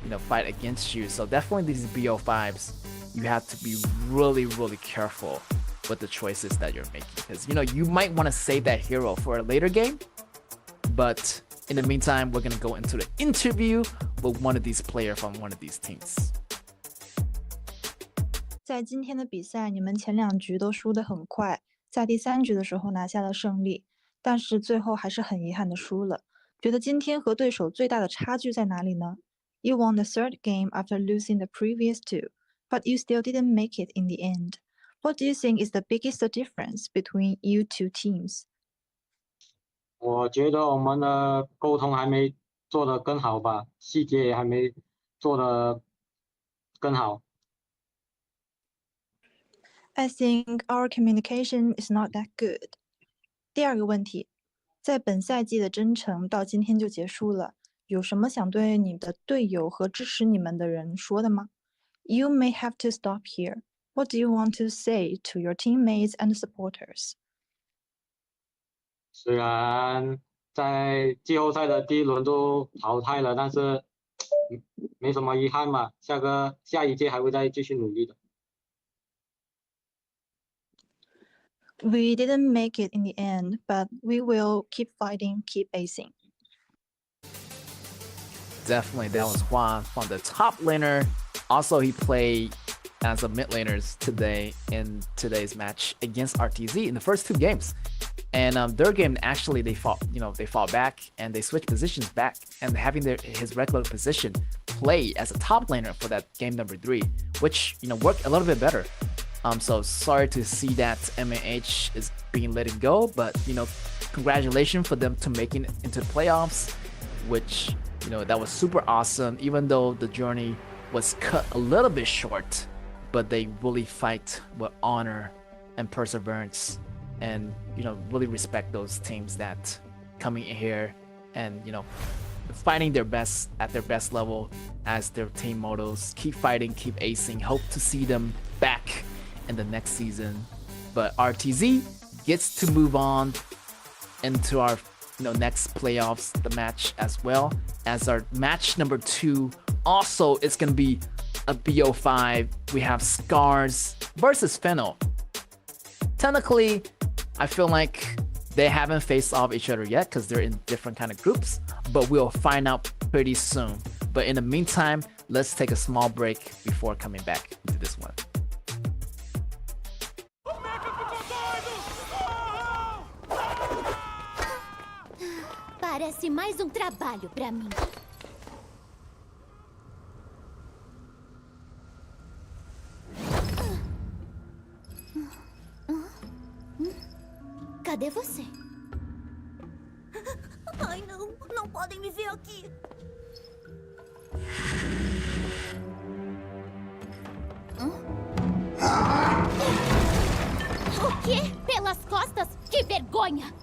you know, fight against you. So definitely these BO5s, you have to be really careful with the choices that you're making, because, you know, you might want to save that hero for a later game. But in the meantime, we're gonna go into the interview with one of these players from one of these teams. 在今天的比赛，你们前2局都输得很快，在第3局的时候拿下了胜利，但是最后还是很遗憾的输了。觉得今天和对手最大的差距在哪里呢？ You won the 3rd game after losing the previous 2, but you still didn't make it in the end. What do you think is the biggest difference between you two teams? 我觉得我们的沟通还没做得更好吧，细节也还没做得更好。I think our communication is not that good. 第2个问题，在本赛季的征程到今天就结束了，有什么想对你的队友和支持你们的人说的吗？ You may have to stop here. What do you want to say to your teammates and supporters? 虽然在季后赛的第1轮都淘汰了，但是没什么遗憾嘛，下一届还会再继续努力的。We didn't make it in the end, but we will keep fighting, keep acing. Definitely, that was Juan from the top laner. Also, he played as a mid laners today in today's match against RTZ in the first 2 games. And their game, actually, they fought back and they switched positions back, and having his regular position play as a top laner for that game number 3, which, you know, worked a little bit better. So sorry to see that MAH is being let go, but, you know, congratulations for them to making it into the playoffs, which, you know, that was super awesome, even though the journey was cut a little bit short, but they really fight with honor and perseverance, and, you know, really respect those teams that coming in here and, you know, fighting their best at their best level as their team models. Keep fighting, keep acing. Hope to see them back in the next season. But RTZ gets to move on into our, you know, next playoffs, the match as well as our match number 2. Also, it's gonna be a BO5. We have Scars versus Fennel. Technically, I feel like they haven't faced off each other yet because they're in different kind of groups, but we'll find out pretty soon. But in the meantime, let's take a small break before coming back to this one. Parece mais trabalho pra mim. Cadê você? Ai, não podem me ver aqui. O quê? Pelas costas? Que vergonha!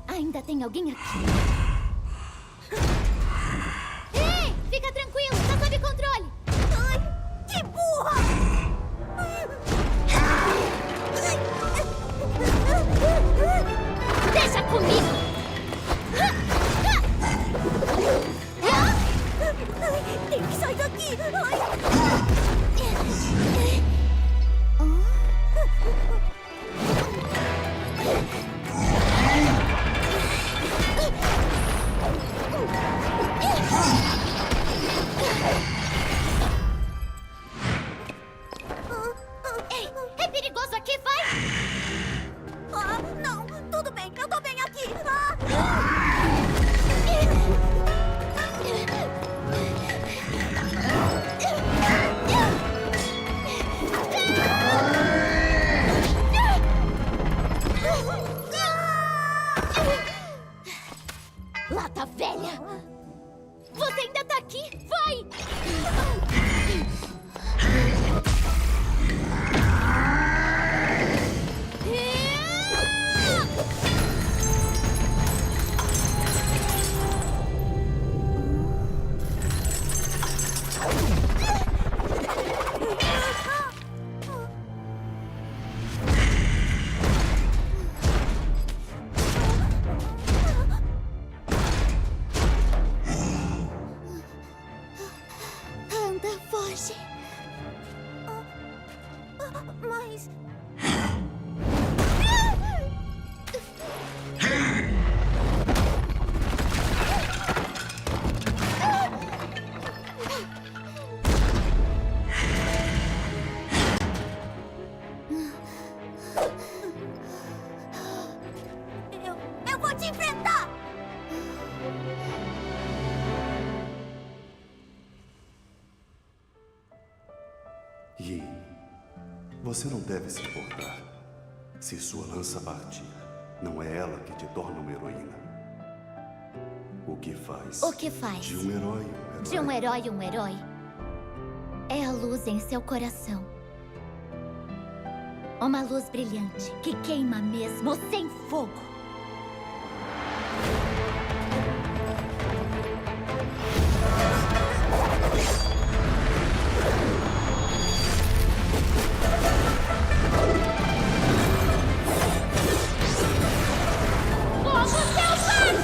Ainda tem alguém aqui. Ei! Fica tranquilo, tá sob controle. Ai, que burra! Deixa comigo! Tem que sair daqui! Ei, é perigoso aqui, vai! Ah, não, tudo bem, eu tô bem aqui. Lata velha! Você ainda tá aqui? Vai! Anda, foge. Mas... Eu vou te enfrentar! Yi, você não deve se importar. Se sua lança partir, não é ela que te torna uma heroína. O que faz? O que faz? De um herói um herói. De um herói um herói. É a luz em seu coração. Uma luz brilhante que queima mesmo sem fogo. Fogo selvagem!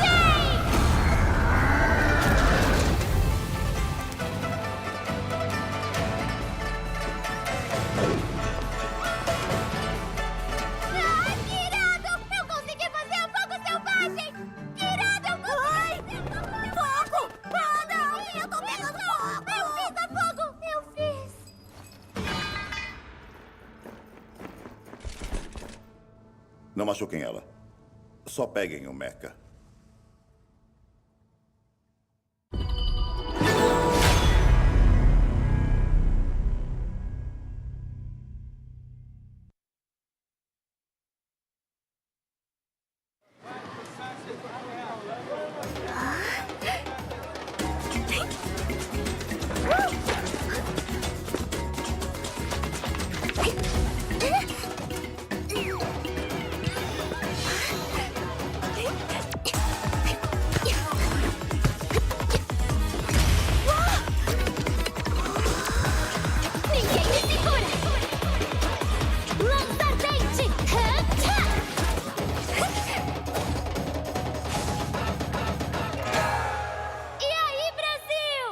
Ai, que irado! Eu consegui fazer o fogo selvagem! Que irado! Eu consegui! Fogo! Ah, não! Eu tô pegando fogo! Eu fiz a fogo! Eu fiz! Não machuquem ela. Só peguem o mecha. Ninguém me segura! Lança dente! E aí, Brasil?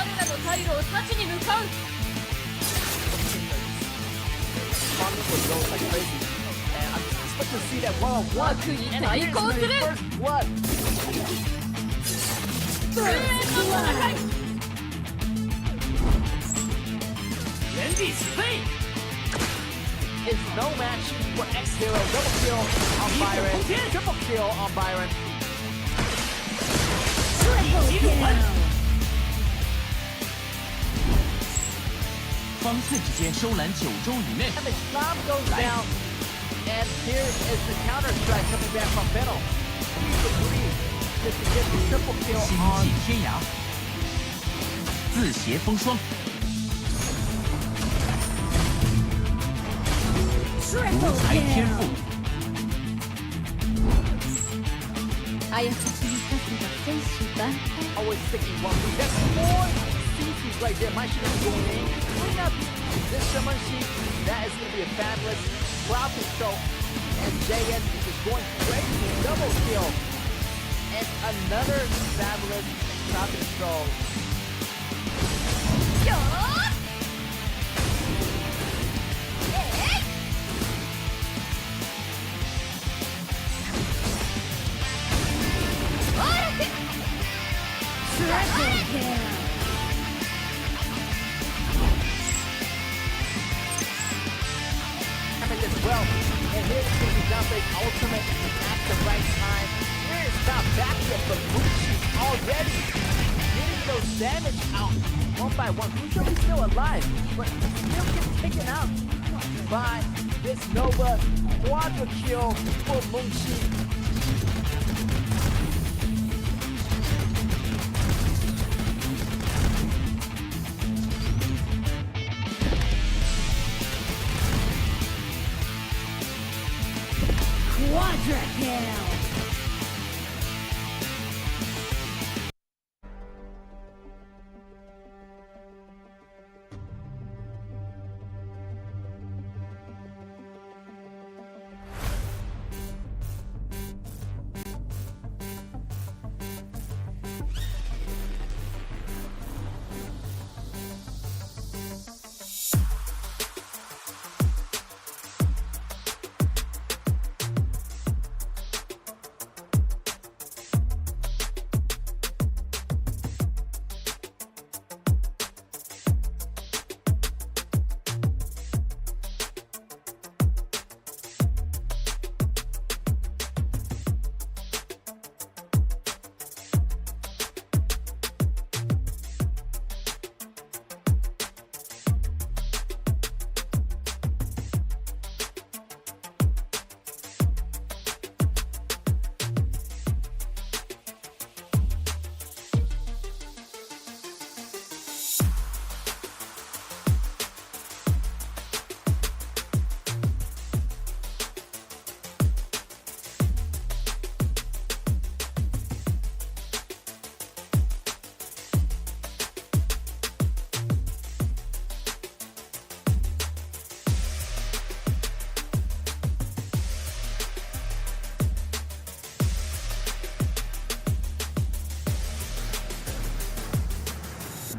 彼らの退路を断ちに向かう Conlon was going like crazy. And I'm expecting to see that one-on-one. And here's the first blood. It's no match for X-Hero. Double kill on Byron. Triple kill on Byron. And the slam goes down. And here is the counter strike coming back from Fennel. He's agreed just to get the triple kill on. 自携风霜，无才天赋。Always sticking one. That's four CCs right there. My shit is going in. Bring up this Shaman Sheep. That is going to be a fabulous crowd control. And JS is just going crazy. Double kill. And another fabulous crowd control. As well. And here's King Dante's ultimate at the right time. Here's not back yet, but Gucci already getting those damage out one by one. Gucci is still alive, but still gets taken out by this Nova quadra kill for Munchi. Quadra kill!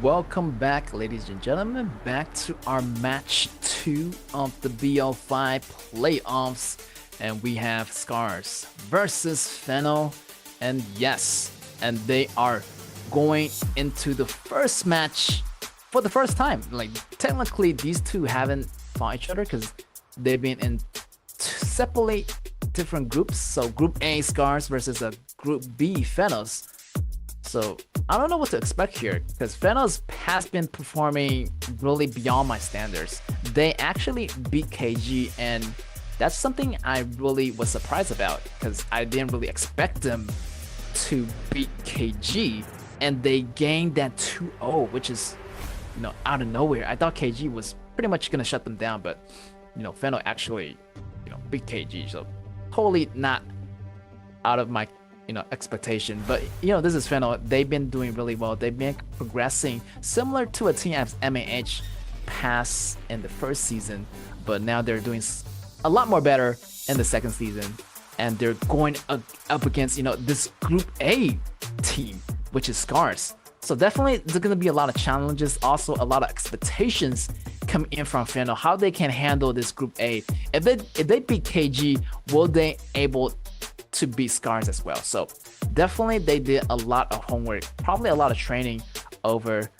Welcome back, ladies and gentlemen, back to our match 2 of the BO5 playoffs, and we have Scars versus Fennel, and yes, and they are going into the first match for the first time. Like, technically these two haven't fought each other because they've been in separately different groups. So Group A Scars versus a Group B Fennels. So I don't know what to expect here because Fennels has been performing really beyond my standards. They actually beat KG, and that's something I really was surprised about because I didn't really expect them to beat KG, and they gained that 2-0, which is, you know, out of nowhere. I thought KG was pretty much gonna shut them down, but you know, Fennel actually, you know, beat KG, so totally not out of my, you know, expectation. But you know, this is Fennel. They've been doing really well. They've been progressing similar to a team as MAH passed in the first season, but now they're doing a lot more better in the second season, and they're going up against, you know, this Group A team, which is Scars. So definitely there's going to be a lot of challenges, also a lot of expectations come in from Fennel, how they can handle this Group A. If they beat KG, will they able to beat Scars as well? So definitely they did a lot of homework, probably a lot of training over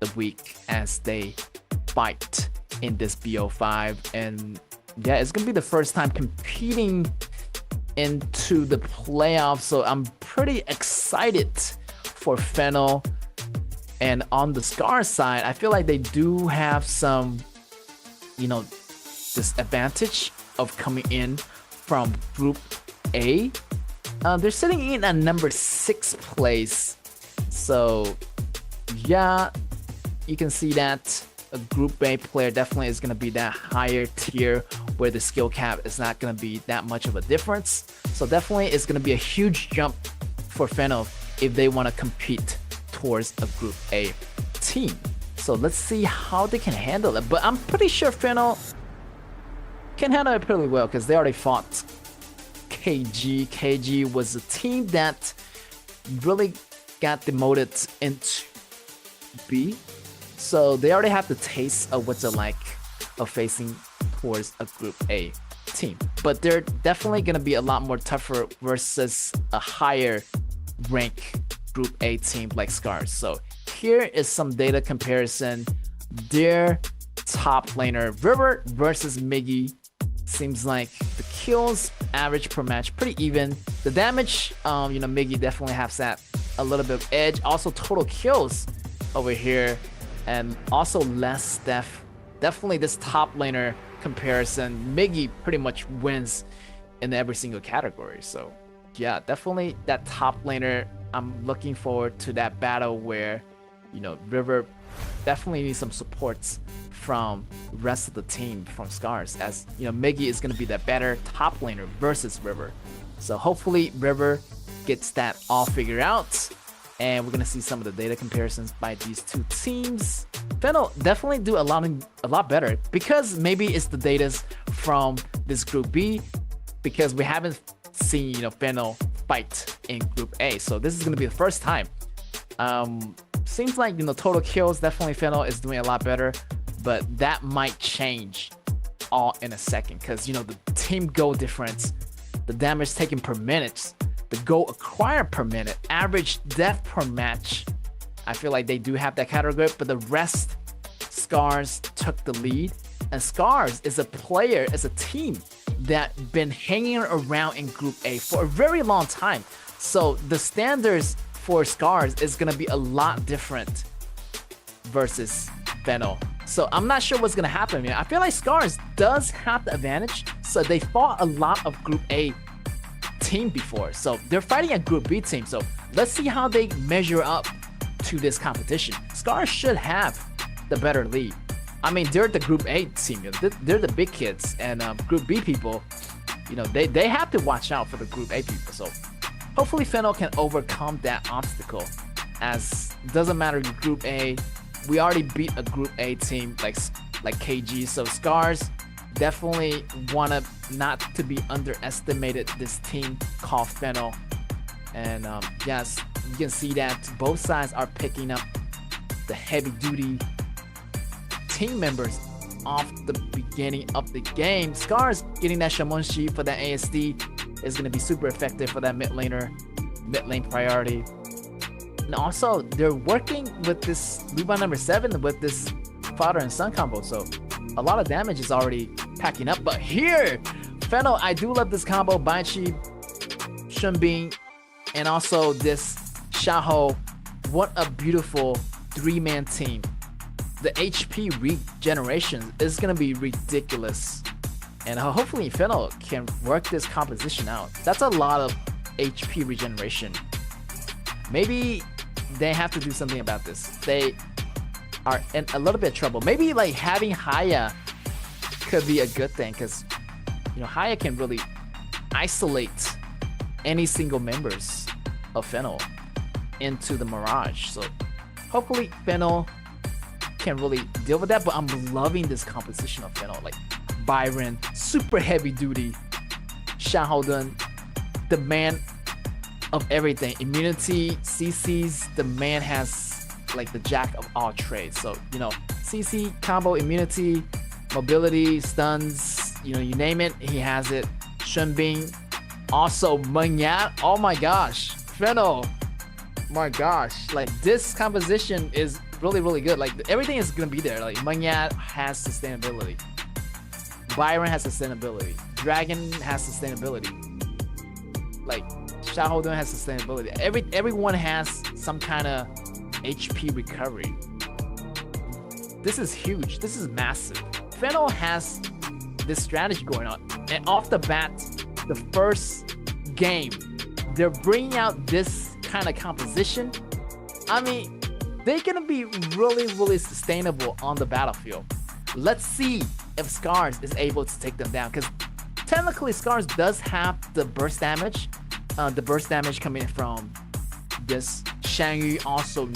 the week as they fight in this BO5. And yeah, it's gonna be the first time competing into the playoffs, so I'm pretty excited for Fennel. And on the Scars side, I feel like they do have some, disadvantage of coming in from Group A. They're sitting in at number 6 place. So yeah, you can see that a Group A player definitely is going to be that higher tier where the skill cap is not going to be that much of a difference. So definitely it's going to be a huge jump for Fennel if they want to compete towards a Group A team. So let's see how they can handle it. But I'm pretty sure Fennel can handle it pretty well because they already fought KG. KG was a team that really got demoted into B. So they already have the taste of what's it like of facing towards a Group A team. But they're definitely going to be a lot more tougher versus a higher rank Group A team like Scars. So here is some data comparison. Their top laner, River versus Miggy. Seems like the kills average per match pretty even. The damage, Miggy definitely has that a little bit of edge. Also total kills over here, and also less death. Definitely this top laner comparison, Miggy pretty much wins in every single category. So yeah, definitely that top laner. I'm looking forward to that battle where, River definitely needs some supports from the rest of the team from Scars, as Miggy is going to be the better top laner versus River. So hopefully River gets that all figured out, and we're going to see some of the data comparisons by these two teams. Fennel definitely do a lot better because maybe it's the data from this Group B, because we haven't seen Fennel fight in Group A. So this is going to be the first time. Seems like total kills, definitely Fennel is doing a lot better, but that might change all in a second because the team goal difference, the damage taken per minute, the goal acquired per minute, average death per match. I feel like they do have that category, but the rest, Scars took the lead. And Scars is a player, is a team that been hanging around in Group A for a very long time. So the standards for Scars is going to be a lot different versus Fennel. So I'm not sure what's going to happen here. I feel like Scars does have the advantage. So they fought a lot of Group A team before. So they're fighting a Group B team. So let's see how they measure up to this competition. Scars should have the better lead. I mean, they're the Group A team. They're the big kids, and Group B people, they have to watch out for the Group A people. So hopefully Fennel can overcome that obstacle, as it doesn't matter Group A. We already beat a Group A team like KG. So Scars definitely want not to be underestimated, this team called Fennel. And yes, you can see that both sides are picking up the heavy duty team members off the beginning of the game. Scars getting that Shamonshi for that ASD is going to be super effective for that mid lane priority. And also, they're working with this Luba number 7 with this father and son combo. So a lot of damage is already packing up. But here, Fennel, I do love this combo. Banshee, Shunbin, and also this Xiaohu. What a beautiful 3-man team. The HP regeneration is going to be ridiculous. And hopefully Fennel can work this composition out. That's a lot of HP regeneration. Maybe they have to do something about this. They are in a little bit of trouble. Maybe like having Haya could be a good thing, because Haya can really isolate any single members of Fennel into the Mirage. So hopefully Fennel can really deal with that. But I'm loving this composition of Fennel. Like Byron, super heavy duty. Xiaohu, the man of everything. Immunity, CCs, the man has like the jack of all trades. So, you know, CC, combo, immunity, mobility, stuns, you know, you name it, he has it. Shenbing, also Mengyat. Oh my gosh, Fennel. My gosh, like this composition is really, really good. Like everything is gonna be there. Like Mengyat has sustainability. Byron has sustainability. Dragon has sustainability. Like Xiahou Dun has sustainability. Everyone has some kind of HP recovery. This is huge. This is massive. Fennel has this strategy going on, and off the bat, the first game, they're bringing out this kind of composition. I mean, they're gonna be really, really sustainable on the battlefield. Let's see if Scars is able to take them down, because technically Scars does have the burst damage. The burst damage coming from this Shangyu, also,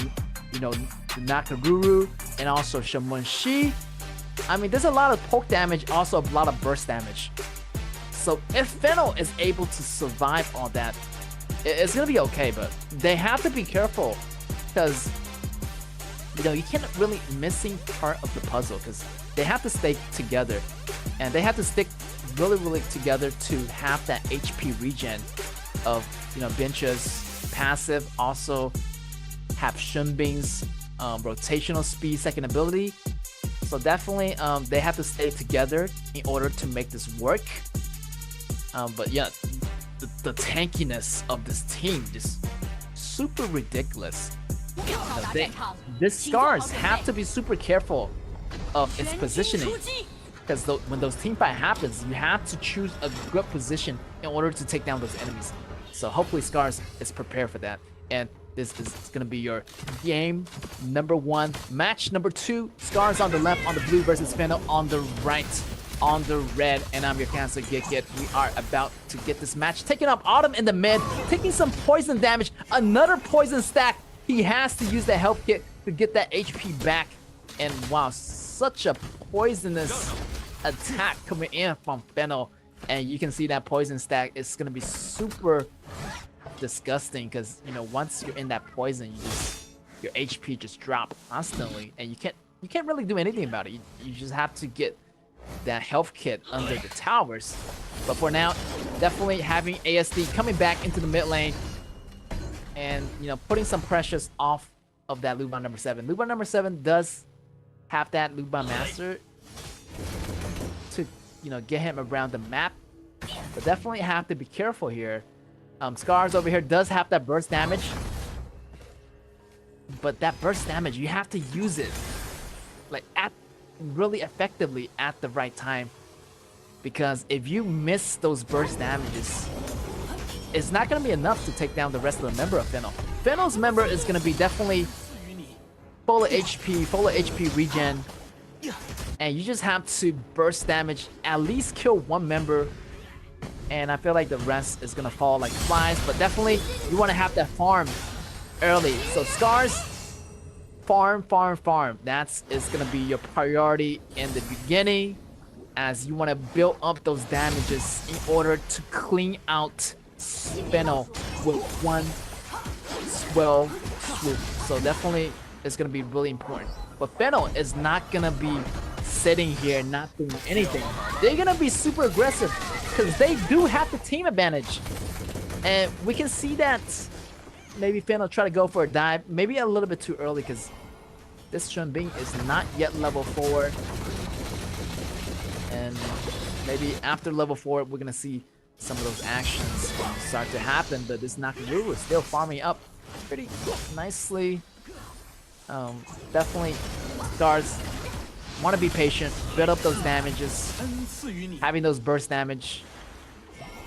you know, Nakaruru, and also Shaman Shi. I mean, there's a lot of poke damage, also a lot of burst damage. So if Fennel is able to survive all that, it's gonna be okay, but they have to be careful, because, you know, you can't really missing part of the puzzle, because they have to stay together, and they have to stick really, really together to have that HP regen of, you know, Bincha's passive, also have Shenbing's rotational speed second ability. So definitely they have to stay together in order to make this work. But yeah, the tankiness of this team just super ridiculous. You know, this Scars have to be super careful of its positioning, because when those team fight happens, you have to choose a good position in order to take down those enemies. So hopefully Scars is prepared for that, and this is gonna be your game number 1. Match number 2, Scars on the left, on the blue versus Fennel on the right, on the red, and I'm your Cancer Gikit. We are about to get this match. Taking up Autumn in the mid, taking some poison damage, another poison stack. He has to use the health kit to get that HP back, and wow, such a poisonous attack coming in from Fennel, and you can see that poison stack is gonna be super disgusting, because, you know, once you're in that poison, your HP just drop constantly, and you can't really do anything about it. You just have to get that health kit under the towers. But for now, definitely having ASD coming back into the mid lane, and, you know, putting some pressures off of that Luban number 7. Luban number 7 does have that Luban master to, you know, get him around the map, but definitely have to be careful here. Scars over here does have that burst damage, but that burst damage, you have to use it like really effectively at the right time, because if you miss those burst damages, it's not going to be enough to take down the rest of the member of Fennel. Fennel's member is going to be definitely full of HP regen, and you just have to burst damage, at least kill one member, and I feel like the rest is gonna fall like flies. But definitely you want to have that farm early. So Scars, farm. That's gonna be your priority in the beginning, as you want to build up those damages in order to clean out Fennel with one swell swoop. So definitely it's gonna be really important. But Fennel is not gonna be sitting here not doing anything. They're gonna be super aggressive, because they do have the team advantage, and we can see that maybe Fennel try to go for a dive, maybe a little bit too early, because this Shenbing is not yet level 4, and maybe after level 4 we're gonna see some of those actions start to happen. But this Nakaruru is still farming up pretty nicely. Definitely Scars want to be patient, build up those damages. Having those burst damage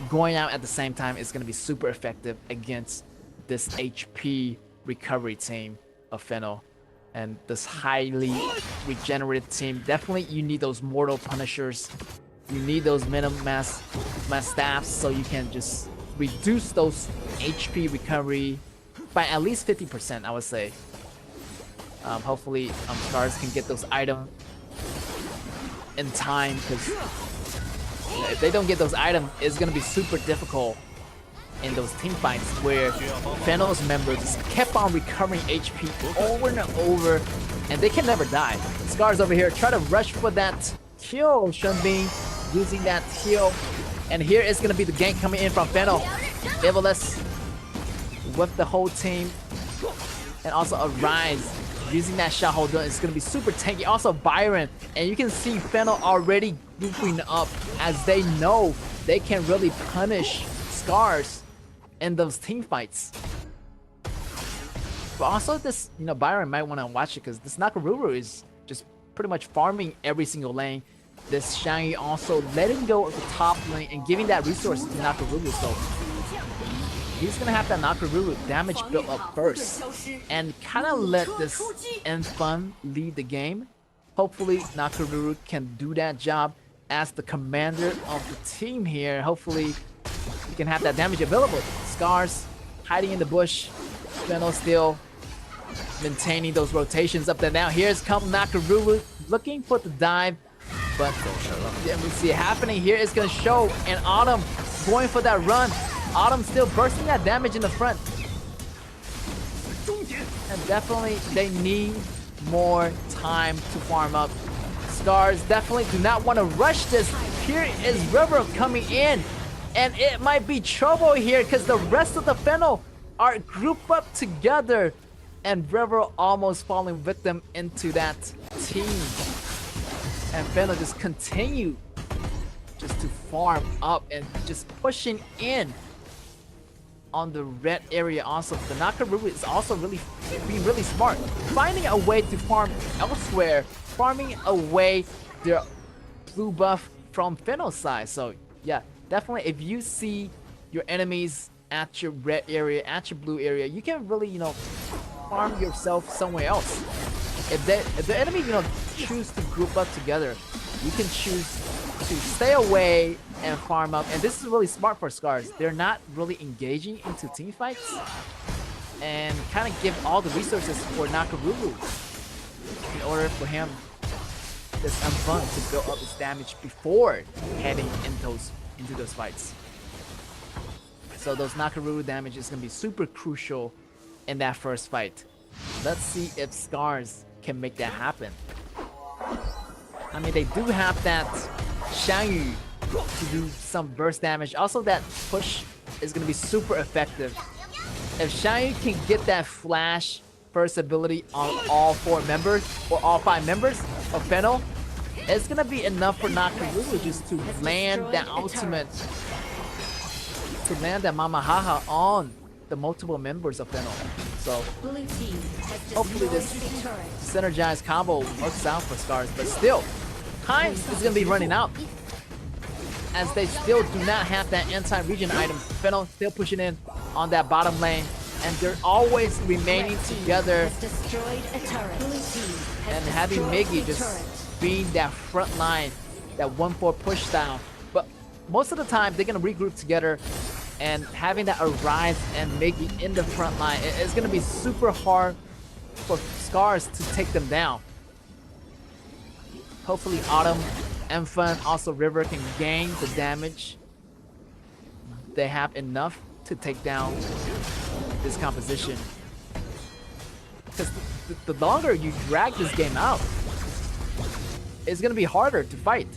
going out at the same time is going to be super effective against this HP recovery team of Fennel, and this highly regenerative team. Definitely you need those mortal punishers, you need those minimum mass staffs, so you can just reduce those HP recovery by at least 50%, I would say. Hopefully Scars can get those items in time, because if they don't get those items, it's gonna be super difficult in those team fights where Fennel's members just kept on recovering HP over and over, and they can never die. Scars over here try to rush for that kill. Shenbing using that heal, and here is gonna be the gank coming in from Fennel. Ivalice with the whole team, and also Arise using that shot holder. It's gonna be super tanky. Also Byron, and you can see Fennel already grouping up as they know they can really punish Scars in those team fights. But also this, you know, Byron might want to watch it because this NaKaRuRu is just pretty much farming every single lane. This Xiangyu also letting go of the top lane and giving that resource to NaKaRuRu. So he's gonna have that NaKaRuRu damage built up first and kind of let this Enfun lead the game. Hopefully NaKaRuRu can do that job as the commander of the team here. Hopefully he can have that damage available. Scars hiding in the bush. Fennel still maintaining those rotations up there. Now here's come NaKaRuRu looking for the dive, but yeah, we see it happening. Here it's gonna show, and Autumn going for that run. Autumn still bursting that damage in the front. And definitely they need more time to farm up. Scars definitely do not want to rush this. Here is River coming in, and it might be trouble here because the rest of the Fennel are grouped up together, and River almost falling victim into that team. And Fennel just continue just to farm up and just pushing in on the red area. Also the NaKaRuRu is also really being really smart, finding a way to farm elsewhere, farming away their blue buff from Fennel's side. So yeah, definitely if you see your enemies at your red area, at your blue area, you can really, you know, farm yourself somewhere else. If the enemy, you know, choose to group up together, you can choose to stay away and farm up. And this is really smart for Scars. They're not really engaging into team fights and kind of give all the resources for NaKaRuRu in order for him this Enfun to build up his damage before heading into those fights. So those NaKaRuRu damage is going to be super crucial in that first fight. Let's see if Scars can make that happen. I mean, they do have that Xiangyu to do some burst damage. Also, that push is going to be super effective. If Xiangyu can get that flash first ability on all 4 members or all 5 members of Fennel, it's going to be enough for NaKaRuRu just to land that ultimate, to land that Mamahaha on the multiple members of Fennel. So hopefully this synergized combo works out for Scars, but still, time is going to be running out as they still do not have that anti-region item. Fennel still pushing in on that bottom lane, and they're always remaining together and having Miggy just being that front line, that 1-4 push style. But most of the time they're going to regroup together, and having that Arise and Miggy in the front line, it's going to be super hard for Scars to take them down. Hopefully Autumn, Enfun, also River can gain the damage. They have enough to take down this composition. Because the longer you drag this game out, it's going to be harder to fight.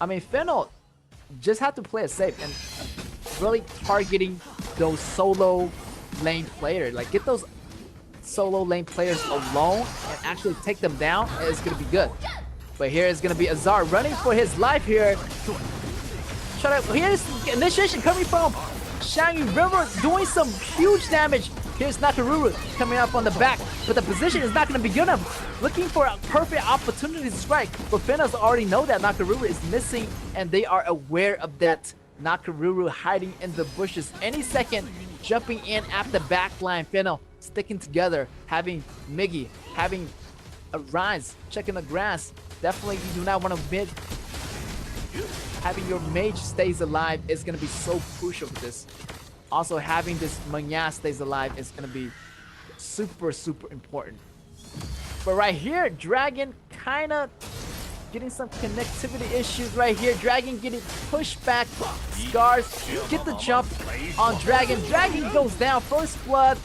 I mean, Fennel just have to play it safe and really targeting those solo lane players. Like, get those solo lane players alone and actually take them down, and it's gonna be good. But here is gonna be Azar running for his life here. Here's initiation coming from Xiangyu. River doing some huge damage. Here's NaKaRuRu coming up on the back, but the position is not going to be good enough. Looking for a perfect opportunity to strike, but Fennels already know that NaKaRuRu is missing, and they are aware of that. NaKaRuRu hiding in the bushes any second, jumping in at the back line. Fennel sticking together, having Miggy, having Arise, checking the grass. Definitely you do not want to mid. Having your mage stays alive is going to be so crucial for this. Also, having this Manya stays alive is going to be super, super important. But right here, Dragon kind of getting some connectivity issues right here. Dragon getting pushed back. Scars get the jump on Dragon. Dragon goes down. First blood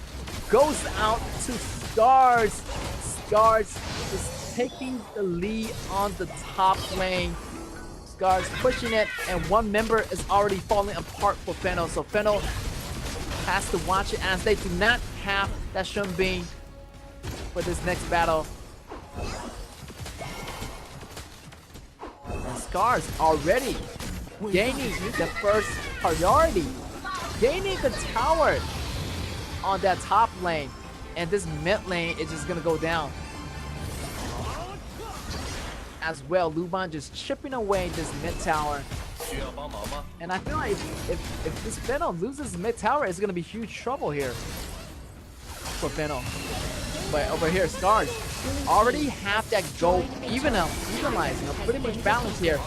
goes out to Scars. Scars is taking the lead on the top lane. Scars pushing it, and one member is already falling apart for Fennel. So Fennel has to watch it as they do not have that Shun Bean for this next battle. And Scars already gaining the first priority, gaining the tower on that top lane, and this mid lane is just gonna go down as well. Luban just chipping away this mid tower, and I feel like if this Fennel loses mid tower, it's gonna be huge trouble here for Fennel. But over here, Scars already have that gold evenized, you know, pretty much balanced here.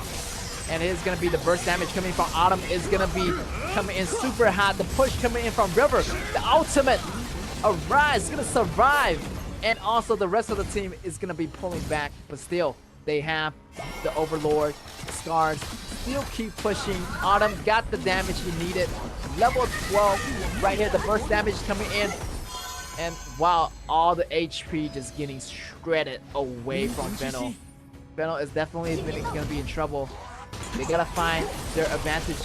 And it is going to be the burst damage coming from Autumn is going to be coming in super hot. The push coming in from River. The ultimate Arise is going to survive. And also the rest of the team is going to be pulling back. But still, they have the Overlord. Scars still keep pushing. Autumn got the damage he needed. Level 12 right here. The burst damage coming in. And wow, all the HP just getting shredded away from Fennel. Fennel is definitely going to be in trouble. They gotta find their advantage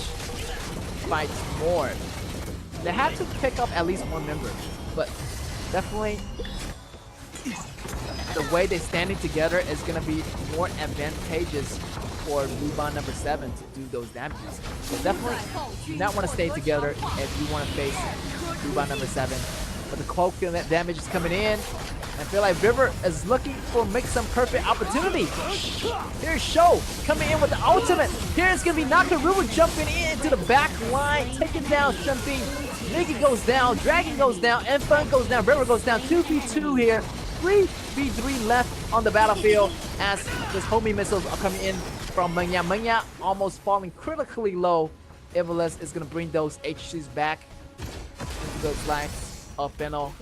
fights more. They have to pick up at least one member, but definitely the way they're standing together is gonna be more advantageous for Luban number 7 to do those damages. So definitely do not want to stay together if you want to face Luban number 7. But the cloak damage is coming in. I feel like River is looking for make some perfect opportunity. Here's Sho coming in with the ultimate. Here's gonna be Nakaru jumping into the back line, taking down Shun Bean. Miggy goes down, Dragon goes down, Enfun goes down, River goes down. 2v2 here, 3v3 left on the battlefield as these homing missiles are coming in from Menya. Menya almost falling critically low. Ivalice is gonna bring those HCs back into those lives of Fennel.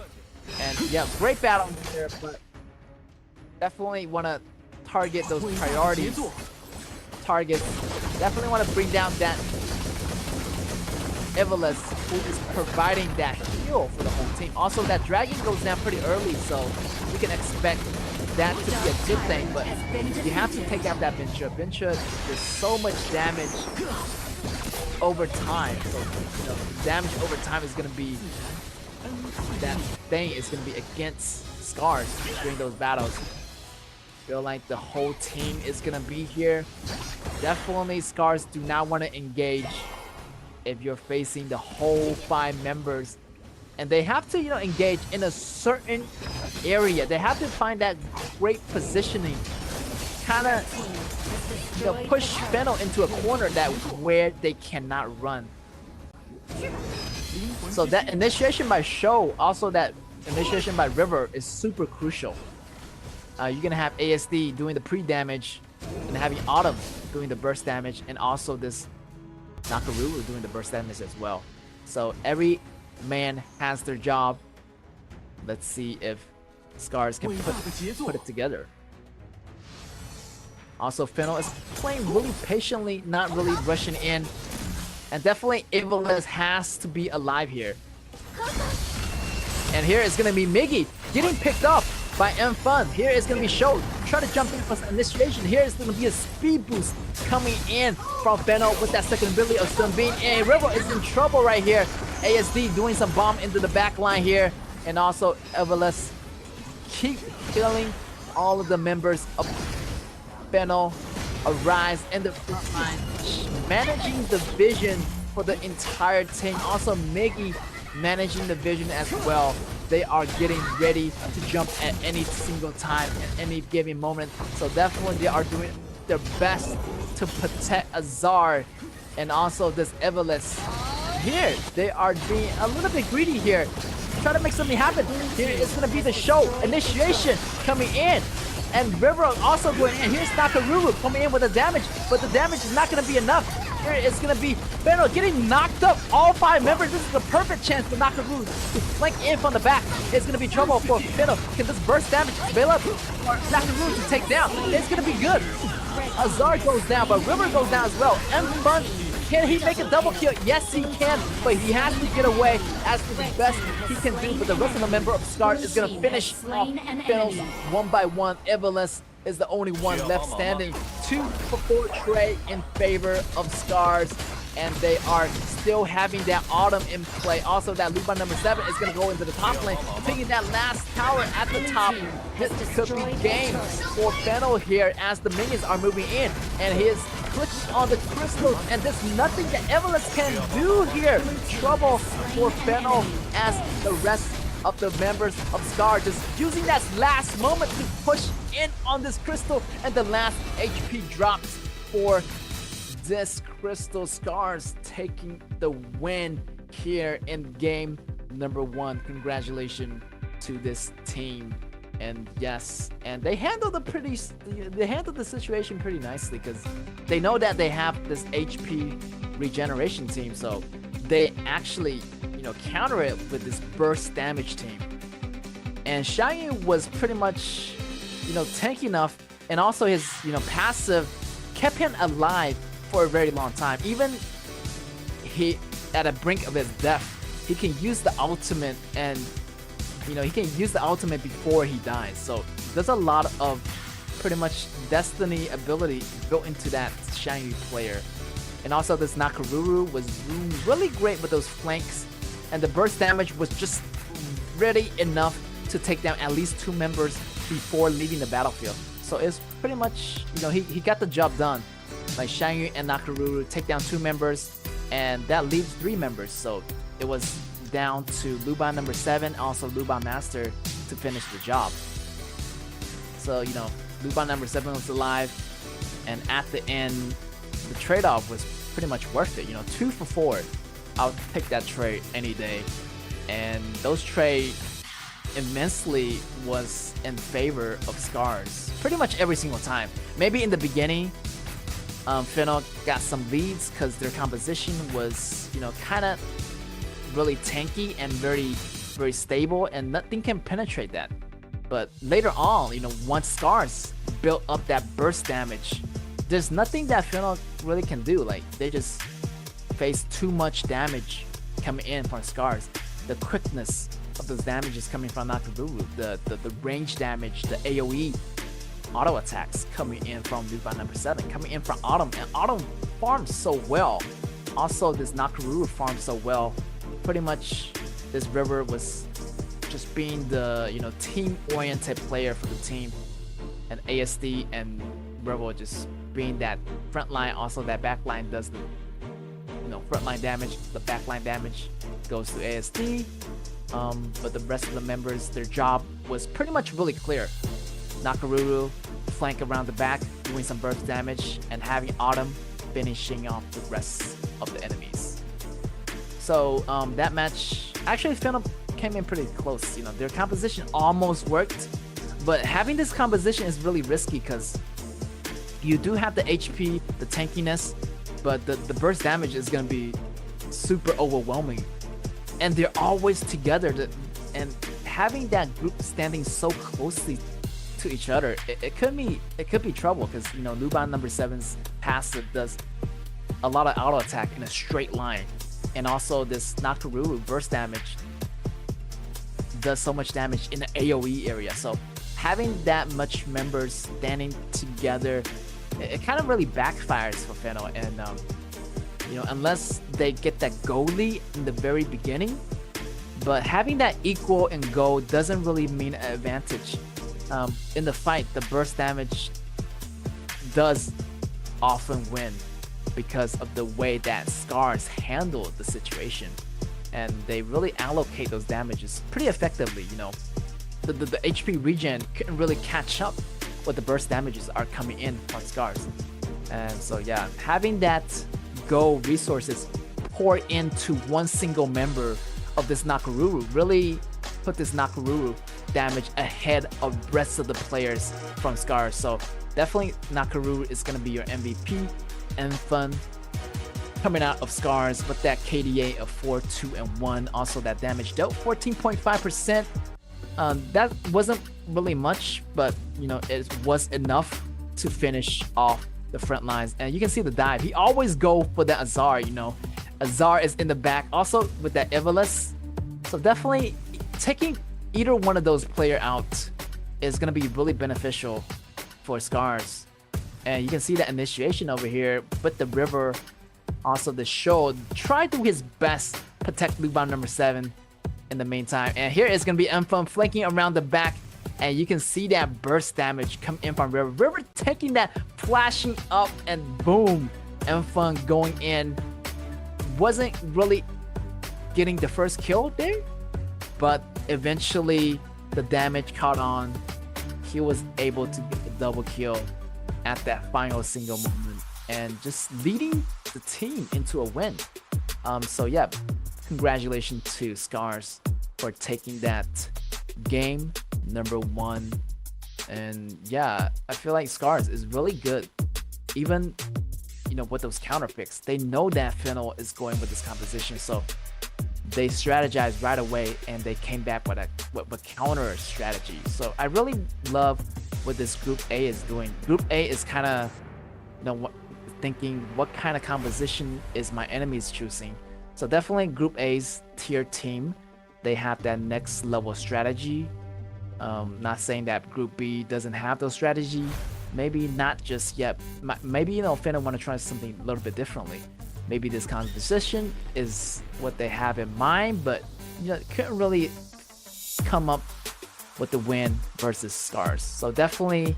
And yeah, great battle here, but definitely want to target those priorities. Definitely want to bring down that Ivalice, who is providing that heal for the whole team. Also, that Dragon goes down pretty early, so we can expect that to be a good thing, but you have to take out that Venture. Venture does so much damage over time, so you know, the damage over time is going to be that thing is going to be against Scars during those battles. Feel like the whole team is going to be here. Definitely Scars do not want to engage if you're facing the whole 5 members. And they have to, you know, engage in a certain area. They have to find that great positioning. Kind of, you know, push Fennel into a corner that where they cannot run. So that initiation by Sho, also that initiation by River is super crucial. You're gonna have ASD doing the pre-damage and having Autumn doing the burst damage, and also this Nakaru doing the burst damage as well. So every man has their job. Let's see if Scars can put it together. Also, Fennel is playing really patiently, not really rushing in. And definitely Ivalice has to be alive here. And here is going to be Miggy getting picked up by Enfun. Here is going to be Sho trying to jump in for initiation. Here is going to be a speed boost coming in from Fennel with that second ability of Shun Bean. And River is in trouble right here. ASD doing some bomb into the back line here. And also Ivalice keep killing all of the members of Fennel. Arise in the front line, managing the vision for the entire team. Also Miggy managing the vision as well. They are getting ready to jump at any single time, at any given moment. So definitely they are doing their best to protect Azar and also this Ivalice. Here, they are being a little bit greedy here. Try to make something happen. Here is going to be the Sho initiation coming in. And River also going in. Here's Nakaru coming in with the damage, but the damage is not going to be enough. here is gonna be Fennel getting knocked up. All 5 members. This is the perfect chance for Nakaruru to flank in from the back. It's gonna be trouble for Fennel. Can this burst damage avail up for Nakaruru to take down? It's gonna be good. Azar goes down, but River goes down as well. M-Fun, can he make a double kill? Yes, he can, but he has to get away as to the best he can do. But the rest of the member of Scars is gonna finish off Fennel's 1-by-1. Evelus is the only one left standing. 2 for 4 Trey in favor of Scars, and they are still having that Autumn in play. Also, that Luban number 7 is going to go into the top lane, taking that last tower at the top. This could be game for Fennel here as the minions are moving in, and he is clicking on the crystals, and there's nothing that Evelus can do here. Trouble for Fennel as the rest of the members of Scar just using that last moment to push in on this crystal, and the last HP drops for this crystal. Scars taking the win here in game number 1. Congratulations to this team. And yes, and they handled the situation pretty nicely, because they know that they have this HP regeneration team, so they actually, you know, counter it with this burst damage team. And Xiangyu was pretty much, you know, tanky enough, and also his, you know, passive kept him alive for a very long time. Even he at the brink of his death, he can use the ultimate, and you know, he can use the ultimate before he dies. So there's a lot of pretty much destiny ability built into that Xiangyu player. And also this Nakaruru was really great with those flanks, and the burst damage was just ready enough to take down at least 2 members before leaving the battlefield. So it's pretty much, you know, he got the job done. Like Xiangyu and Nakaruru take down 2 members, and that leaves 3 members. So it was down to Luban number 7, also Luban Master, to finish the job. So, you know, Luban number 7 was alive, and at the end, the trade-off was pretty much worth it. You know, 2 for 4. I'll take that trade any day. And those trade immensely was in favor of Scars pretty much every single time. Maybe in the beginning, Fennel got some leads because their composition was, you know, kind of really tanky and very, very stable, and nothing can penetrate that. But later on, you know, once Scars built up that burst damage, there's nothing that Fennel really can do. Like, they just face too much damage coming in from Scars. The quickness of those damages coming from Nakaruru, the range damage, the AoE auto attacks coming in from Luban number 7, coming in from Autumn, and Autumn farms so well. Also, this Nakaruru farms so well. Pretty much, this River was just being the, you know, team-oriented player for the team, and ASD and River just being that front line. Also, that back line does the, you know, front line damage. The back line damage goes to ASD. But the rest of the members, their job was pretty much really clear. Nakaruru flank around the back, doing some burst damage, and having Autumn finishing off the rest of the enemies. So that match, actually Fennel came in pretty close. You know, their composition almost worked, but having this composition is really risky because you do have the HP, the tankiness, but the burst damage is going to be super overwhelming. And they're always together, and having that group standing so closely to each other, it could be trouble, because, you know, Luban number 7's passive does a lot of auto attack in a straight line, and also this Nakaruru burst damage does so much damage in the AoE area. So having that much members standing together, it kind of really backfires for Fennel. And you know, unless they get that goal lead in the very beginning, but having that equal in goal doesn't really mean an advantage. In the fight, the burst damage does often win because of the way that Scars handle the situation, and they really allocate those damages pretty effectively. You know, the HP regen couldn't really catch up what the burst damages are coming in on Scars. And so yeah, having that gold resources pour into one single member of this Nakaruru really put this Nakaruru damage ahead of the rest of the players from Scars. So definitely Nakaruru is going to be your MVP. M-Fun coming out of Scars with that KDA of 4, 2, and 1. Also that damage dealt 14.5%. That wasn't really much, but you know, it was enough to finish off the front lines. And you can see the dive. He always go for the Azar, you know. Azar is in the back also with that Evilus. So definitely taking either one of those player out is going to be really beneficial for Scars. And you can see that initiation over here with the River. Also the Show tried to do his best protect loot bomb number 7 in the meantime. And here is going to be Enfun flanking around the back. And you can see that burst damage come in from River. River taking that, flashing up, and boom, Enfun going in. Wasn't really getting the first kill there, but eventually the damage caught on. He was able to get the double kill at that final single moment and just leading the team into a win. So yeah, congratulations to Scars for taking that game number 1. And yeah, I feel like Scars is really good, even you know, with those counter picks. They know that Fennel is going with this composition, so they strategized right away and they came back with a counter strategy. So I really love what this Group A is doing. Group A is kind of, you know, thinking what kind of composition is my enemies choosing. So definitely Group A's tier team, they have that next level strategy. Not saying that Group B doesn't have those strategy. Maybe not just yet. Maybe, you know, Fennel want to try something a little bit differently. Maybe this composition is what they have in mind, but you know, couldn't really come up with the win versus Scars. So definitely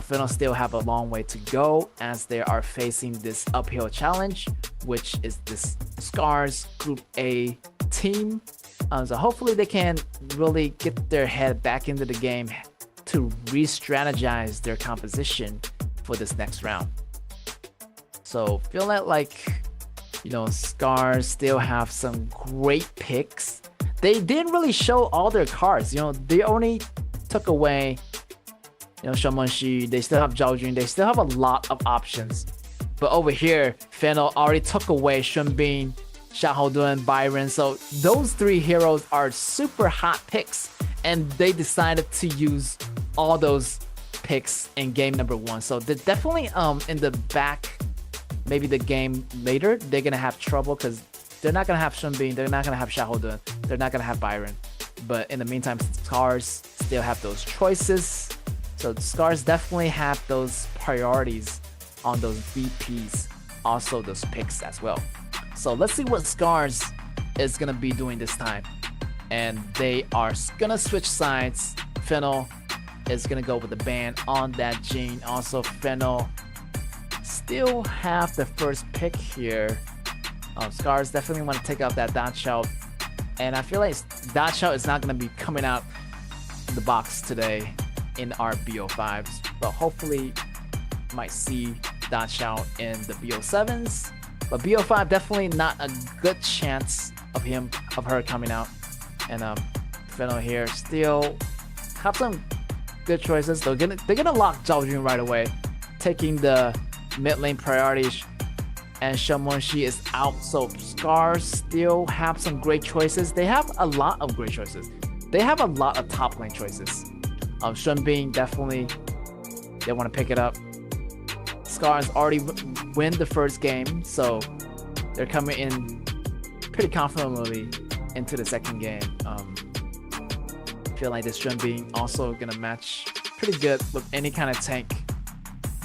Fennel still have a long way to go as they are facing this uphill challenge, which is this Scars Group A team. So hopefully they can really get their head back into the game to re-strategize their composition for this next round. So feeling like, you know, Scars still have some great picks. They didn't really show all their cards. You know, they only took away, you know, Shamanshi. They still have Zhao Jun. They still have a lot of options. But over here, Fennel already took away Shunbin, Xiahou Dun, Byron. So those 3 heroes are super hot picks, and they decided to use all those picks in game number 1. So they're definitely in the back, maybe the game later, they're gonna have trouble because they're not gonna have Shunbin, they're not gonna have Xiahou Dun, they're not gonna have Byron. But in the meantime, Scars still have those choices. So Scars definitely have those priorities on those VPs, also those picks as well. So let's see what Scars is gonna be doing this time. And they are gonna switch sides. Fennel is gonna go with the ban on that Jhin. Also Fennel still have the first pick here. Scars definitely want to take out that Da Chao, and I feel like Da Chao is not gonna be coming out the box today in our BO5s, but hopefully might see Da Chao in the BO7s. But BO5 definitely not a good chance of her coming out. And Fennel here still have some good choices. They're gonna lock Zhao Jun right away, taking the mid lane priorities, and Shamonshi is out. So Scars still have some great choices. They have a lot of great choices. They have a lot of top lane choices. Shunbin definitely, they want to pick it up. Scars already win the first game, so they're coming in pretty confidently into the second game. Feel like this Shunbin also gonna match pretty good with any kind of tank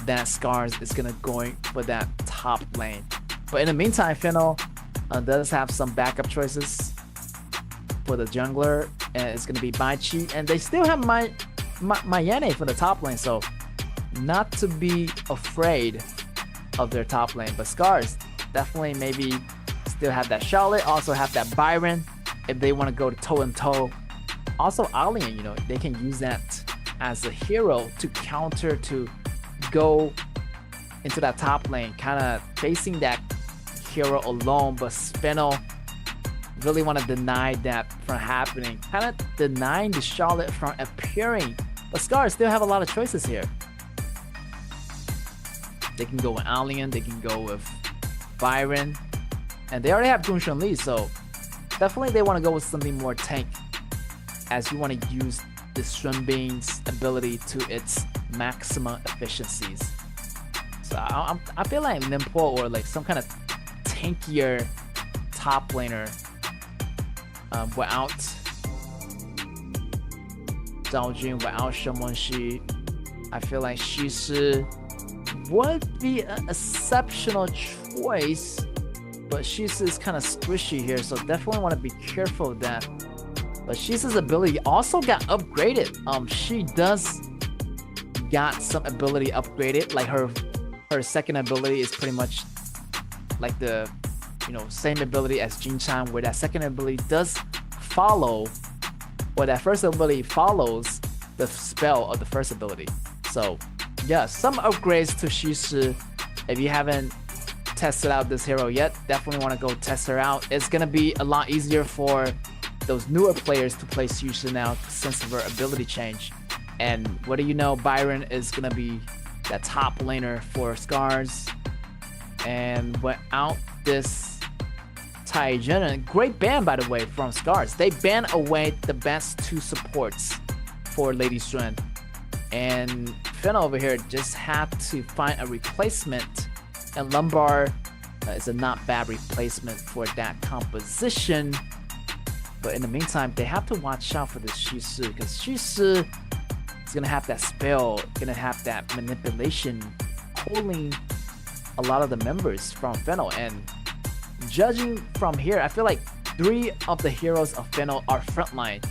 that Scars is gonna going for that top lane. But in the meantime, Fennel does have some backup choices for the jungler, and it's gonna be Bai Qi, and they still have Mayene for the top lane, so not to be afraid of their top lane. But Scars definitely maybe still have that Charlotte, also have that Byron if they want to go to toe and toe. Also Alien, you know, they can use that as a hero to counter, to go into that top lane, kind of facing that hero alone. But Fennel really want to deny that from happening, kind of denying the Charlotte from appearing. But Scars still have a lot of choices here. They can go with Alien, they can go with Byron, and they already have Gun Shunli, so definitely they want to go with something more tank, as you want to use the Sunbeam's ability to its maximum efficiencies. So I feel like Limpo or like some kind of tankier top laner without Zhao Jun, without Shen Wenxi. I feel like Shishi would be an exceptional choice, but Shishi is kind of squishy here, so definitely want to be careful of that. But Shishi's ability also got upgraded. She does got some ability upgraded, like her second ability is pretty much like the same ability as Jin Chan, where that second ability does follow, or that first ability follows the spell of the first ability. So yeah, some upgrades to Shishi. If you haven't tested out this hero yet, definitely want to go test her out. It's gonna be a lot easier for those newer players to play Shishi now since of her ability change. And what do you know, Byron is gonna be that top laner for Scars. And without this Tai Jin, great ban by the way from Scars. They ban away the best two supports for Lady Sun. And Finn over here just had to find a replacement, and Lumbar is a not bad replacement for that composition. But in the meantime, they have to watch out for this Shishi, because Shishi is gonna have that spell, gonna have that manipulation, pulling a lot of the members from Fennel. And judging from here, I feel like 3 of the heroes of Fennel are frontline.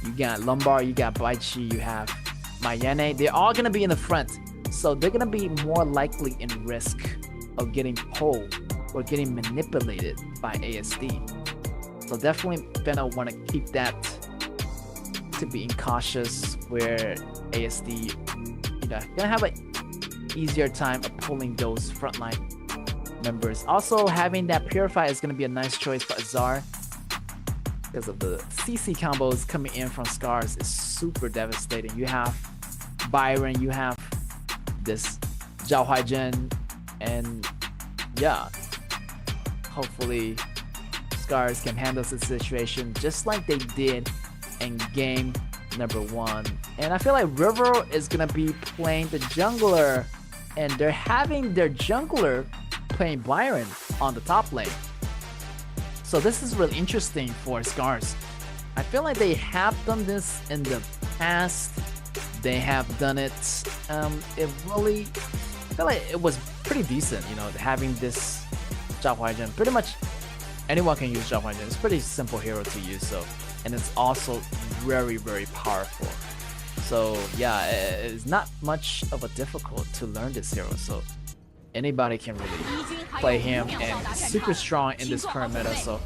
You got Lumbar, you got Baichi, you have Mayene. They're all gonna be in the front, so they're gonna be more likely in risk of getting pulled or getting manipulated by ASD. So definitely Fennel want to keep that to being cautious, where ASD gonna have an easier time of pulling those frontline members. Also, having that Purify is gonna be a nice choice for Azar, because of the CC combos coming in from Scars is super devastating. You have Byron, you have this Zhao Huaizhen, and yeah, hopefully Scars can handle the situation just like they did in game number 1. And I feel like River is gonna be playing the jungler, and they're having their jungler playing Byron on the top lane. So this is really interesting for Scars. I feel like they have done this in the past. They have done it. It really, I feel like it was pretty decent, having this Zhao Huaizhen. Pretty much anyone can use Zhao Huaizhen. It's a pretty simple hero to use, and it's also very, very powerful. So yeah, it's not much of a difficult to learn this hero. So anybody can really play him, and super strong in this current meta. So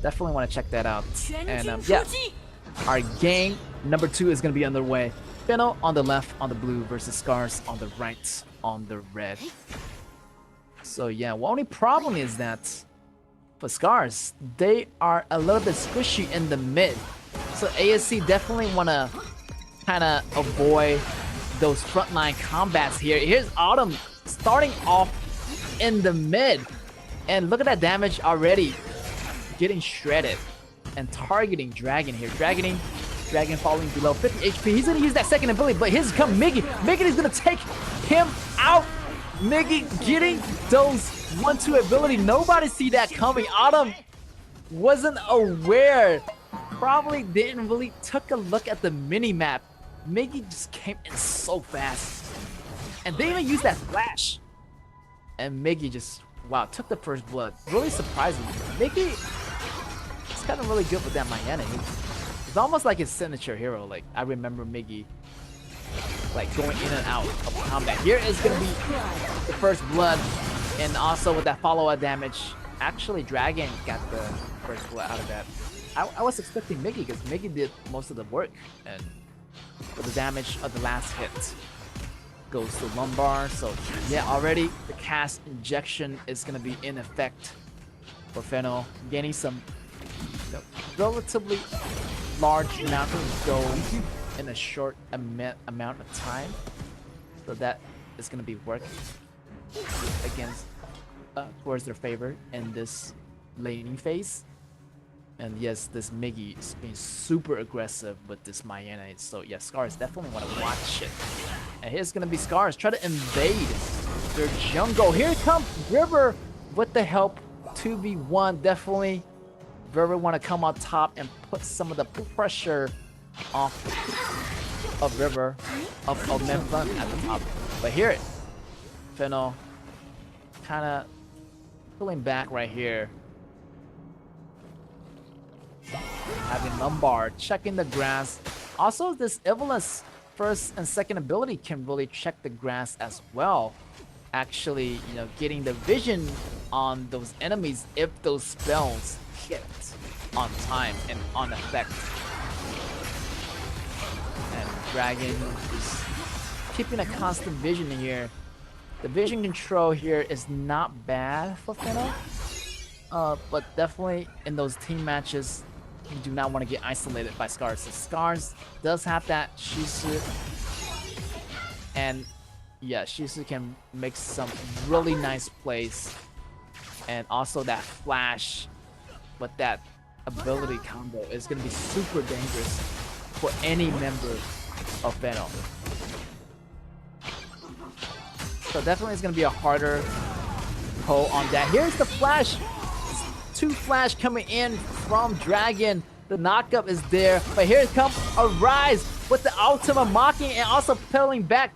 definitely want to check that out. And yeah, our game number 2 is going to be underway. Fennel on the left on the blue versus Scars on the right on the red. So yeah, the only problem is that for Scars, they are a little bit squishy in the mid. So ASC definitely want to kind of avoid those frontline combats here. Here's Autumn starting off in the mid, and look at that damage already, getting shredded and targeting Dragon here. Dragon falling below 50 HP. He's gonna use that second ability, but here's come Miggy. Miggy is gonna take him out. Miggy getting those 1-2 ability. Nobody see that coming. Autumn wasn't aware. Probably didn't really took a look at the mini map. Miggy just came in so fast, and they even used that flash. And Miggy just, wow, took the first blood. Really surprising. Miggy is kind of really good with that Mayene. It's almost like his signature hero. Like, I remember Miggy like going in and out of combat. Here is gonna be the first blood, and also with that follow-up damage. Actually, Dragon got the first blood out of that. I was expecting Miggy, because Miggy did most of the work, and for the damage of the last hit goes to Lumbar. So yeah, already the cast injection is gonna be in effect for Fennel, gaining some relatively large amount of gold in a short amount of time. So that is gonna be working against towards their favor in this laning phase. And yes, this Miggy is being super aggressive with this Mianna. So yeah, Scars definitely want to watch it. And here's gonna be Scars try to invade their jungle. Here comes River with the help 2v1. Definitely River want to come on top and put some of the pressure off of River, of Memphun at the top. But here, Fennel kind of pulling back right here. Having Lombard checking the grass. Also, this Evelyn's first and second ability can really check the grass as well. Actually, you know, getting the vision on those enemies if those spells hit on time and on effect. And Dragon is keeping a constant vision here. The vision control here is not bad for Fennel. But definitely in those team matches, you do not want to get isolated by Scars. So Scars does have that Shisu. And yeah, Shisu can make some really nice plays. And also that flash with that ability combo is going to be super dangerous for any member of Fennel. So definitely it's going to be a harder pull on that. Here's the flash. Two flash coming in from Dragon. The knockup is there, but here comes Arise with the ultimate mocking and also peeling back,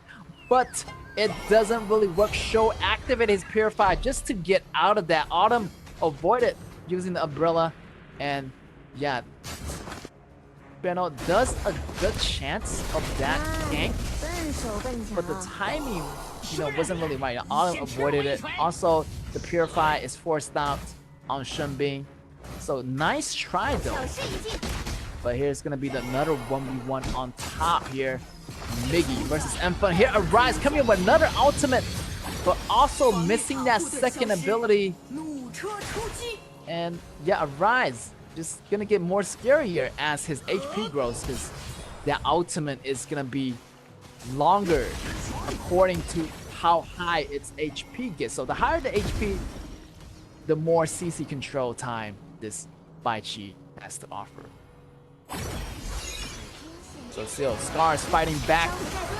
but it doesn't really work. Show activate his Purify just to get out of that. Autumn avoided using the umbrella, and yeah, Fennel does a good chance of that gank, but the timing, you know, wasn't really right. Autumn avoided it. Also, the Purify is forced out on Shenbing. So nice try though. But here's gonna be another 1v1 on top here. Miggy versus Memphun. Here Arise coming in with another ultimate, but also missing that second ability. And yeah, Arise just gonna get more scary here as his HP grows, because that ultimate is gonna be longer according to how high its HP gets. So the higher the HP, the more CC control time this Baichi has to offer. So still, Scars fighting back,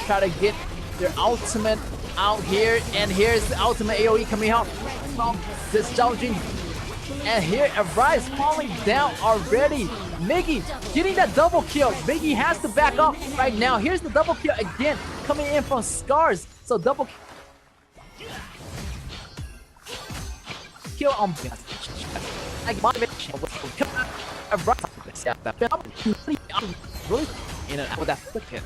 try to get their ultimate out here, and here's the ultimate AoE coming out from this Zhao Jun. And here Arise falling down already. Miggy getting that double kill. Miggy has to back up right now. Here's the double kill again, coming in from Scars. So double kill on really in and out with that flick hit.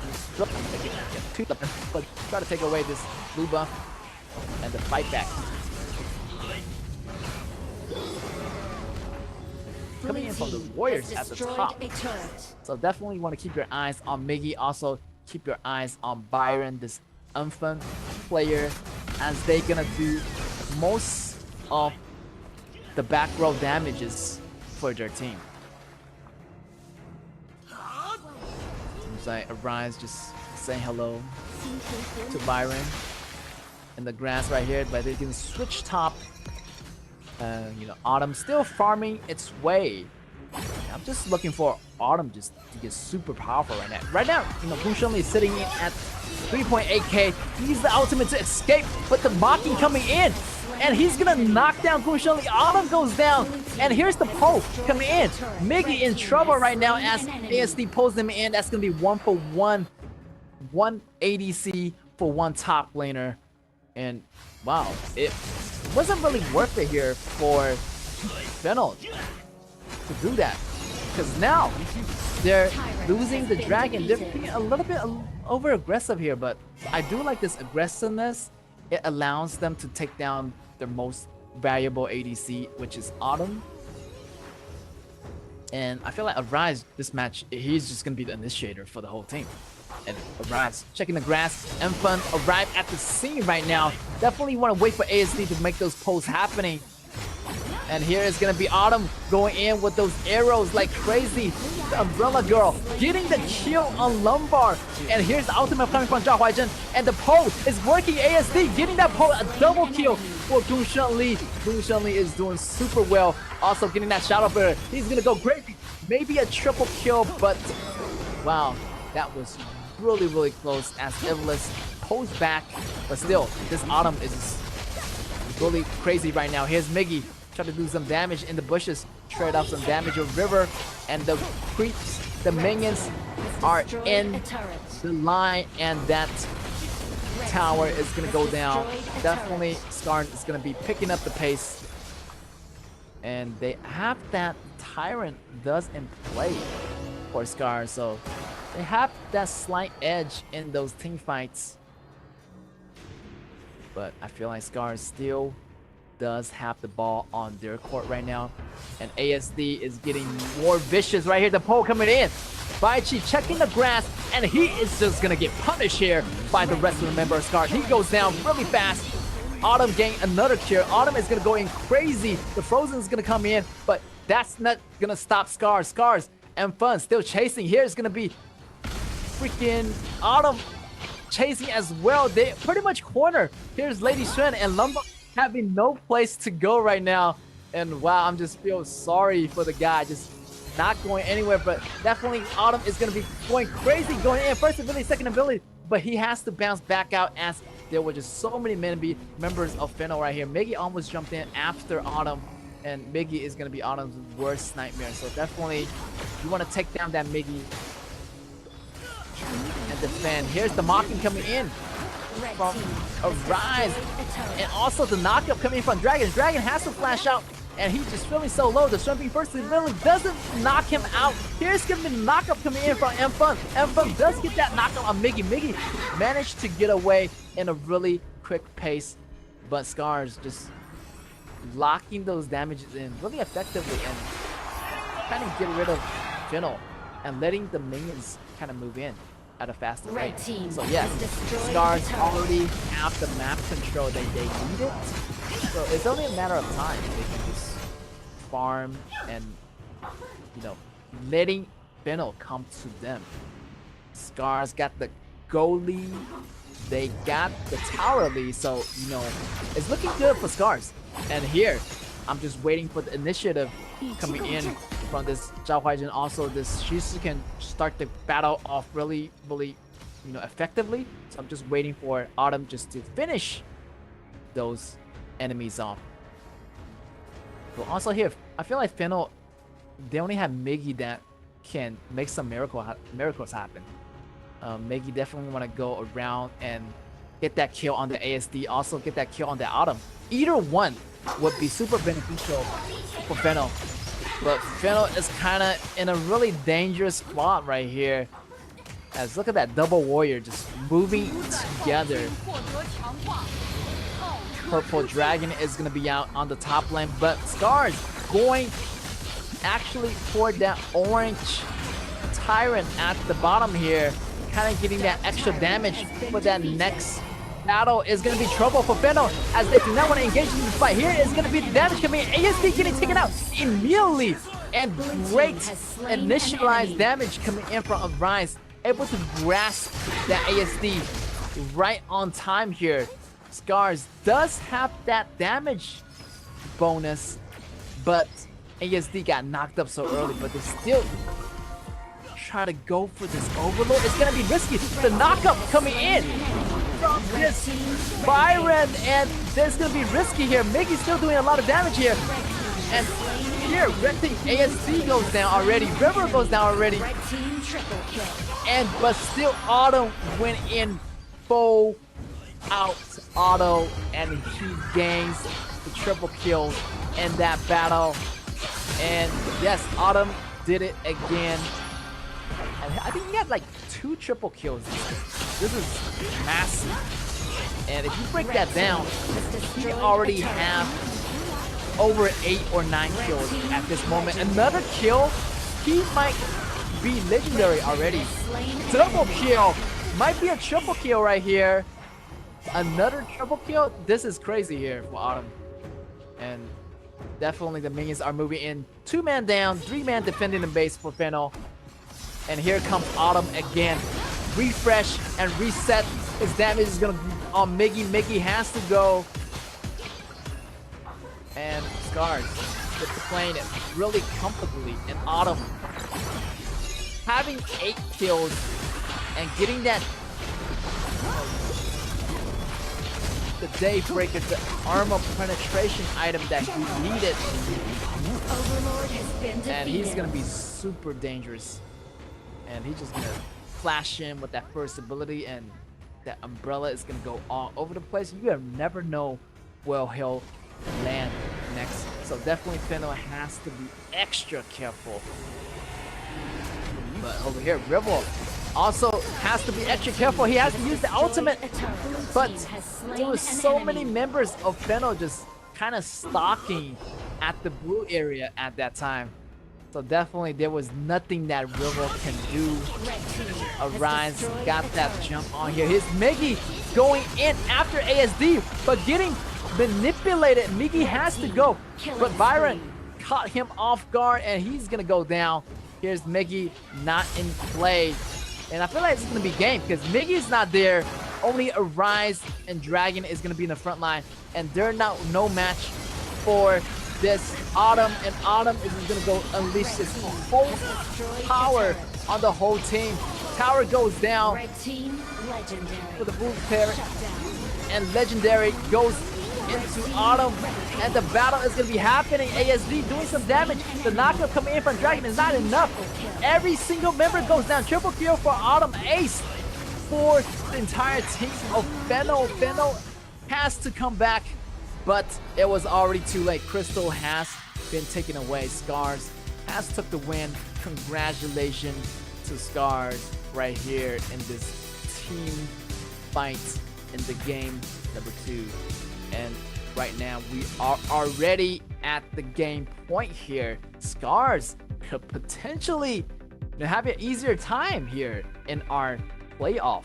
But try to take away this blue buff and the fight back. Coming in from the Warriors at the top. So definitely want to keep your eyes on Miggy. Also keep your eyes on Byron, this Memphun player, as they're gonna do most of the back row damages for their team. Seems like Arise just saying hello to Byron in the grass right here, but they can switch top. You know, Autumn still farming its way. I'm just looking for Autumn just to get super powerful right now. Right now, you know, Gu Shengli is sitting in at 3.8k. He's the ultimate to escape, but the mocking coming in. And he's gonna knock down Gu Shengli. Autumn goes down, and here's the poke coming in. Miggy in trouble right now as ASD pulls them in. That's gonna be 1-for-1, 1 ADC for 1 top laner. And wow, it wasn't really worth it here for Fennel to do that, because now they're losing the dragon. They're being a little bit over aggressive here, but I do like this aggressiveness. It allows them to take down their most valuable ADC, which is Autumn. And I feel like Arise, this match, he's just gonna be the initiator for the whole team. And Arise checking the grass. Memphun arrive at the scene right now. Definitely want to wait for ASD to make those pulls happening. And here is gonna be Autumn going in with those arrows like crazy. The Umbrella Girl getting the kill on Lombard. And here's the ultimate coming from Zhao Huaizhen. And the pole is working. ASD getting that pole, a double kill. for Goon Shun Li. Goon Shun Li is doing super well. Also getting that Shadow Barrier. He's gonna go crazy. Maybe a triple kill, but wow, that was really, really close as Ivalice pulls back. But still, this Autumn is really crazy right now. Here's Miggy trying to do some damage in the bushes, trade off some damage with River, and the creeps, the minions are in the line, and that tower is gonna go down. Definitely Skarn is gonna be picking up the pace, and they have that Tyrant does in play for Skarn, so they have that slight edge in those team fights. But I feel like Skarn still does have the ball on their court right now, and ASD is getting more vicious right here. The pole coming in. Baichi checking the grass, and he is just gonna get punished here by the rest of the member of Skarn. He goes down really fast. Autumn getting another kill. Autumn is gonna go in crazy. The Frozen is gonna come in, but that's not gonna stop Scars. Scars and Fun still chasing. Here's gonna be freaking Autumn chasing as well. They pretty much corner. Here's Lady Xuan and Lumba having no place to go right now. And wow, I'm just feel sorry for the guy. Just not going anywhere, but definitely Autumn is going to be going crazy, going in. First ability, second ability, but he has to bounce back out as there were just so many members of Fennel right here. Miggy almost jumped in after Autumn, and Miggy is going to be Autumn's worst nightmare. So definitely, you want to take down that Miggy and defend. Here's the mocking coming in from Arise, and also the knockup coming in from Dragon. Dragon has to flash out, and he's just feeling so low. The Shrimping First really doesn't knock him out. Here's gonna be the knockup coming in from M-Fun. M-Fun does get that knockup on Miggy. Miggy managed to get away in a really quick pace, but Scars just locking those damages in really effectively and kind of get rid of Fennel and letting the minions kind of move in at a faster rate. So yes, Scars already have the map control that they needed. So it's only a matter of time. They can just farm and, you know, letting Fennel come to them. Scars got the goal lead. They got the tower lead. So, you know, it's looking good for Scars. And here, I'm just waiting for the initiative coming in from this Zhao Huaijin. Also, this Shisu can start the battle off really, you know, effectively. So I'm just waiting for Autumn just to finish those enemies off. But also here, I feel like Fennel, they only have Miggy that can make some miracles happen. Miggy definitely want to go around and get that kill on the ASD, also get that kill on the Autumn. Either one would be super beneficial for Fennel. But Fennel is kind of in a really dangerous spot right here. As look at that double warrior just moving together. Purple Dragon is going to be out on the top lane, but Scars going actually for that orange Tyrant at the bottom here, kind of getting that extra damage for that next battle is going to be trouble for Fennel as they do not want to engage in this fight. Here is going to be the damage coming in. ASD getting taken out immediately, and great initialized damage coming in from Arise, able to grasp that ASD right on time here. Scars does have that damage bonus, but ASD got knocked up so early, but they still try to go for this overload. It's gonna be risky. The knockup coming in from this Byron, and there's gonna be risky here. Miggy's still doing a lot of damage here. And here, Red Team ASD goes down already. River goes down already. And but still Auto went in full out Auto, and he gains the triple kill in that battle. And yes, Autumn did it again. And I think he had like 2 triple kills. This is massive. And if you break that down, he already have over 8 or 9 kills at this moment. Another kill, he might be legendary already. Double kill, might be a triple kill right here. Another triple kill. This is crazy here for Autumn. And definitely the minions are moving in. 2-man down, 3-man defending the base for Fennel. And here comes Autumn again. Refresh and reset. His damage is gonna be on Miggy. Miggy has to go. And Scars just playing it really comfortably. And Autumn having 8 kills and getting that the Daybreaker, the armor penetration item that he needed. Overlord has been defeated. And he's gonna be super dangerous. And he's just gonna flash in with that first ability, and that umbrella is gonna go all over the place. You never know where he'll land next. So definitely Fennel has to be extra careful. But over here, Rivel also has to be extra careful. He has to use the ultimate. But there was so many members of Fennel just kind of stalking at the blue area at that time. So definitely there was nothing that Rivel can do. Arise got that jump on here. Here's Miggy going in after ASD, but getting manipulated. Miggy has to go, but Byron caught him off guard and he's gonna go down. Here's Miggy not in play. And I feel like it's gonna be game because Miggy's not there. Only Arise and Dragon is gonna be in the front line, and they're now no match for this Autumn, and Autumn is gonna go unleash his whole power on the whole team. Tower goes down for the blue pair, and Legendary goes into Autumn, and the battle is gonna be happening. ASD doing some damage. The knockup coming in from Dragon is not enough. Every single member goes down. Triple kill for Autumn. Ace for the entire team of Fennel. Fennel has to come back, but it was already too late. Crystal has been taken away. Scars has took the win. Congratulations to Scars right here in this team fight in the game number 2. And right now we are already at the game point here. Scars could potentially have an easier time here in our playoff,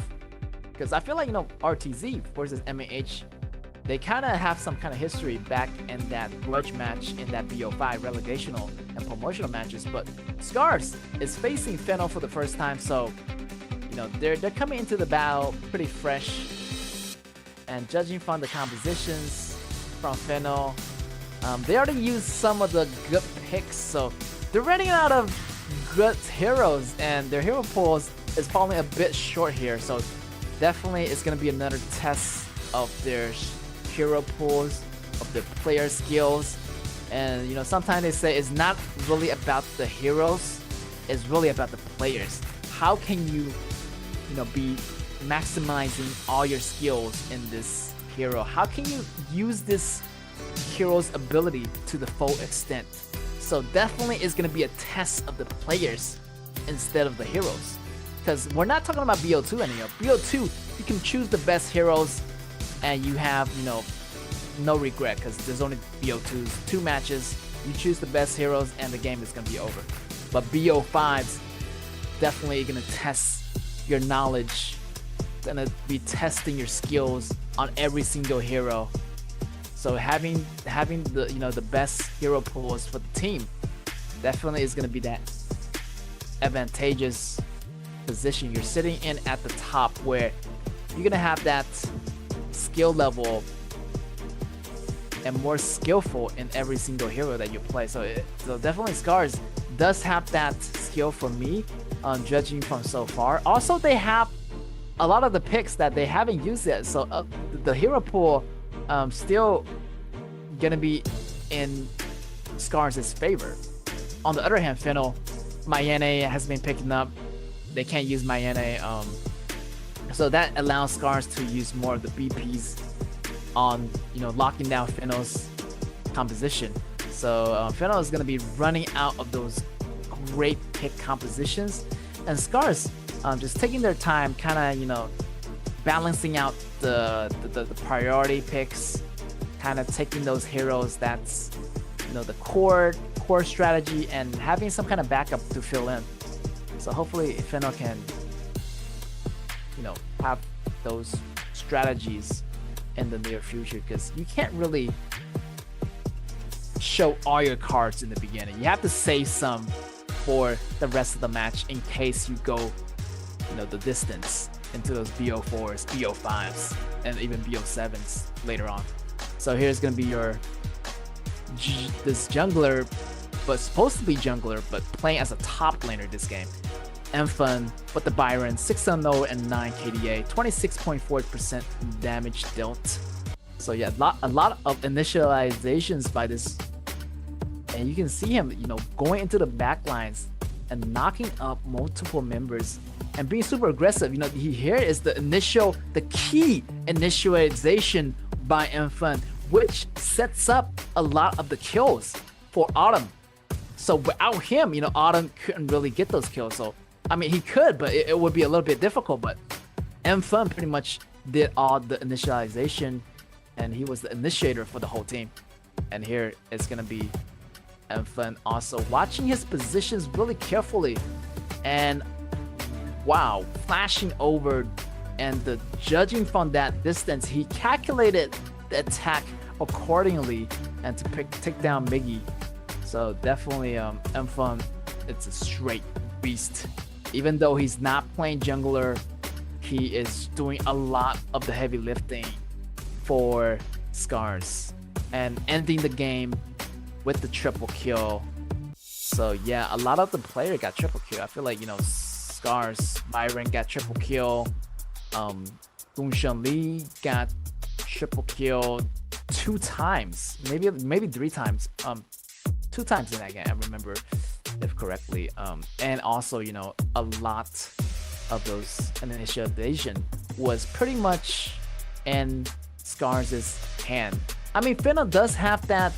because I feel like, RTZ versus MAH, they kind of have some kind of history back in that grudge match in that BO5 relegational and promotional matches. But Scars is facing Fennel for the first time, so they're coming into the battle pretty fresh. And judging from the compositions from Fennel, they already used some of the good picks, so they're running out of good heroes, and their hero pools is falling a bit short here. So definitely it's going to be another test of their hero pools, of their player skills. And sometimes they say it's not really about the heroes, it's really about the players. How can you be maximizing all your skills in this hero? How can you use this hero's ability to the full extent? So definitely it's going to be a test of the players instead of the heroes, because we're not talking about BO2 anymore. BO2, you can choose the best heroes and you have no regret, because there's only BO2s, 2 matches, you choose the best heroes and the game is going to be over. But BO5s definitely going to test your knowledge, gonna be testing your skills on every single hero. So having the the best hero pools for the team definitely is gonna be that advantageous position. You're sitting in at the top where you're gonna have that skill level and more skillful in every single hero that you play. So definitely Scars does have that skill for me, judging from so far. Also, they have a lot of the picks that they haven't used yet, so the hero pool still gonna be in Scars' favor. On the other hand, Fennel, Mayene has been picking up. They can't use Mayene, so that allows Scars to use more of the BPs on locking down Fennel's composition. So Fennel is gonna be running out of those great pick compositions, and Scars just taking their time, kind of balancing out the priority picks, kind of taking those heroes that's the core strategy, and having some kind of backup to fill in. So hopefully Fennel can have those strategies in the near future, because you can't really show all your cards in the beginning. You have to save some for the rest of the match in case you go the distance into those BO4s, BO5s, and even BO7s later on. So here's gonna be your this jungler, but supposed to be jungler, but playing as a top laner this game. Enfun with the Byron, 6-0 and 9 KDA, 26.4% damage dealt. So yeah, a lot of initializations by this, and you can see him, going into the backlines and knocking up multiple members and being super aggressive. Here is the key initialization by Enfun, which sets up a lot of the kills for Autumn. So without him, Autumn couldn't really get those kills. So he could, but it would be a little bit difficult. But Enfun pretty much did all the initialization, and he was the initiator for the whole team. And here it's gonna be Enfun also watching his positions really carefully, and wow, flashing over, and the judging from that distance, he calculated the attack accordingly and to take down Miggy. So definitely Enfun, it's a straight beast. Even though he's not playing jungler, he is doing a lot of the heavy lifting for Scars and ending the game with the triple kill. So yeah, a lot of the player got triple kill. I feel like, Scars, Byron got triple kill. Gunshan Li got triple kill 2 times, maybe 3 times. 2 times in that game, I remember if correctly. And also, a lot of those initialization was pretty much in Scars' hand. Fennel does have that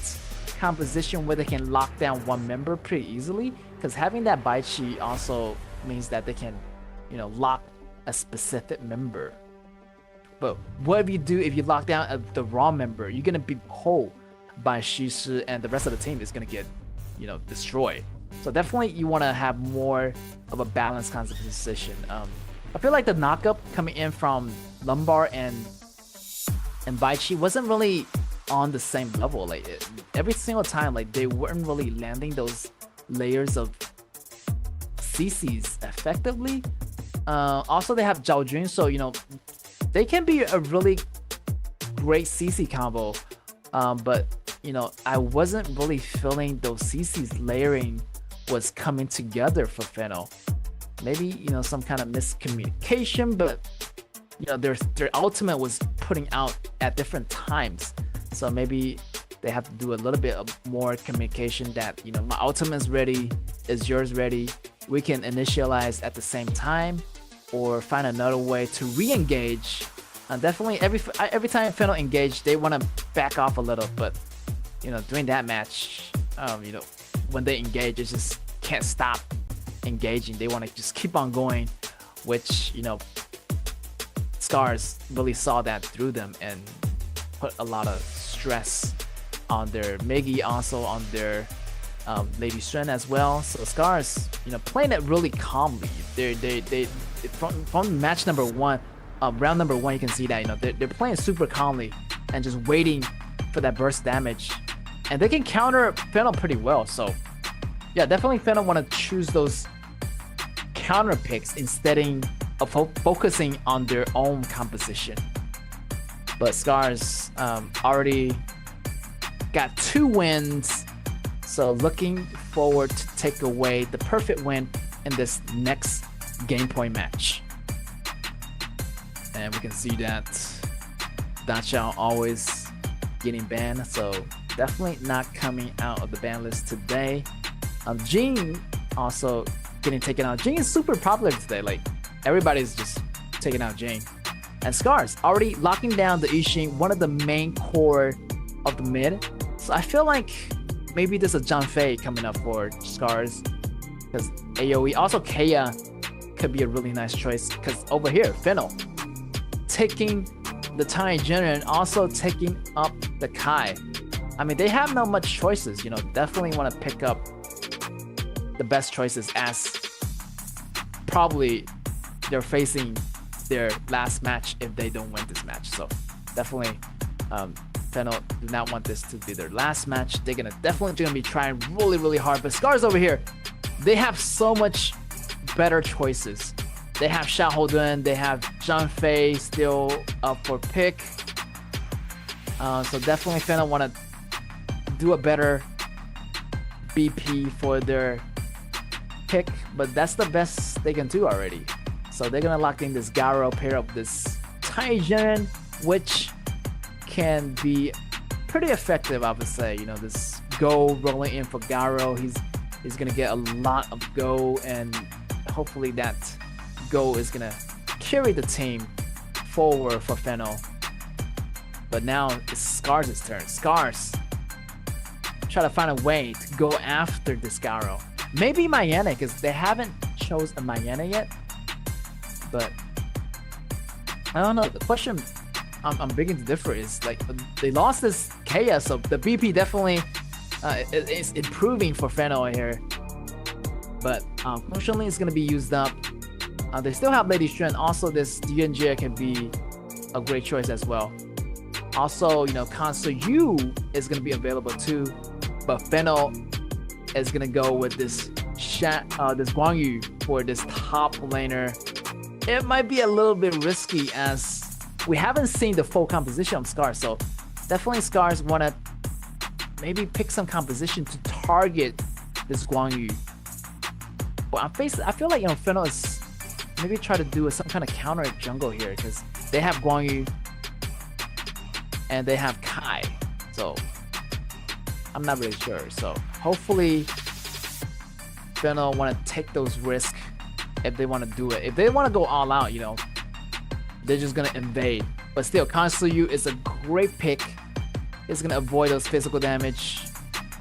composition where they can lock down one member pretty easily, because having that Baichi also means that they can, lock a specific member. But what if you lock down the wrong member? You're gonna be pulled by Shishi, and the rest of the team is gonna get, destroyed. So definitely you want to have more of a balanced kind of position. I feel like the knockup coming in from Lumbar and Baichi wasn't really on the same level. Like every single time, like they weren't really landing those layers of CCs effectively. Also they have Zhao Jun, so they can be a really great CC combo, but I wasn't really feeling those CCs layering was coming together for Fennel. Maybe some kind of miscommunication, but their ultimate was putting out at different times, so maybe they have to do a little bit of more communication that my ultimate is ready, is yours ready, we can initialize at the same time, or find another way to re-engage. Definitely every time Fennel engage, they want to back off a little, but during that match, when they engage, it just can't stop engaging. They want to just keep on going, which Scars really saw that through them and put a lot of stress on their Miggy, also on their Lady Shen as well. So Scars, playing it really calmly. They from match number 1, round number 1, you can see that they're playing super calmly and just waiting for that burst damage, and they can counter Fennel pretty well. So yeah, definitely Fennel want to choose those counter picks instead of focusing on their own composition. But Scars already got 2 wins, so looking forward to take away the perfect win in this next game point match. And we can see that Dachau always getting banned, so definitely not coming out of the ban list today. Jhin also getting taken out. Jhin is super popular today, like everybody's just taking out Jhin. And Scars already locking down the Ishin, one of the main core of the mid. So I feel like maybe there's a Zhang Fei coming up for Scars, because AoE. Also Kaya could be a really nice choice, because over here Fennel taking the Tiny Jin and also taking up the Kai. They have not much choices, definitely want to pick up the best choices, as probably they're facing their last match if they don't win this match. So definitely Fennel do not want this to be their last match. They're definitely gonna be trying really hard. But Scars over here, they have so much better choices. They have Xiahou Dun, they have Zhang Fei still up for pick. So definitely Fennel want to do a better BP for their pick, but that's the best they can do already. So they're gonna lock in this Garo pair up this Taijin, which can be pretty effective, I would say. You know, this Go rolling in for Garo, he's gonna get a lot of Go, and hopefully that Go is gonna carry the team forward for Fennel. But now it's Scars' turn. Scars try to find a way to go after this Garo. Maybe Mayana, because they haven't chose a Mayana yet. But I don't know. The question I'm beginning to differ is like they lost this Kaya, so the BP definitely is improving for Fennel here. But unfortunately, it's gonna be used up. They still have Lady Xuan. Also, this DNJ can be a great choice as well. Also, you know, Kansu Yu is gonna be available too, but Fennel is gonna go with this Guang Yu for this top laner. It might be a little bit risky as we haven't seen the full composition of Scars, so definitely Scars wanna maybe pick some composition to target this Guang Yu. But I feel like, you know, Fennel is maybe try to do some kind of counter jungle here because they have Guang Yu and they have Kai, so I'm not really sure. So hopefully Fennel want to take those risks if they want to do it. If they want to go all out, you know, they're just gonna invade. But still, Kansu Yu is a great pick. It's gonna avoid those physical damage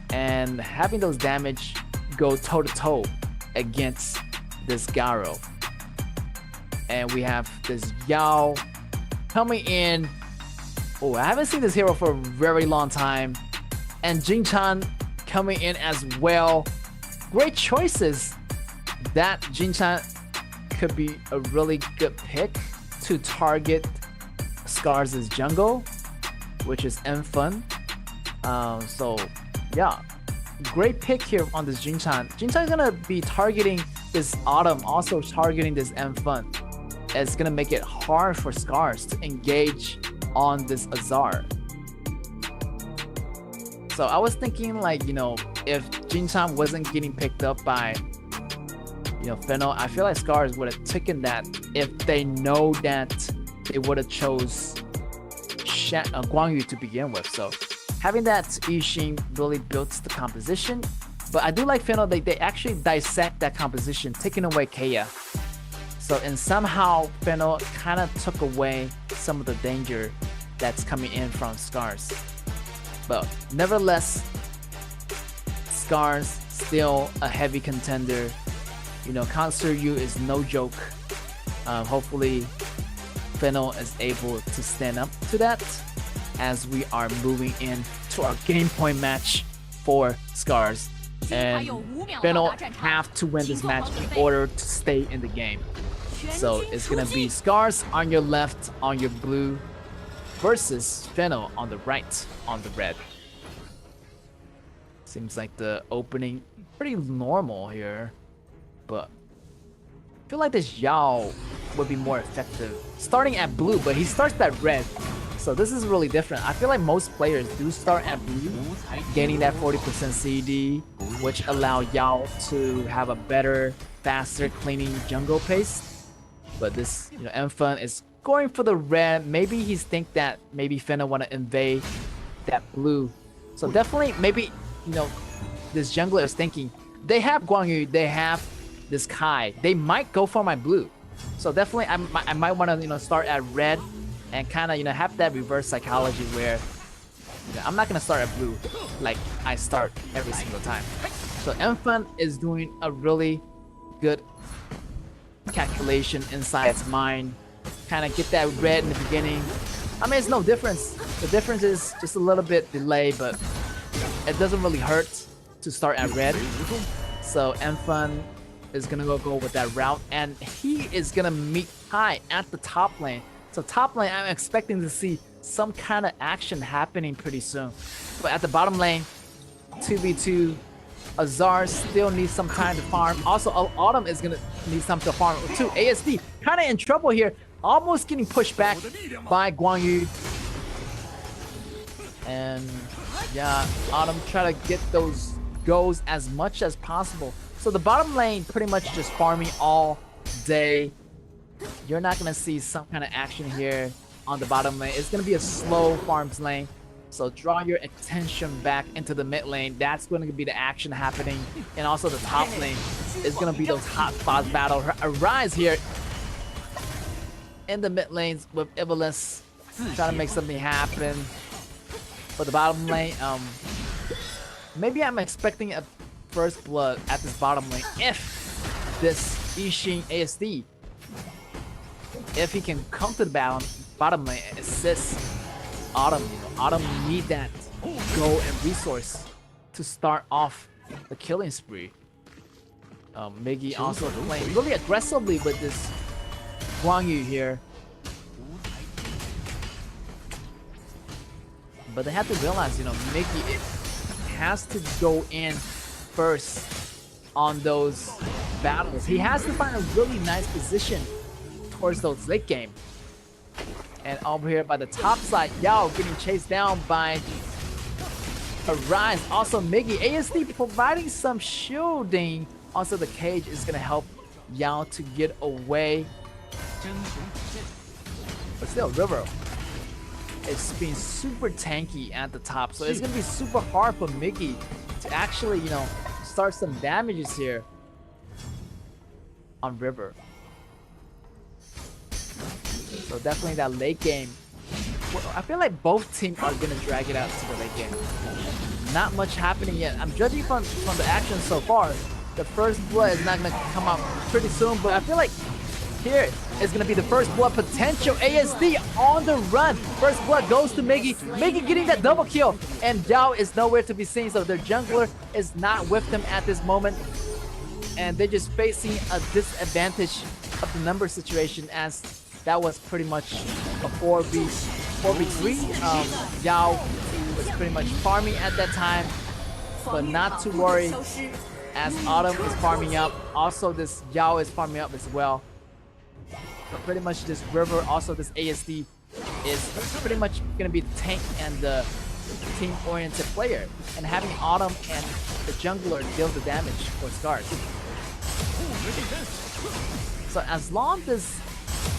and having those damage go toe to toe against this Garo. And we have this Yao coming in. Oh, I haven't seen this hero for a very long time. And Jin-chan coming in as well. Great choices. That Jin-chan could be a really good pick to target Scars' jungle, which is Enfun. So yeah, great pick here on this Jin-chan. Jin-chan is gonna be targeting this Autumn, also targeting this Enfun. It's gonna make it hard for Scars to engage on this Azar. So I was thinking, like, you know, if Jin-chan wasn't getting picked up by, you know, Fennel, I feel like Scars would have taken that if they know that they would have chose Guang Yu to begin with. So having that Yixing really builds the composition. But I do like Fennel, they actually dissect that composition, taking away Kaya. So, and somehow Fennel kind of took away some of the danger that's coming in from Scars. But nevertheless, Scars still a heavy contender. You know, Kansu Yu is no joke. Hopefully, Fennel is able to stand up to that as we are moving in to our game point match for Scars. And Fennel have to win this match in order to stay in the game. So it's gonna be Scars on your left, on your blue, versus Fennel on the right, on the red. Seems like the opening pretty normal here, but I feel like this Yao would be more effective starting at blue, but he starts at red. So this is really different. I feel like most players do start at blue, gaining that 40% CD, which allow Yao to have a better, faster cleaning jungle pace. But this, you know, Enfun is going for the red. Maybe he's think that maybe Fennel want to invade that blue. So definitely, maybe, you know, this jungler is thinking they have Guang Yu, they have this Kai. They might go for my blue. So definitely, I might want to, you know, start at red and kind of, you know, have that reverse psychology where, you know, I'm not gonna start at blue like I start every single time. So Enfun is doing a really good calculation inside its mind, kind of get that red in the beginning. I mean, it's no difference. The difference is just a little bit delay, but it doesn't really hurt to start at red. So Enfun is gonna go with that route, and he is gonna meet Kai at the top lane. So top lane, I'm expecting to see some kind of action happening pretty soon. But at the bottom lane, 2v2, Azar still needs some time to farm. Also, Autumn is gonna need some to farm too. ASD kind of in trouble here, almost getting pushed back by Guang Yu. And Yeah, Autumn try to get those goals as much as possible. So the bottom lane pretty much just farming all day. You're not gonna see some kind of action here on the bottom lane. It's gonna be a slow farms lane. So draw your attention back into the mid lane. That's going to be the action happening. And also the top lane is going to be those hot spots battle. Arise here in the mid lanes with Ivalice trying to make something happen. For the bottom lane, maybe I'm expecting a first blood at this bottom lane if this Ishin ASD, if he can come to the bottom lane and assist Autumn. Autumn need that gold and resource to start off the killing spree. Miggy also playing really aggressively with this Guangyu here. But they have to realize, Miggy has to go in first on those battles. He has to find a really nice position towards those late game. And over here by the top side, Yao getting chased down by Arise. Also Miggy, ASD providing some shielding. Also the cage is gonna help Yao to get away. But still, River is being super tanky at the top. So it's gonna be super hard for Miggy to actually, start some damages here on River. So definitely that late game. Well, I feel like both teams are gonna drag it out to the late game. Not much happening yet. I'm judging from the action so far. The first blood is not gonna come out pretty soon, but I feel like here is gonna be the first blood potential. ASD on the run. First blood goes to Miggy. Miggy getting that double kill, and Yao is nowhere to be seen. So their jungler is not with them at this moment, and they're just facing a disadvantage of the number situation as that was pretty much a 4v3. Yao was pretty much farming at that time, but not to worry as Autumn is farming up. Also, this Yao is farming up as well. But pretty much this River, also this ASD, is pretty much going to be the tank and the team-oriented player. And having Autumn and the jungler deal the damage for Scars. So as long as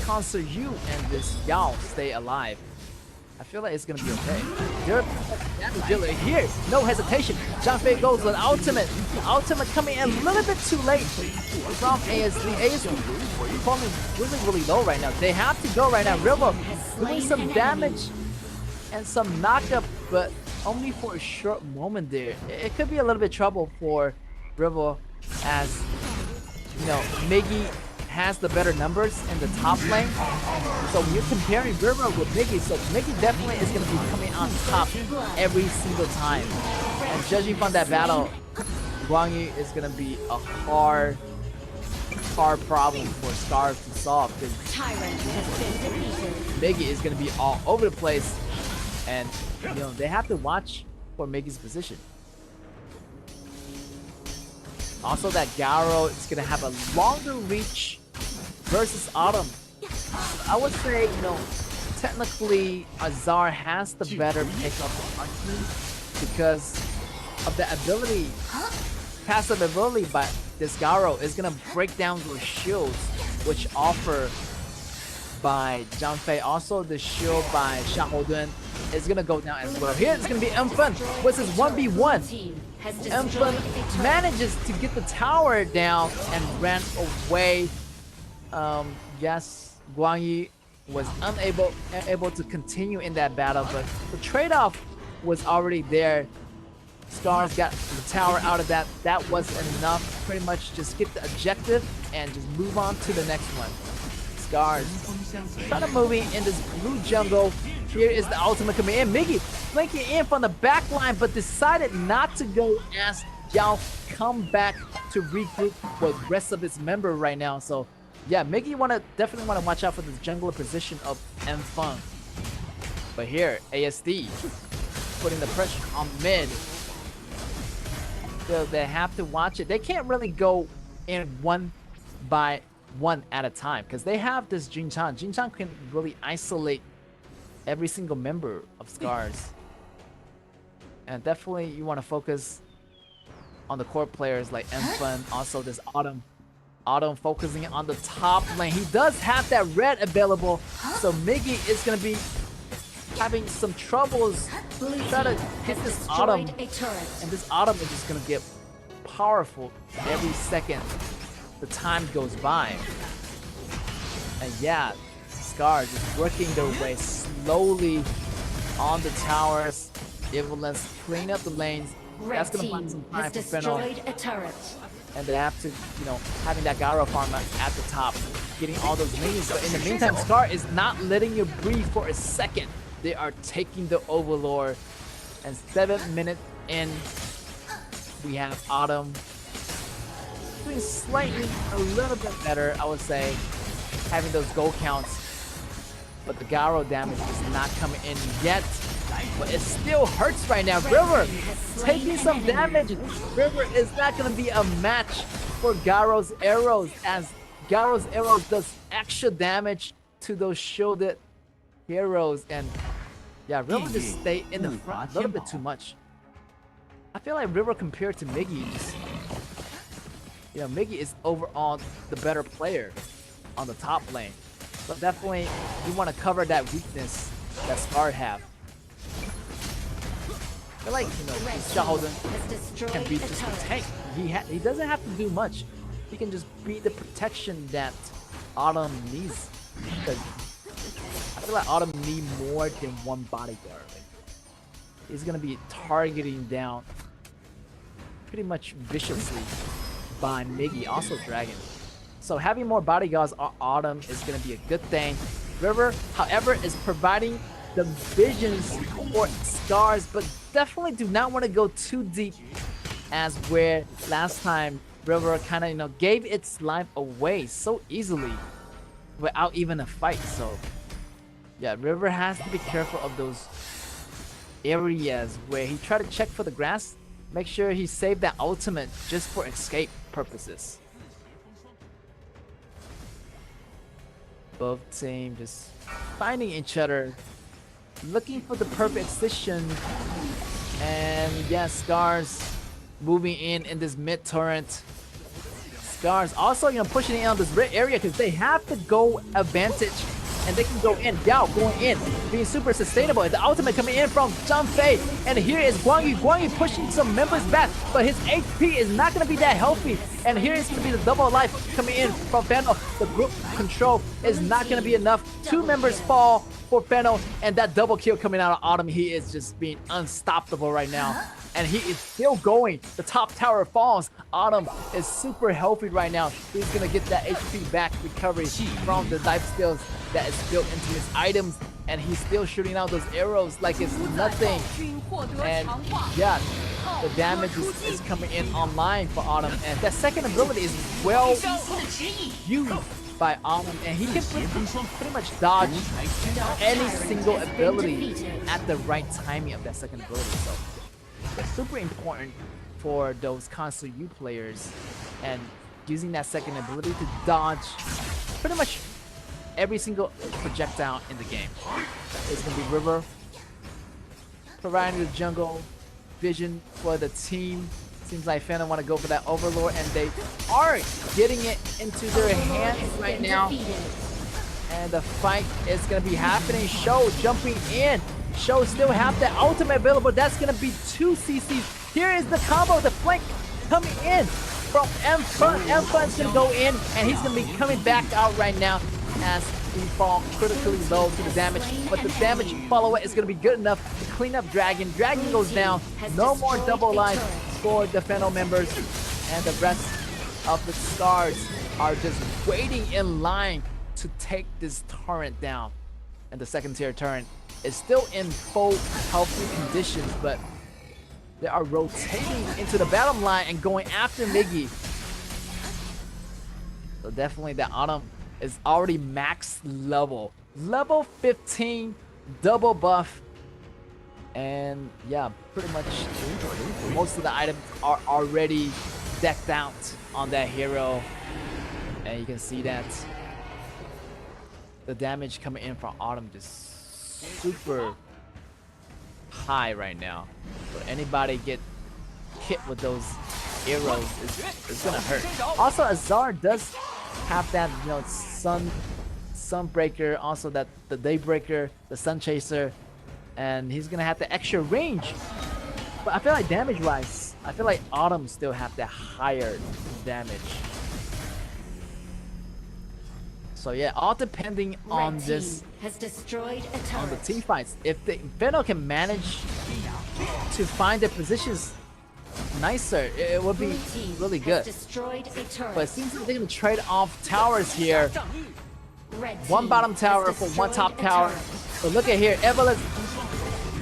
Concert U and this Yao stay alive, I feel like it's gonna be okay. They're damage here, no hesitation. Zhang goes with ultimate. The ultimate coming in a little bit too late from ASD. ASD falling really low right now. They have to go right now. River doing some damage and some knockup, but only for a short moment there. It could be a little bit trouble for River as Miggy has the better numbers in the top lane. So when you're comparing River with Miggy, so Miggy definitely is going to be coming on top every single time. And judging from that battle, Guangyu is going to be a hard problem for Scarf to solve, because Miggy is going to be all over the place, and they have to watch for Miggy's position. Also, that Garo is going to have a longer reach versus Autumn. I would say, technically Azar has the better pick of the argument because of the ability, passive ability by this Garo is going to break down those shields which offer by Zhang Fei. Also, the shield by Xiahou is going to go down as well. Here it's going to be Enfun versus 1v1. Enfun manages to get the tower down and ran away. Yes, Guangyu was unable to continue in that battle, but the trade-off was already there. Scars got the tower out of that. That was enough. Pretty much just get the objective and just move on to the next one. Scars trying to move in this blue jungle. Here is the ultimate coming in. Miggy flanking in from the back line, but decided not to go as Yao come back to regroup with the rest of his member right now. So yeah, Miggy definitely want to watch out for this jungler position of Enfun. But here, ASD putting the pressure on mid. So they have to watch it. They can't really go in one by one at a time because they have this Jin Chan. Jin Chan can really isolate every single member of Scars. And definitely you want to focus on the core players like Enfun, also this Autumn. Autumn focusing on the top lane. He does have that red available, so Miggy is going to be having some troubles trying to hit this Autumn. And this Autumn is just going to get powerful every second the time goes by. And yeah, Scar just working their way slowly on the towers. Evelyn's clean up the lanes. That's gonna find some time for Fennel. And they have to, you know, having that Garo farm at the top, getting all those minions. But in the meantime, Scar is not letting you breathe for a second. They are taking the Overlord. And 7 minutes in, we have Autumn doing slightly a little bit better, I would say, having those gold counts. But the Garo damage is not coming in yet. But it still hurts right now. River taking some damage. River is not going to be a match for Garo's arrows, as Garo's arrows does extra damage to those shielded heroes. And yeah, River just stay in the front a little bit too much. I feel like River compared to Miggy, just, you know, Miggy is overall the better player on the top lane. But definitely you want to cover that weakness that Scar have. I feel like, you know, Xiaodan can be just a tank. He doesn't have to do much. He can just be the protection that Autumn needs. Because I feel like Autumn need more than one bodyguard. He's gonna be targeting down pretty much viciously by Miggy, also Dragon. So having more bodyguards on Autumn is gonna be a good thing. River, however, is providing the visions for Scars, but definitely do not want to go too deep, as where last time River kind of, you know, gave its life away so easily without even a fight. So yeah, River has to be careful of those areas where he tried to check for the grass. Make sure he saved that ultimate just for escape purposes. Both teams just finding each other, looking for the perfect position. And yeah, Scars moving in this mid turret. Scars also, you know, pushing in on this red area because they have to go advantage, and they can go in. Yao going in, being super sustainable. And the ultimate coming in from Zhang Fei. And here is Guang Yu. Guang Yu pushing some members back, but his HP is not going to be that healthy. And here is going to be the double life coming in from Fennel. The group control is not going to be enough. 2 members fall for Fennel, and that double kill coming out of Autumn. He is just being unstoppable right now. And he is still going. The top tower falls. Autumn is super healthy right now. He's going to get that HP back recovery from the life skills that is built into his items. And he's still shooting out those arrows like it's nothing. And yeah, the damage is coming in online for Autumn. And that second ability is well used by Autumn, and he can pretty much dodge any single ability at the right timing of that second ability. So it's super important for those console U players, and using that second ability to dodge pretty much every single projectile in the game. It's gonna be River providing the jungle vision for the team. Seems like Fennel want to go for that Overlord, and they are getting it into their hands right now. And the fight is going to be happening. Show jumping in. Show still have the ultimate available. That's going to be 2 CCs. Here is the combo, the flank coming in from Enfun. Enfun's going to go in, and he's going to be coming back out right now as he falls critically low to the damage. But the damage follow-up is going to be good enough to clean up Dragon. Dragon goes down. No more double life for the Fennel members, and the rest of the Scars are just waiting in line to take this turret down. And the second tier turret is still in full healthy conditions, but they are rotating into the bottom line and going after Miggy. So definitely that Autumn is already max level. Level 15 double buff. And yeah, pretty much most of the items are already decked out on that hero. And you can see that the damage coming in from Autumn just super high right now. So anybody get hit with those arrows is gonna hurt. Also, Azar does have that, you know, Sunbreaker, also that the Daybreaker, the Sun Chaser, and he's gonna have the extra range. But I feel like damage-wise, I feel like Autumn still have the higher damage. So yeah, all depending on this, on the team fights. If the Inferno can manage to find their positions nicer, it would be really good. But it seems like they're gonna trade off towers here. One bottom tower for one top tower. But look at here, Evelyn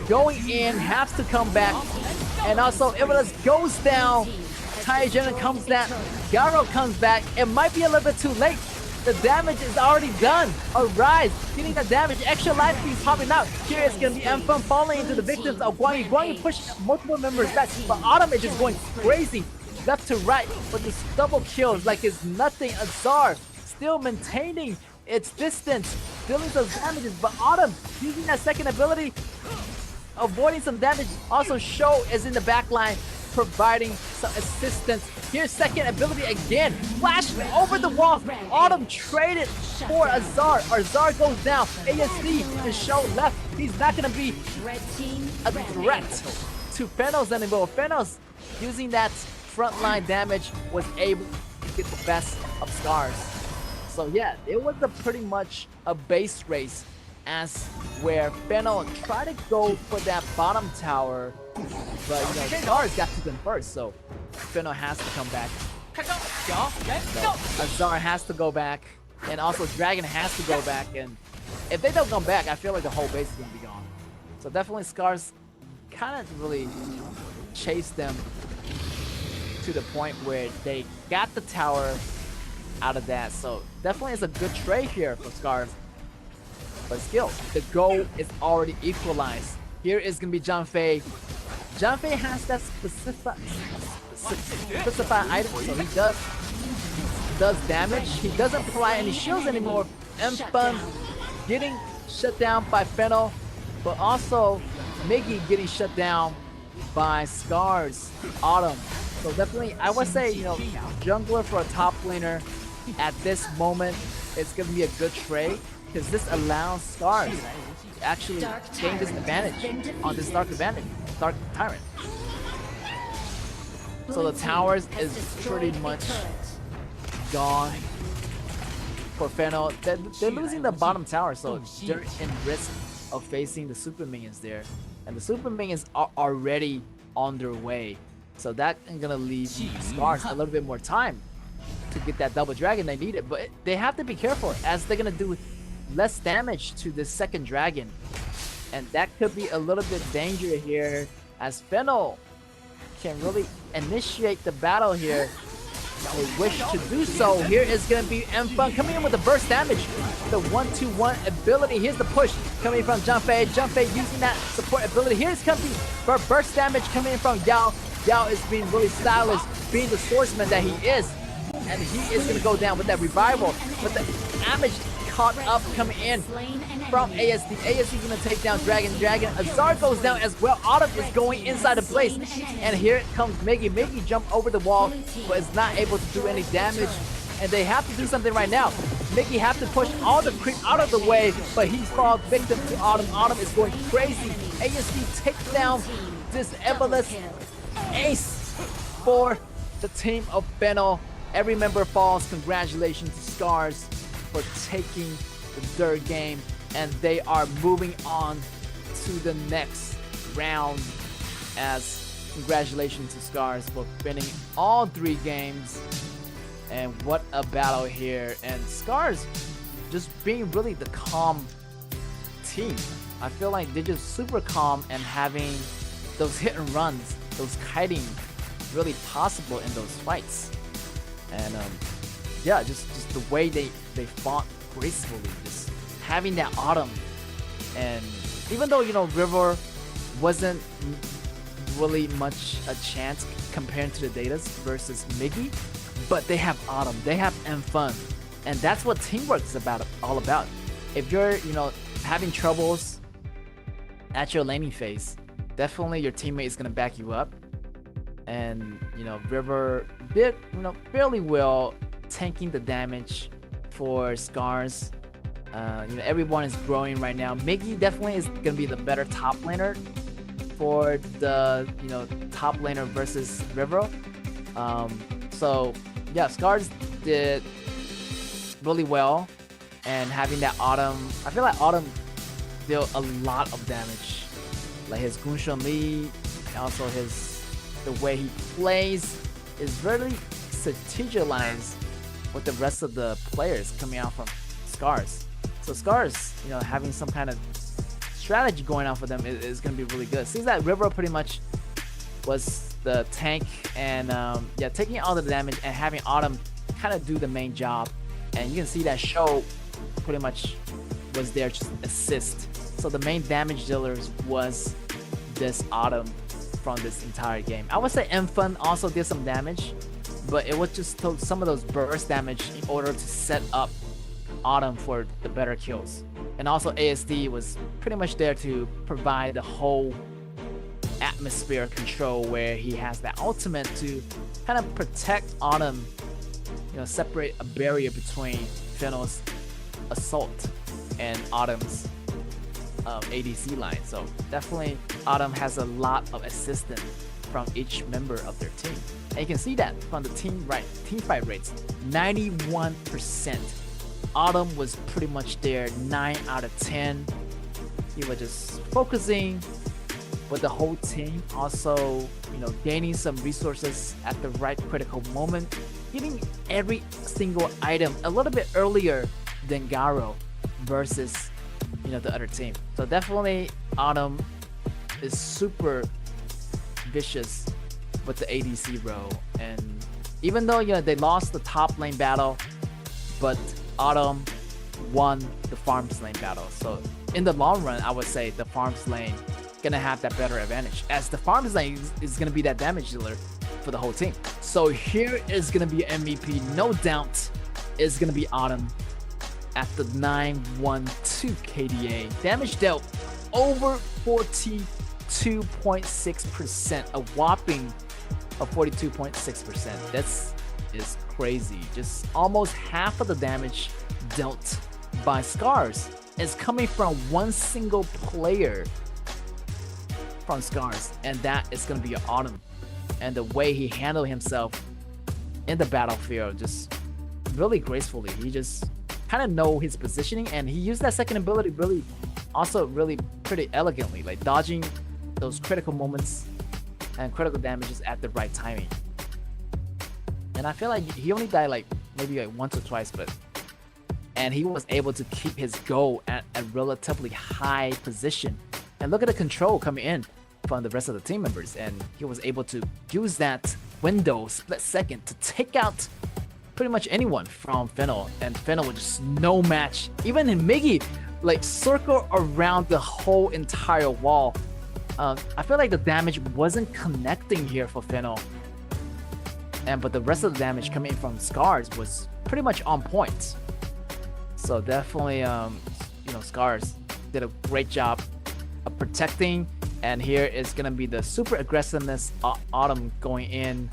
going in, has to come back. And also Evelyn goes down. Tyrogen comes down. Garo comes back. It might be a little bit too late. The damage is already done. Arise, getting the damage. Extra life being popping out. Here it's gonna be Enfun falling into the victims of Guang Yu. Guang Yu pushed multiple members back, but Autumn is just going crazy left to right. But this double kills like it's nothing. Azar still maintaining its distance, dealing those damages. But Autumn using that second ability, avoiding some damage. Also, Sho is in the back line, providing some assistance. Here's second ability again. Flash over the wall. Autumn traded for Azar. Azar goes down. ASD and Sho left. He's not going to be a threat to Fenos anymore. Fenos, using that frontline damage, was able to get the best of Scars. So yeah, it was pretty much a base race, as where Fennel tried to go for that bottom tower, but you know, Scars got to them first, so Fennel has to come back. So Azar has to go back, and also Dragon has to go back, and if they don't come back, I feel like the whole base is gonna be gone. So definitely Scars kind of really chased them to the point where they got the tower out of that. So definitely it's a good trade here for Scars. But still, the goal is already equalized. Here is gonna be Zhang-Fei. Zhang-Fei has that specified item, so he does damage. He doesn't apply any shields anymore. Enfun getting shut down by Fennel, but also Miggy getting shut down by Scars, Autumn. So definitely, I would say, you know, jungler for a top laner at this moment is gonna be a good trade, because this allows Scars to actually gain this advantage on this Dark Tyrant. So the towers is pretty much gone for Fennel. They're losing the bottom tower, so they're in risk of facing the super minions there. And the super minions are already on their way. So that's gonna leave Scars a little bit more time to get that double dragon they need it. But they have to be careful, as they're gonna do less damage to the second dragon. And that could be a little bit dangerous here, as Fennel can really initiate the battle here. They wish to do so. Here is going to be Enfun coming in with the burst damage. The 1-2-1 ability. Here's the push coming from Zhang-Fei. Zhang-Fei using that support ability. Here's going to be burst damage coming in from Yao. Yao is being really stylish, being the swordsman that he is. And he is going to go down with that revival. But the damage caught up coming in from ASD. ASD going to take down Dragon. Azar goes down as well. Autumn is going inside the place. And here comes Miggy. Miggy jumped over the wall, but is not able to do any damage. And they have to do something right now. Miggy have to push all the creep out of the way, but he falls victim to Autumn. Autumn is going crazy. ASD takes down this Evolus. Ace for the team of Fennel. Every member falls. Congratulations to Scars for taking the third game, and they are moving on to the next round. As congratulations to Scars for winning all 3 games. And what a battle here, and Scars just being really the calm team. I feel like they're just super calm, and having those hit and runs, those kiting really possible in those fights. And yeah, just the way they fought gracefully, just having that Autumn. And even though, you know, River wasn't really much a chance compared to the Datas versus Miggy, but they have Autumn, they have Enfun, and that's what teamwork is all about. If you're, you know, having troubles at your laning phase, definitely your teammate is gonna back you up. And River did fairly well tanking the damage for Scars. Everyone is growing right now. Miggy definitely is gonna be the better top laner for the top laner versus River. So yeah, Scars did really well, and having that Autumn, I feel like Autumn dealt a lot of damage. Like his Gunshan Li, and also the way he plays is very strategized with the rest of the players coming out from Scars. So Scars, having some kind of strategy going on for them is going to be really good. Seems that River pretty much was the tank, and taking all the damage and having Autumn kind of do the main job. And you can see that Show pretty much was there to assist. So the main damage dealers was this Autumn from this entire game. I would say Enfun also did some damage, but it was just some of those burst damage in order to set up Autumn for the better kills. And also ASD was pretty much there to provide the whole atmosphere control, where he has that ultimate to kind of protect Autumn, separate a barrier between Fennel's assault and Autumn's ADC line. So definitely Autumn has a lot of assistance from each member of their team. And you can see that from the team fight rates, 91%. Autumn was pretty much there, 9 out of 10. He was just focusing with the whole team, also gaining some resources at the right critical moment, hitting every single item a little bit earlier than Garo versus the other team. So definitely Autumn is super vicious with the ADC role. And even though they lost the top lane battle, but Autumn won the farms lane battle. So in the long run, I would say the farms lane gonna have that better advantage, as the farms lane is gonna be that damage dealer for the whole team. So here is gonna be MVP, no doubt, is gonna be Autumn at the 912 KDA. Damage dealt over 42.6%, a whopping of 42.6%. That's is crazy. Just almost half of the damage dealt by Scars is coming from one single player from Scars, and that is going to be Autumn. And the way he handled himself in the battlefield, just really gracefully. He just kind of know his positioning, and he used that second ability really pretty elegantly, like dodging those critical moments and critical damages at the right timing. And I feel like he only died maybe once or twice, and he was able to keep his goal at a relatively high position. And look at the control coming in from the rest of the team members, and he was able to use that window, split second, to take out pretty much anyone from Fennel, and Fennel was just no match. Even in Miggy, circle around the whole entire wall. I feel like the damage wasn't connecting here for Fennel, but the rest of the damage coming in from Scars was pretty much on point. So definitely, Scars did a great job of protecting. And here is gonna be the super aggressiveness Autumn going in.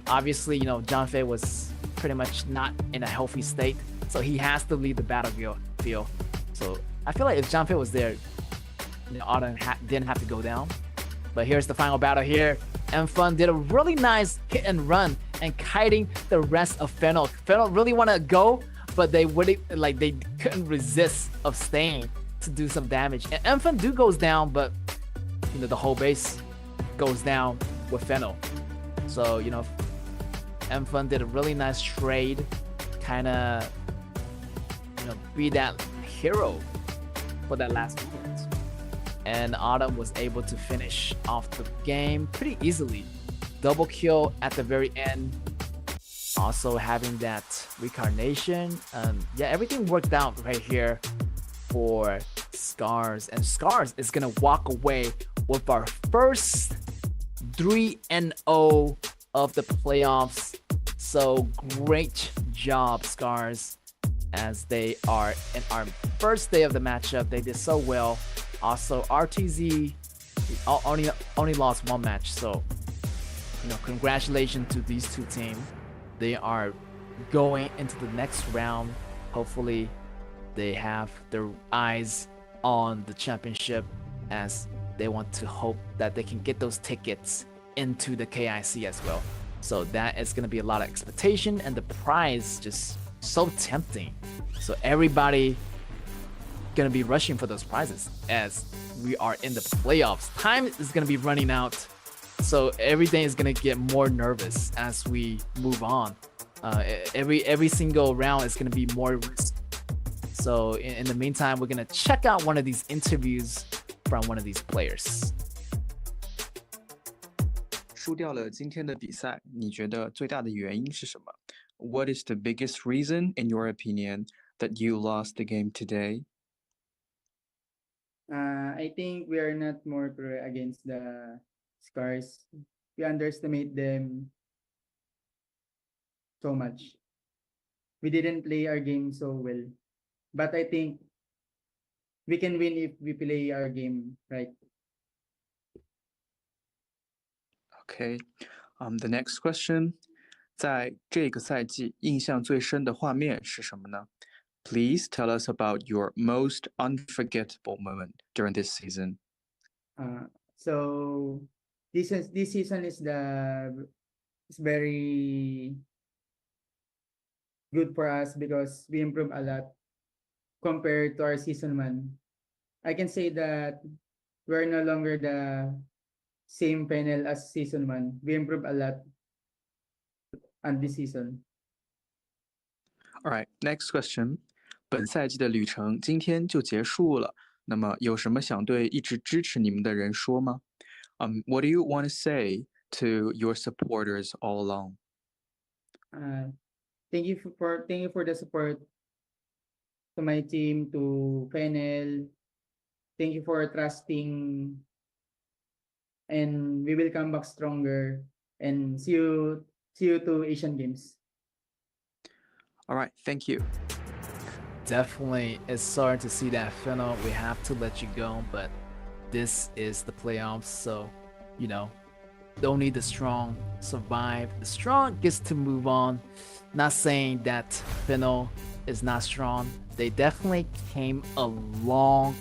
Obviously, Janfei was pretty much not in a healthy state, so he has to leave the battlefield. So I feel like if Janfei was there, Autumn didn't have to go down. But here's the final battle here. Enfun did a really nice hit and run and kiting the rest of Fennel. Fennel really want to go, but they couldn't resist of staying to do some damage. And Enfun goes down, but the whole base goes down with Fennel. So Enfun did a really nice trade, kind of be that hero for that last moment. And Autumn was able to finish off the game pretty easily. Double kill at the very end. Also having that reincarnation. Everything worked out right here for Scars. And Scars is going to walk away with our first 3-0 of the playoffs. So great job, Scars, as they are in our first day of the matchup. They did so well. Also, RTZ only lost one match. So, congratulations to these two teams. They are going into the next round. Hopefully, they have their eyes on the championship, as they want to hope that they can get those tickets into the KIC as well. So that is going to be a lot of expectation, and the prize just so tempting. So everybody going to be rushing for those prizes as we are in the playoffs. Time is going to be running out, so everything is going to get more nervous as we move on. Every single round is going to be more risky. So in the meantime, we're going to check out one of these interviews from one of these players. 输掉了今天的比赛，你觉得最大的原因是什么？ What is the biggest reason, in your opinion, that you lost the game today? I think we are not more pro against the Scars. We underestimate them so much. We didn't play our game so well. But I think we can win if we play our game right. Okay, the next question. 在这个赛季印象最深的画面是什么呢？ Please tell us about your most unforgettable moment during this season. So this season is very good for us because we improved a lot compared to our season 1. I can say that we're no longer the same panel as season 1. We improved a lot on this season. All right, next question. 本赛季的旅程今天就结束了，那么有什么想对一直支持你们的人说吗？ What do you want to say to your supporters all along? Thank you for the support to my team, to Fennel. Thank you for trusting, and we will come back stronger. And see you to Asian Games. All right, thank you. Definitely, it's sorry to see that, Fennel. We have to let you go, but this is the playoffs, so only the strong survive. The strong gets to move on. Not saying that Fennel is not strong. They definitely came a long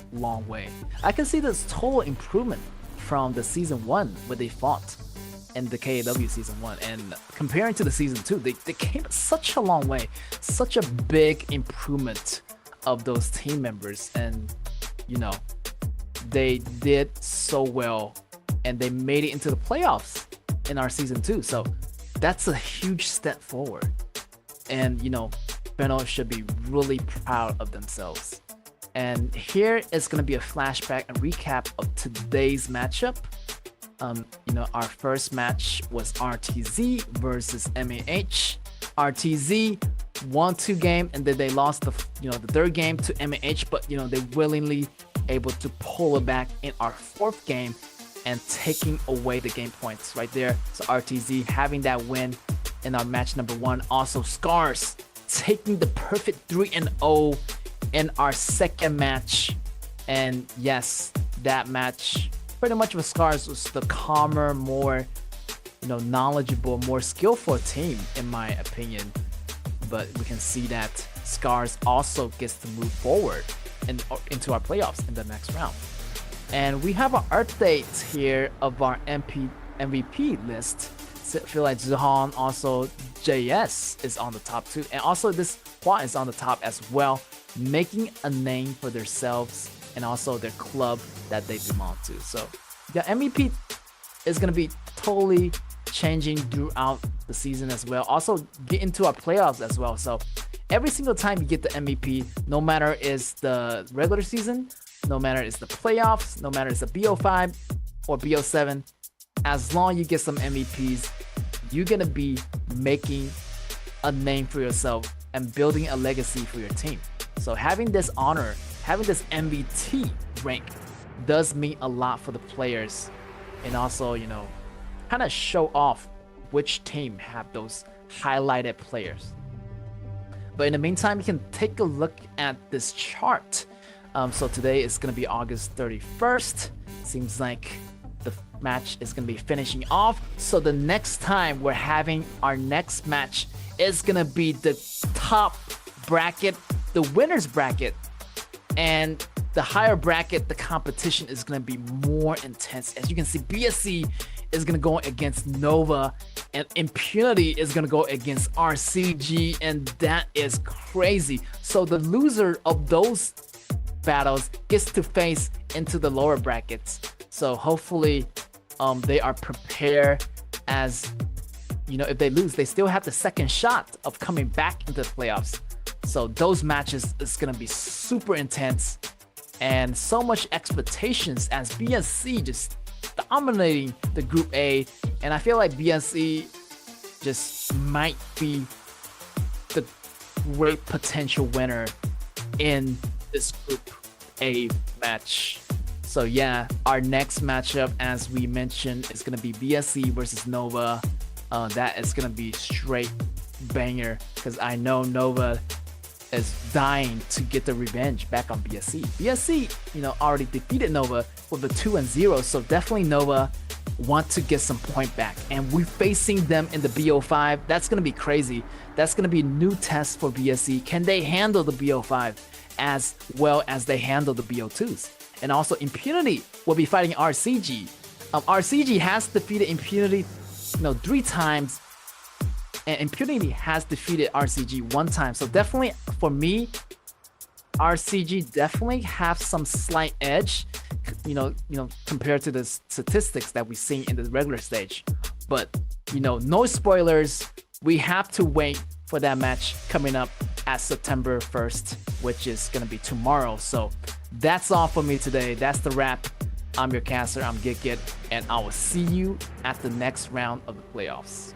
way. I can see this total improvement from the season 1 where they fought in the KAW season 1, and comparing to the season 2, they came such a long way, such a big improvement of those team members, and they did so well, and they made it into the playoffs in our season 2. So that's a huge step forward, and Fennel should be really proud of themselves. And here is going to be a flashback and recap of today's matchup. Our first match was RTZ versus MAH. RTZ won 2 games, and then they lost the third game to MAH, but they willingly able to pull it back in our 4th game and taking away the game points right there. So RTZ having that win in our match number 1. Also Scars taking the perfect 3-0 in our 2nd match. And yes, that match pretty much with Scars was the calmer, more knowledgeable, more skillful team in my opinion. But we can see that Scars also gets to move forward into our playoffs in the next round. And we have an update here of our MVP list. So I feel like Zuhan, also JS is on the top 2, and also this Hua is on the top as well, making a name for themselves and also their club that they belong to. So the MVP is going to be totally changing throughout the season as well. Also get into our playoffs as well. So every single time you get the MVP, no matter is the regular season, no matter it's the playoffs, no matter it's the BO5 or BO7, as long as you get some MVPs, you're going to be making a name for yourself and building a legacy for your team. So having this honor, having this MVP rank does mean a lot for the players, and also, kind of show off which team have those highlighted players. But in the meantime, you can take a look at this chart. So today is going to be August 31st. Seems like the match is gonna be finishing off. So the next time we're having our next match is gonna be the top bracket, the winner's bracket. And the higher bracket, the competition is gonna be more intense. As you can see, BSC is gonna go against Nova, and Impunity is gonna go against RCG, and that is crazy. So the loser of those battles gets to face into the lower brackets. So hopefully they are prepared, as you know, if they lose, they still have the second shot of coming back into the playoffs. So those matches is gonna be super intense, and so much expectations as BSC just dominating the Group A, and I feel like BSC just might be the great potential winner in this Group A match. So yeah, our next matchup, as we mentioned, is gonna be BSC versus Nova. That is gonna be straight banger, because I know Nova is dying to get the revenge back on BSC. BSC, you know, already defeated Nova with a 2-0, so definitely Nova want to get some point back. And we're facing them in the BO5. That's gonna be crazy. That's gonna be a new test for BSC. Can they handle the BO5 as well as they handle the BO2s? And also Impunity will be fighting RCG. RCG has defeated Impunity, 3 times, and Impunity has defeated RCG 1 time. So definitely for me, RCG definitely have some slight edge, compared to the statistics that we see in the regular stage. But no spoilers. We have to wait for that match coming up at September 1st, which is gonna be tomorrow. So that's all for me today. That's the wrap. I'm your caster. I'm Git, and I will see you at the next round of the playoffs.